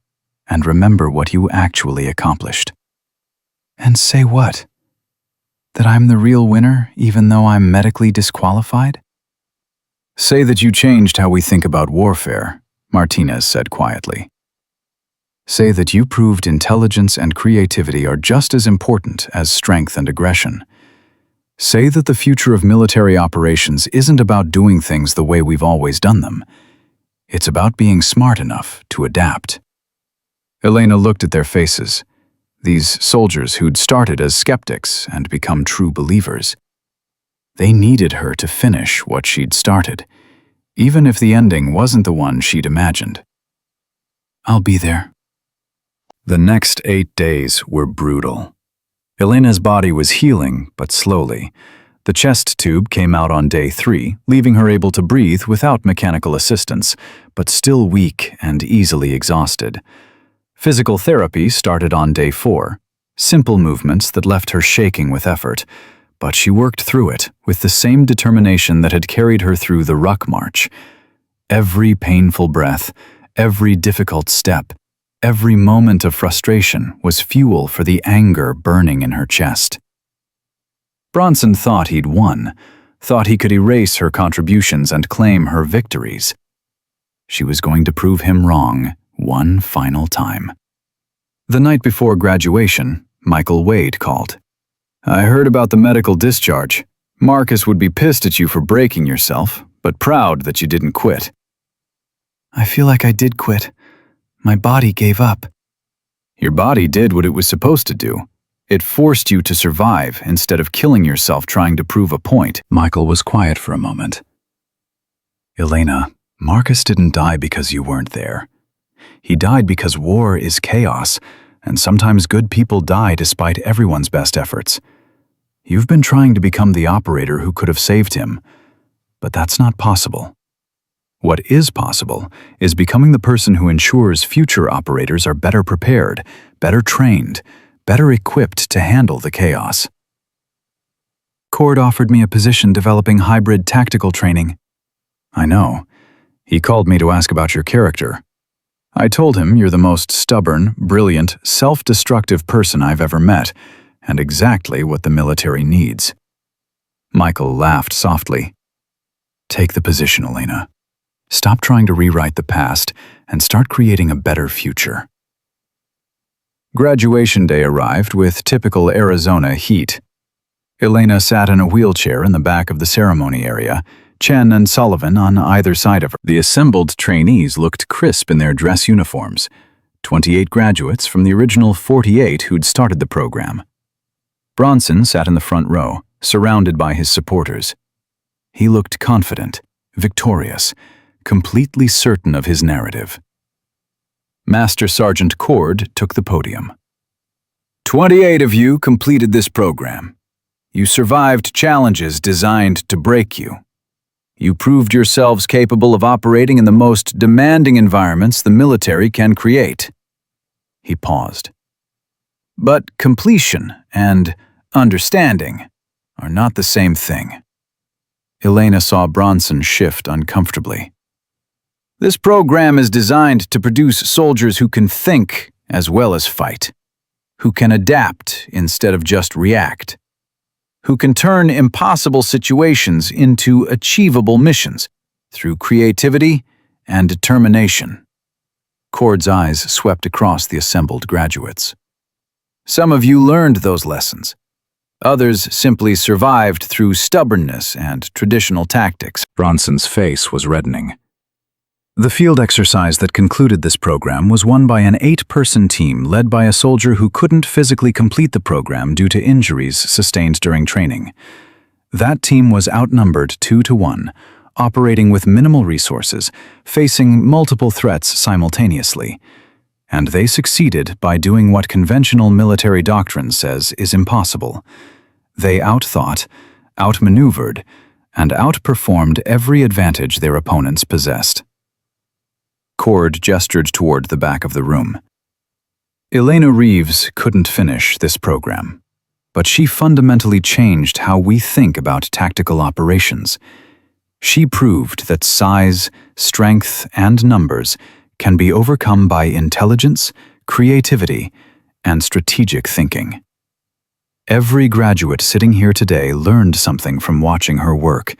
A: and remember what you actually accomplished. And say what? That I'm the real winner even though I'm medically disqualified? Say that you changed how we think about warfare, Martinez said quietly. Say that you proved intelligence and creativity are just as important as strength and aggression. Say that the future of military operations isn't about doing things the way we've always done them. It's about being smart enough to adapt. Elena looked at their faces, these soldiers who'd started as skeptics and become true believers. They needed her to finish what she'd started, even if the ending wasn't the one she'd imagined. I'll be there. The next 8 days were brutal. Elena's body was healing, but slowly. The chest tube came out on day 3, leaving her able to breathe without mechanical assistance, but still weak and easily exhausted. Physical therapy started on day 4, simple movements that left her shaking with effort, but she worked through it with the same determination that had carried her through the ruck march. Every painful breath, every difficult step, every moment of frustration was fuel for the anger burning in her chest. Bronson thought he'd won, thought he could erase her contributions and claim her victories. She was going to prove him wrong one final time. The night before graduation, Michael Wade called. I heard about the medical discharge. Marcus would be pissed at you for breaking yourself, but proud that you didn't quit. I feel like I did quit. My body gave up. Your body did what it was supposed to do. It forced you to survive instead of killing yourself trying to prove a point. Michael was quiet for a moment. Elena, Marcus didn't die because you weren't there. He died because war is chaos, and sometimes good people die despite everyone's best efforts. You've been trying to become the operator who could have saved him, but that's not possible. What is possible is becoming the person who ensures future operators are better prepared, better trained, better equipped to handle the chaos. Cord offered me a position developing hybrid tactical training. I know. He called me to ask about your character. I told him you're the most stubborn, brilliant, self-destructive person I've ever met, and exactly what the military needs. Michael laughed softly. Take the position, Elena. Stop trying to rewrite the past and start creating a better future. Graduation day arrived with typical Arizona heat. Elena sat in a wheelchair in the back of the ceremony area, Chen and Sullivan on either side of her. The assembled trainees looked crisp in their dress uniforms, 28 graduates from the original 48 who'd started the program. Bronson sat in the front row, surrounded by his supporters. He looked confident, victorious, completely certain of his narrative. Master Sergeant Cord took the podium. 28 of you completed this program. You survived challenges designed to break you. You proved yourselves capable of operating in the most demanding environments the military can create. He paused. But completion and understanding are not the same thing. Elena saw Bronson shift uncomfortably. This program is designed to produce soldiers who can think as well as fight, who can adapt instead of just react, who can turn impossible situations into achievable missions through creativity and determination. Cord's eyes swept across the assembled graduates. Some of you learned those lessons. Others simply survived through stubbornness and traditional tactics. Bronson's face was reddening. The field exercise that concluded this program was won by an 8-person team led by a soldier who couldn't physically complete the program due to injuries sustained during training. That team was outnumbered 2-1, operating with minimal resources, facing multiple threats simultaneously. And they succeeded by doing what conventional military doctrine says is impossible. They outthought, outmaneuvered, and outperformed every advantage their opponents possessed. Cord gestured toward the back of the room. Elena Reeves couldn't finish this program, but she fundamentally changed how we think about tactical operations. She proved that size, strength, and numbers can be overcome by intelligence, creativity, and strategic thinking. Every graduate sitting here today learned something from watching her work,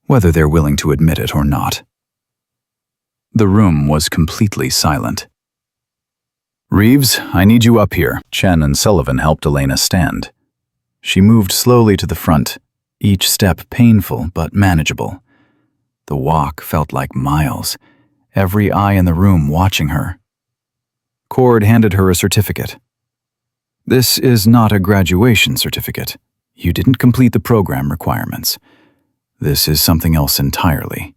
A: whether they're willing to admit it or not. The room was completely silent. "Reeves, I need you up here." Chen and Sullivan helped Elena stand. She moved slowly to the front, each step painful but manageable. The walk felt like miles, every eye in the room watching her. Cord handed her a certificate. "This is not a graduation certificate. You didn't complete the program requirements. This is something else entirely.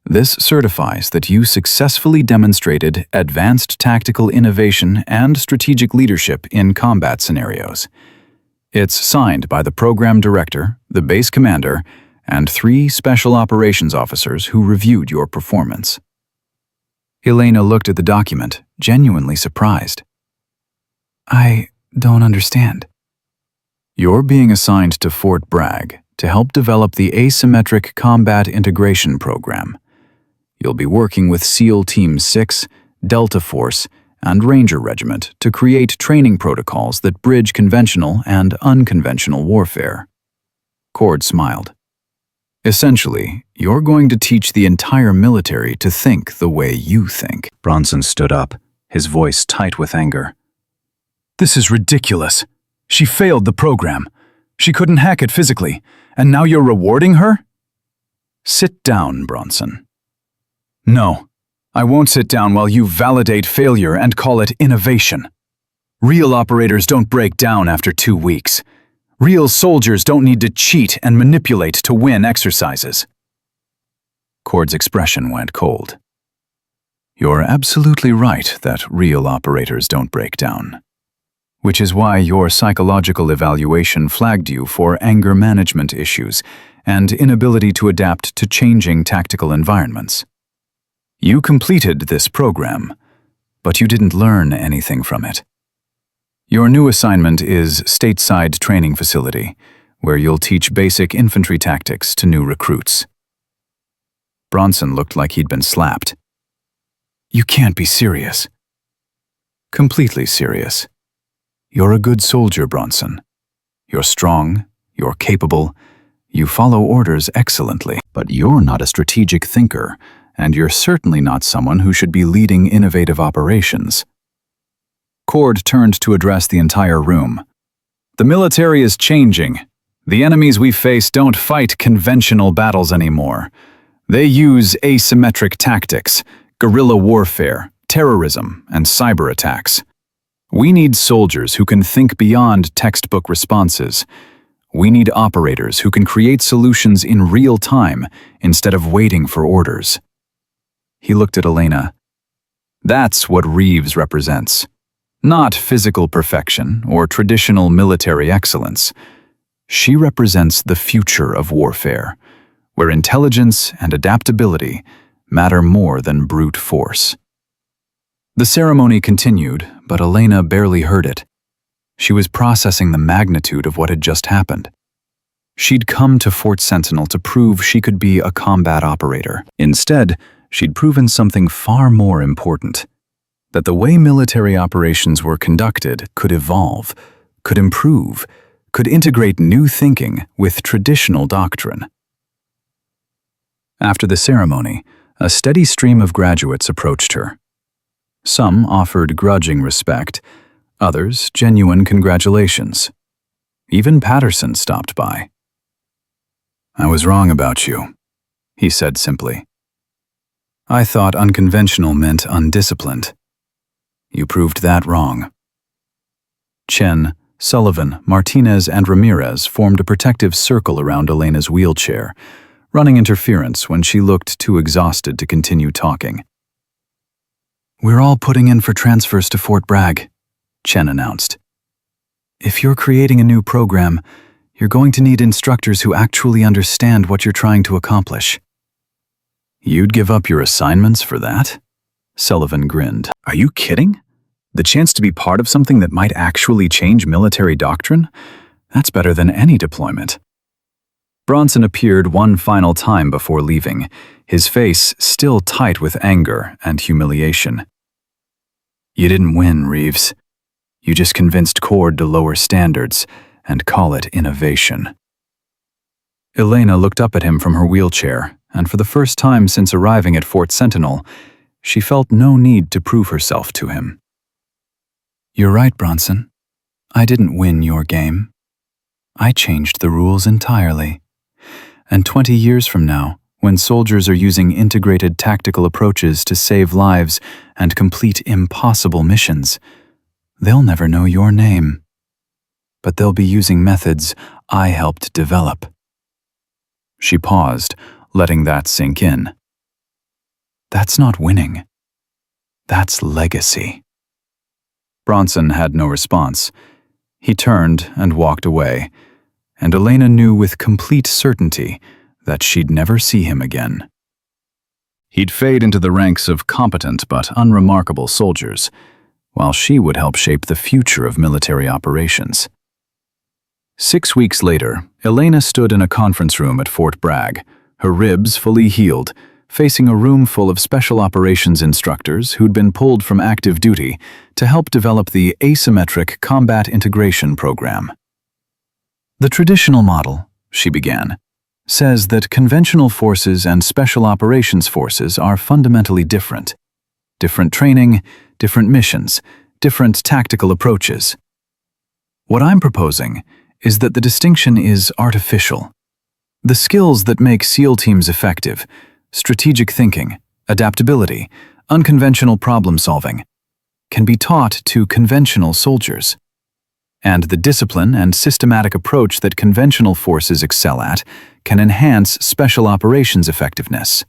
A: This certifies that you successfully demonstrated advanced tactical innovation and strategic leadership in combat scenarios. It's signed by the program director, the base commander, and 3 special operations officers who reviewed your performance." Elena looked at the document, genuinely surprised. "I don't understand." "You're being assigned to Fort Bragg to help develop the Asymmetric Combat Integration Program. You'll be working with SEAL Team 6, Delta Force, and Ranger Regiment to create training protocols that bridge conventional and unconventional warfare." Cord smiled. "Essentially, you're going to teach the entire military to think the way you think." Bronson stood up, his voice tight with anger. "This is ridiculous. She failed the program. She couldn't hack it physically, and now you're rewarding her?" "Sit down, Bronson." "No, I won't sit down while you validate failure and call it innovation. Real operators don't break down after 2 weeks. Real soldiers don't need to cheat and manipulate to win exercises." Cord's expression went cold. "You're absolutely right that real operators don't break down. Which is why your psychological evaluation flagged you for anger management issues and inability to adapt to changing tactical environments. You completed this program, but you didn't learn anything from it. Your new assignment is Stateside Training Facility, where you'll teach basic infantry tactics to new recruits." Bronson looked like he'd been slapped. "You can't be serious." "Completely serious. You're a good soldier, Bronson. You're strong, you're capable, you follow orders excellently, but you're not a strategic thinker, and you're certainly not someone who should be leading innovative operations." Cord turned to address the entire room. "The military is changing. The enemies we face don't fight conventional battles anymore. They use asymmetric tactics, guerrilla warfare, terrorism, and cyber attacks. We need soldiers who can think beyond textbook responses. We need operators who can create solutions in real time instead of waiting for orders." He looked at Elena. "That's what Reeves represents. Not physical perfection or traditional military excellence. She represents the future of warfare, where intelligence and adaptability matter more than brute force." The ceremony continued, but Elena barely heard it. She was processing the magnitude of what had just happened. She'd come to Fort Sentinel to prove she could be a combat operator. Instead, she'd proven something far more important: that the way military operations were conducted could evolve, could improve, could integrate new thinking with traditional doctrine. After the ceremony, a steady stream of graduates approached her. Some offered grudging respect, others genuine congratulations. Even Patterson stopped by. "I was wrong about you," he said simply. "I thought unconventional meant undisciplined. You proved that wrong." Chen, Sullivan, Martinez, and Ramirez formed a protective circle around Elena's wheelchair, running interference when she looked too exhausted to continue talking. "We're all putting in for transfers to Fort Bragg," Chen announced. "If you're creating a new program, you're going to need instructors who actually understand what you're trying to accomplish." "You'd give up your assignments for that?" Sullivan grinned. "Are you kidding? The chance to be part of something that might actually change military doctrine? That's better than any deployment." Bronson appeared one final time before leaving, his face still tight with anger and humiliation. "You didn't win, Reeves. You just convinced Cord to lower standards and call it innovation." Elena looked up at him from her wheelchair, and for the first time since arriving at Fort Sentinel, she felt no need to prove herself to him. "You're right, Bronson. I didn't win your game. I changed the rules entirely. And 20 years from now, when soldiers are using integrated tactical approaches to save lives and complete impossible missions, they'll never know your name. But they'll be using methods I helped develop." She paused, letting that sink in. "That's not winning. That's legacy." Bronson had no response. He turned and walked away, and Elena knew with complete certainty that she'd never see him again. He'd fade into the ranks of competent but unremarkable soldiers, while she would help shape the future of military operations. 6 weeks later, Elena stood in a conference room at Fort Bragg, her ribs fully healed, facing a room full of special operations instructors who'd been pulled from active duty to help develop the Asymmetric Combat Integration Program. "The traditional model," she began, "says that conventional forces and special operations forces are fundamentally different. Different training, different missions, different tactical approaches. What I'm proposing is that the distinction is artificial. The skills that make SEAL teams effective, strategic thinking, adaptability, unconventional problem solving, can be taught to conventional soldiers. And the discipline and systematic approach that conventional forces excel at can enhance special operations effectiveness."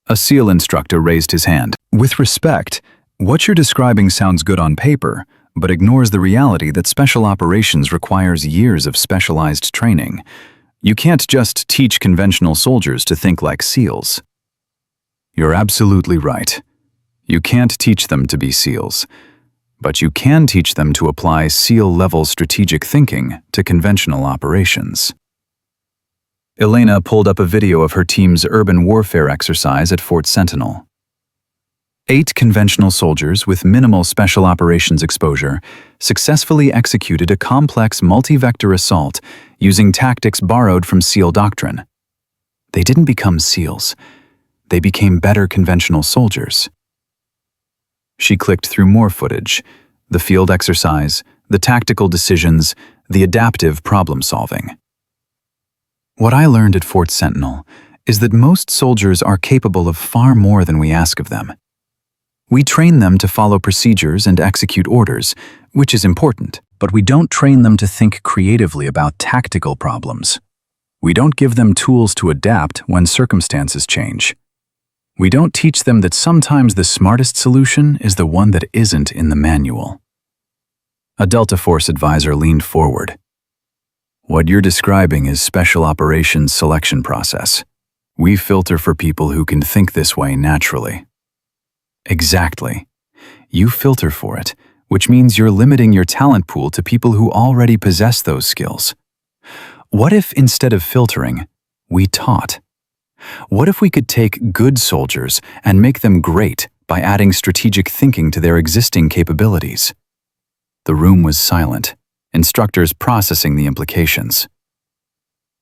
A: A SEAL instructor raised his hand. "With respect, what you're describing sounds good on paper, but ignores the reality that special operations requires years of specialized training. You can't just teach conventional soldiers to think like SEALs." "You're absolutely right. You can't teach them to be SEALs, but you can teach them to apply SEAL-level strategic thinking to conventional operations." Elena pulled up a video of her team's urban warfare exercise at Fort Sentinel. 8 conventional soldiers with minimal special operations exposure successfully executed a complex multi-vector assault using tactics borrowed from SEAL doctrine. They didn't become SEALs. They became better conventional soldiers. She clicked through more footage: the field exercise, the tactical decisions, the adaptive problem solving. "What I learned at Fort Sentinel is that most soldiers are capable of far more than we ask of them. We train them to follow procedures and execute orders, which is important, but we don't train them to think creatively about tactical problems. We don't give them tools to adapt when circumstances change. We don't teach them that sometimes the smartest solution is the one that isn't in the manual." A Delta Force advisor leaned forward. "What you're describing is special operations selection process. We filter for people who can think this way naturally." "Exactly. You filter for it, which means you're limiting your talent pool to people who already possess those skills. What if, instead of filtering, we taught? What if we could take good soldiers and make them great by adding strategic thinking to their existing capabilities?" The room was silent, instructors processing the implications.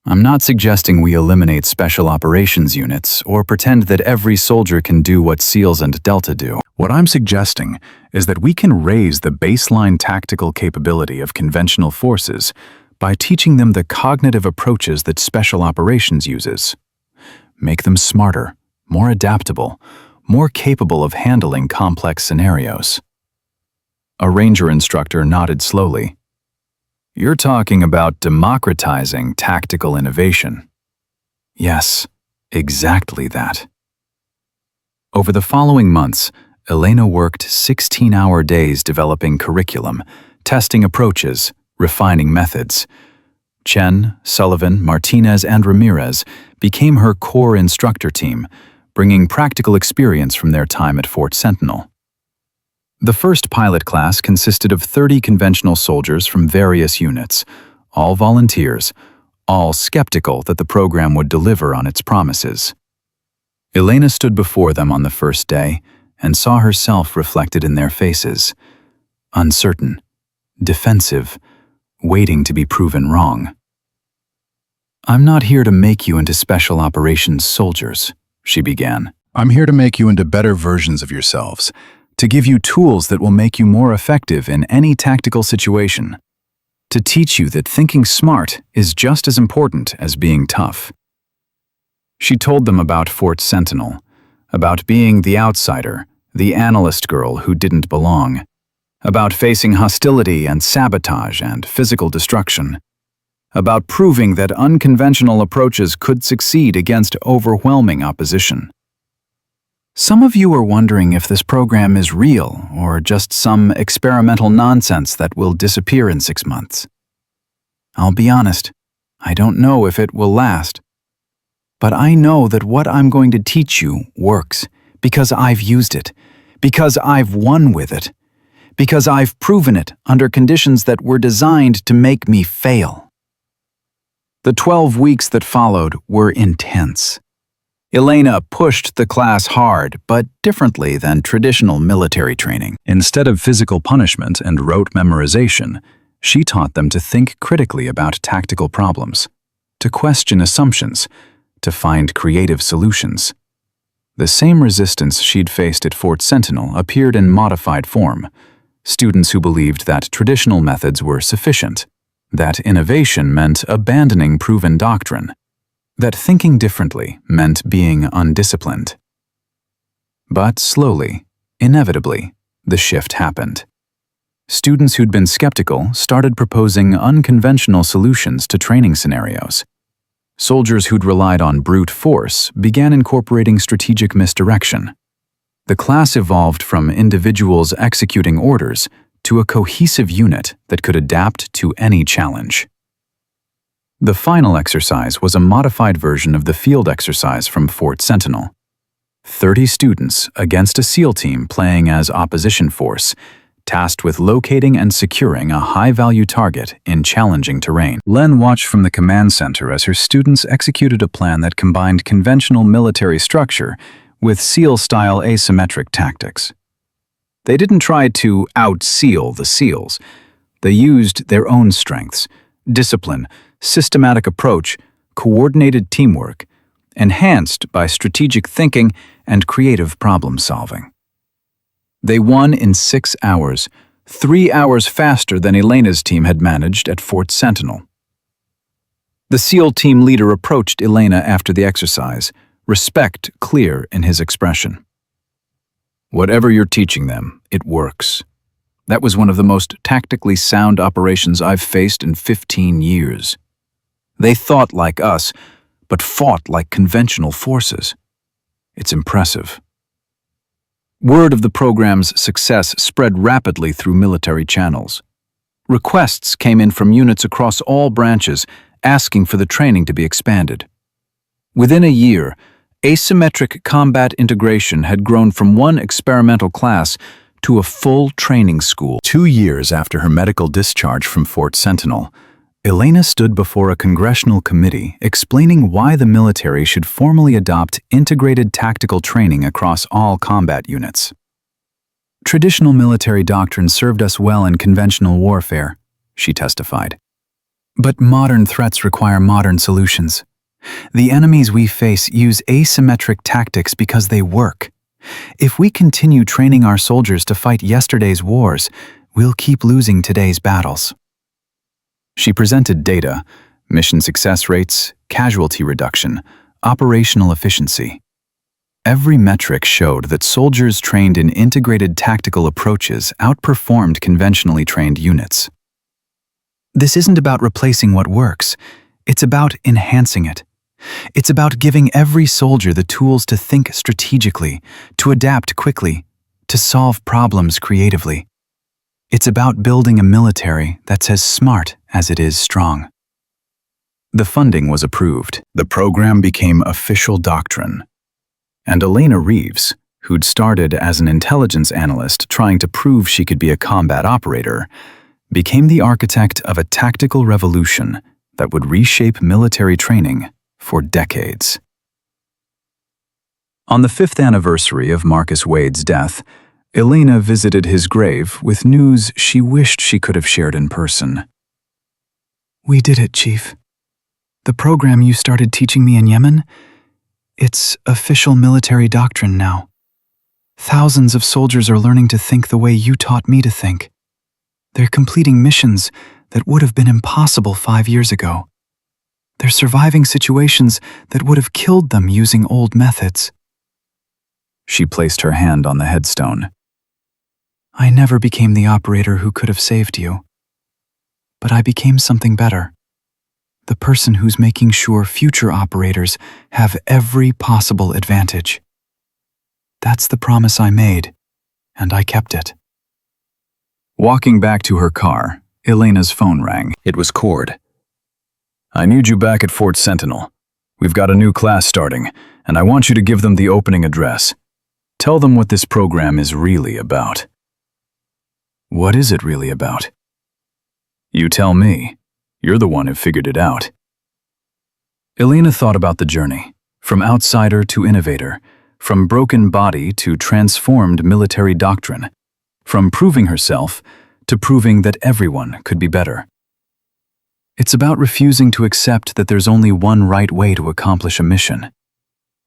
A: "I'm not suggesting we eliminate special operations units or pretend that every soldier can do what SEALs and Delta do. What I'm suggesting is that we can raise the baseline tactical capability of conventional forces by teaching them the cognitive approaches that special operations uses. Make them smarter, more adaptable, more capable of handling complex scenarios." A Ranger instructor nodded slowly. "You're talking about democratizing tactical innovation." "Yes, exactly that." Over the following months, Elena worked 16-hour days developing curriculum, testing approaches, refining methods. Chen, Sullivan, Martinez, and Ramirez became her core instructor team, bringing practical experience from their time at Fort Sentinel. The first pilot class consisted of 30 conventional soldiers from various units, all volunteers, all skeptical that the program would deliver on its promises. Elena stood before them on the first day and saw herself reflected in their faces, uncertain, defensive, waiting to be proven wrong. "I'm not here to make you into special operations soldiers," she began.
C: "I'm here to make you into better versions of yourselves, to give you tools that will make you more effective in any tactical situation, to teach you that thinking smart is just as important as being tough."
A: She told them about Fort Sentinel, about being the outsider, the analyst girl who didn't belong, about facing hostility and sabotage and physical destruction, about proving that unconventional approaches could succeed against overwhelming opposition. Some of you are wondering if this program is real or just some experimental nonsense that will disappear in 6 months. I'll be honest, I don't know if it will last. But I know that what I'm going to teach you works because I've used it, because I've won with it, because I've proven it under conditions that were designed to make me fail. The 12 weeks that followed were intense. Elena pushed the class hard, but differently than traditional military training.
C: Instead of physical punishment and rote memorization, she taught them to think critically about tactical problems, to question assumptions, to find creative solutions. The same resistance she'd faced at Fort Sentinel appeared in modified form. Students who believed that traditional methods were sufficient, that innovation meant abandoning proven doctrine, that thinking differently meant being undisciplined. But slowly, inevitably, the shift happened. Students who'd been skeptical started proposing unconventional solutions to training scenarios. Soldiers who'd relied on brute force began incorporating strategic misdirection. The class evolved from individuals executing orders to a cohesive unit that could adapt to any challenge. The final exercise was a modified version of the field exercise from Fort Sentinel. 30 students against a SEAL team playing as opposition force, tasked with locating and securing a high-value target in challenging terrain. Len watched from the command center as her students executed a plan that combined conventional military structure with SEAL-style asymmetric tactics. They didn't try to out-SEAL the SEALs. They used their own strengths, discipline, systematic approach, coordinated teamwork, enhanced by strategic thinking and creative problem-solving. They won in 6 hours, 3 hours faster than Elena's team had managed at Fort Sentinel. The SEAL team leader approached Elena after the exercise, respect clear in his expression. "Whatever you're teaching them, it works. That was one of the most tactically sound operations I've faced in 15 years. They thought like us, but fought like conventional forces. It's impressive." Word of the program's success spread rapidly through military channels. Requests came in from units across all branches asking for the training to be expanded. Within a year, asymmetric combat integration had grown from one experimental class to a full training school. 2 years after her medical discharge from Fort Sentinel, Elena stood before a congressional committee explaining why the military should formally adopt integrated tactical training across all combat units. "Traditional military doctrine served us well in conventional warfare," she testified. "But modern threats require modern solutions. The enemies we face use asymmetric tactics because they work. If we continue training our soldiers to fight yesterday's wars, we'll keep losing today's battles." She presented data, mission success rates, casualty reduction, operational efficiency. Every metric showed that soldiers trained in integrated tactical approaches outperformed conventionally trained units. "This isn't about replacing what works. It's about enhancing it. It's about giving every soldier the tools to think strategically, to adapt quickly, to solve problems creatively. It's about building a military that's as smart as it is strong." The funding was approved. The program became official doctrine. And Elena Reeves, who'd started as an intelligence analyst trying to prove she could be a combat operator, became the architect of a tactical revolution that would reshape military training for decades. On the 5th anniversary of Marcus Wade's death, Elena visited his grave with news she wished she could have shared in person. "We did it, Chief.
B: The program you started teaching me in Yemen? It's official military doctrine now. Thousands of soldiers are learning to think the way you taught me to think. They're completing missions that would have been impossible 5 years ago. They're surviving situations that would have killed them using old methods.
C: She placed her hand on the headstone.
B: I never became the operator who could have saved you. But I became something better. The person who's making sure future operators have every possible advantage. That's the promise I made, and I kept it.
C: Walking back to her car, Elena's phone rang. It was Cord. I need you back at Fort Sentinel. We've got a new class starting, and I want you to give them the opening address. Tell them what this program is really about. What is it really about? You tell me. You're the one who figured it out. Elena thought about the journey, from outsider to innovator, from broken body to transformed military doctrine, from proving herself to proving that everyone could be better. It's about refusing to accept that there's only one right way to accomplish a mission.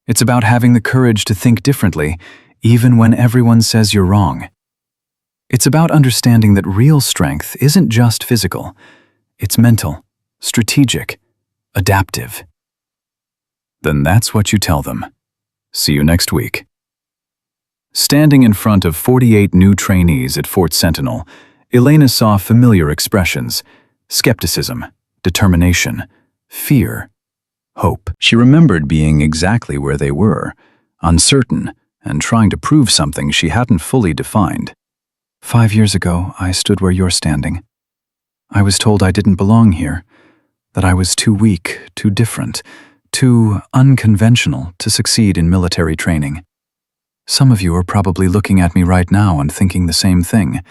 C: It's about having the courage to think differently, even when everyone says you're wrong. It's about understanding that real strength isn't just physical. It's mental, strategic, adaptive. Then that's what you tell them. See you next week. Standing in front of 48 new trainees at Fort Sentinel, Elena saw familiar expressions: skepticism, determination, fear, hope. She remembered being exactly where they were, uncertain, and trying to prove something she hadn't fully defined.
B: 5 years ago, I stood where you're standing. I was told I didn't belong here, that I was too weak, too different, too unconventional to succeed in military training. Some of you are probably looking at me right now and thinking the same thing,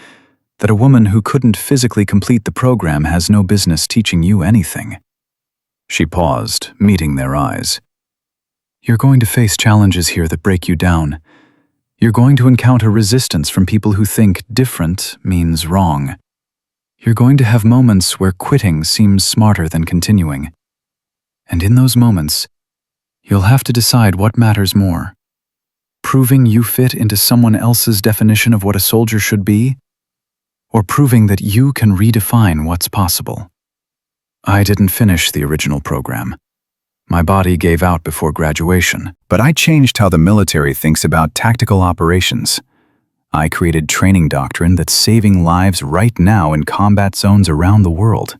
B: that a woman who couldn't physically complete the program has no business teaching you anything.
C: She paused, meeting their eyes.
B: You're going to face challenges here that break you down. You're going to encounter resistance from people who think different means wrong. You're going to have moments where quitting seems smarter than continuing. And in those moments, you'll have to decide what matters more: proving you fit into someone else's definition of what a soldier should be, or proving that you can redefine what's possible. I didn't finish the original program. My body gave out before graduation.
A: But I changed how the military thinks about tactical operations. I created training doctrine that's saving lives right now in combat zones around the world.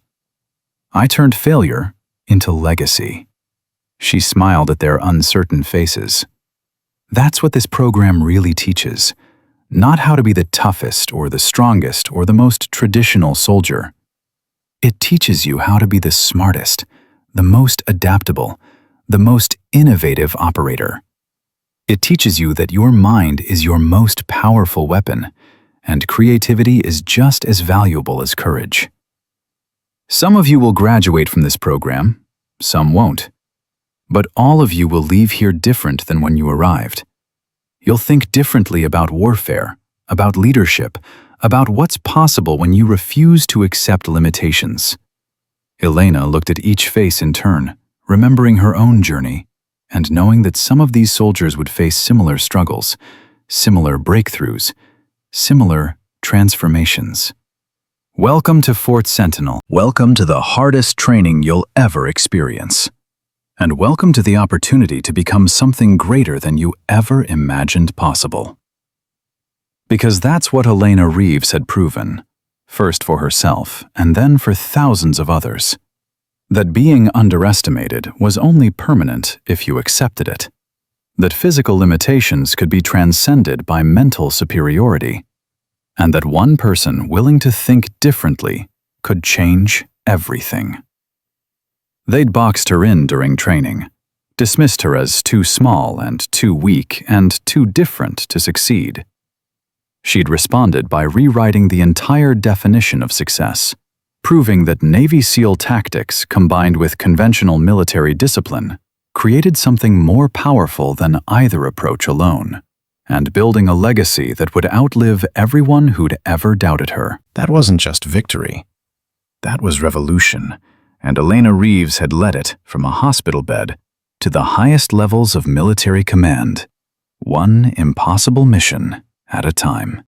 A: I turned failure into legacy. She smiled at their uncertain faces. That's what this program really teaches. Not how to be the toughest or the strongest or the most traditional soldier. It teaches you how to be the smartest, the most adaptable, the most innovative operator. It teaches you that your mind is your most powerful weapon, and creativity is just as valuable as courage. Some of you will graduate from this program, some won't. But all of you will leave here different than when you arrived. You'll think differently about warfare, about leadership, about what's possible when you refuse to accept limitations. Elena looked at each face in turn, remembering her own journey, and knowing that some of these soldiers would face similar struggles, similar breakthroughs, similar transformations. Welcome to Fort Sentinel. Welcome to the hardest training you'll ever experience. And welcome to the opportunity to become something greater than you ever imagined possible. Because that's what Elena Reeves had proven, first for herself and then for thousands of others. That being underestimated was only permanent if you accepted it. That physical limitations could be transcended by mental superiority. And that one person willing to think differently could change everything. They'd boxed her in during training, dismissed her as too small and too weak and too different to succeed. She'd responded by rewriting the entire definition of success, proving that Navy SEAL tactics combined with conventional military discipline created something more powerful than either approach alone, and building a legacy that would outlive everyone who'd ever doubted her.
D: That wasn't just victory. That was revolution,
A: and Elena Reeves had led it from a hospital bed to the highest levels of military command, one impossible mission at a time.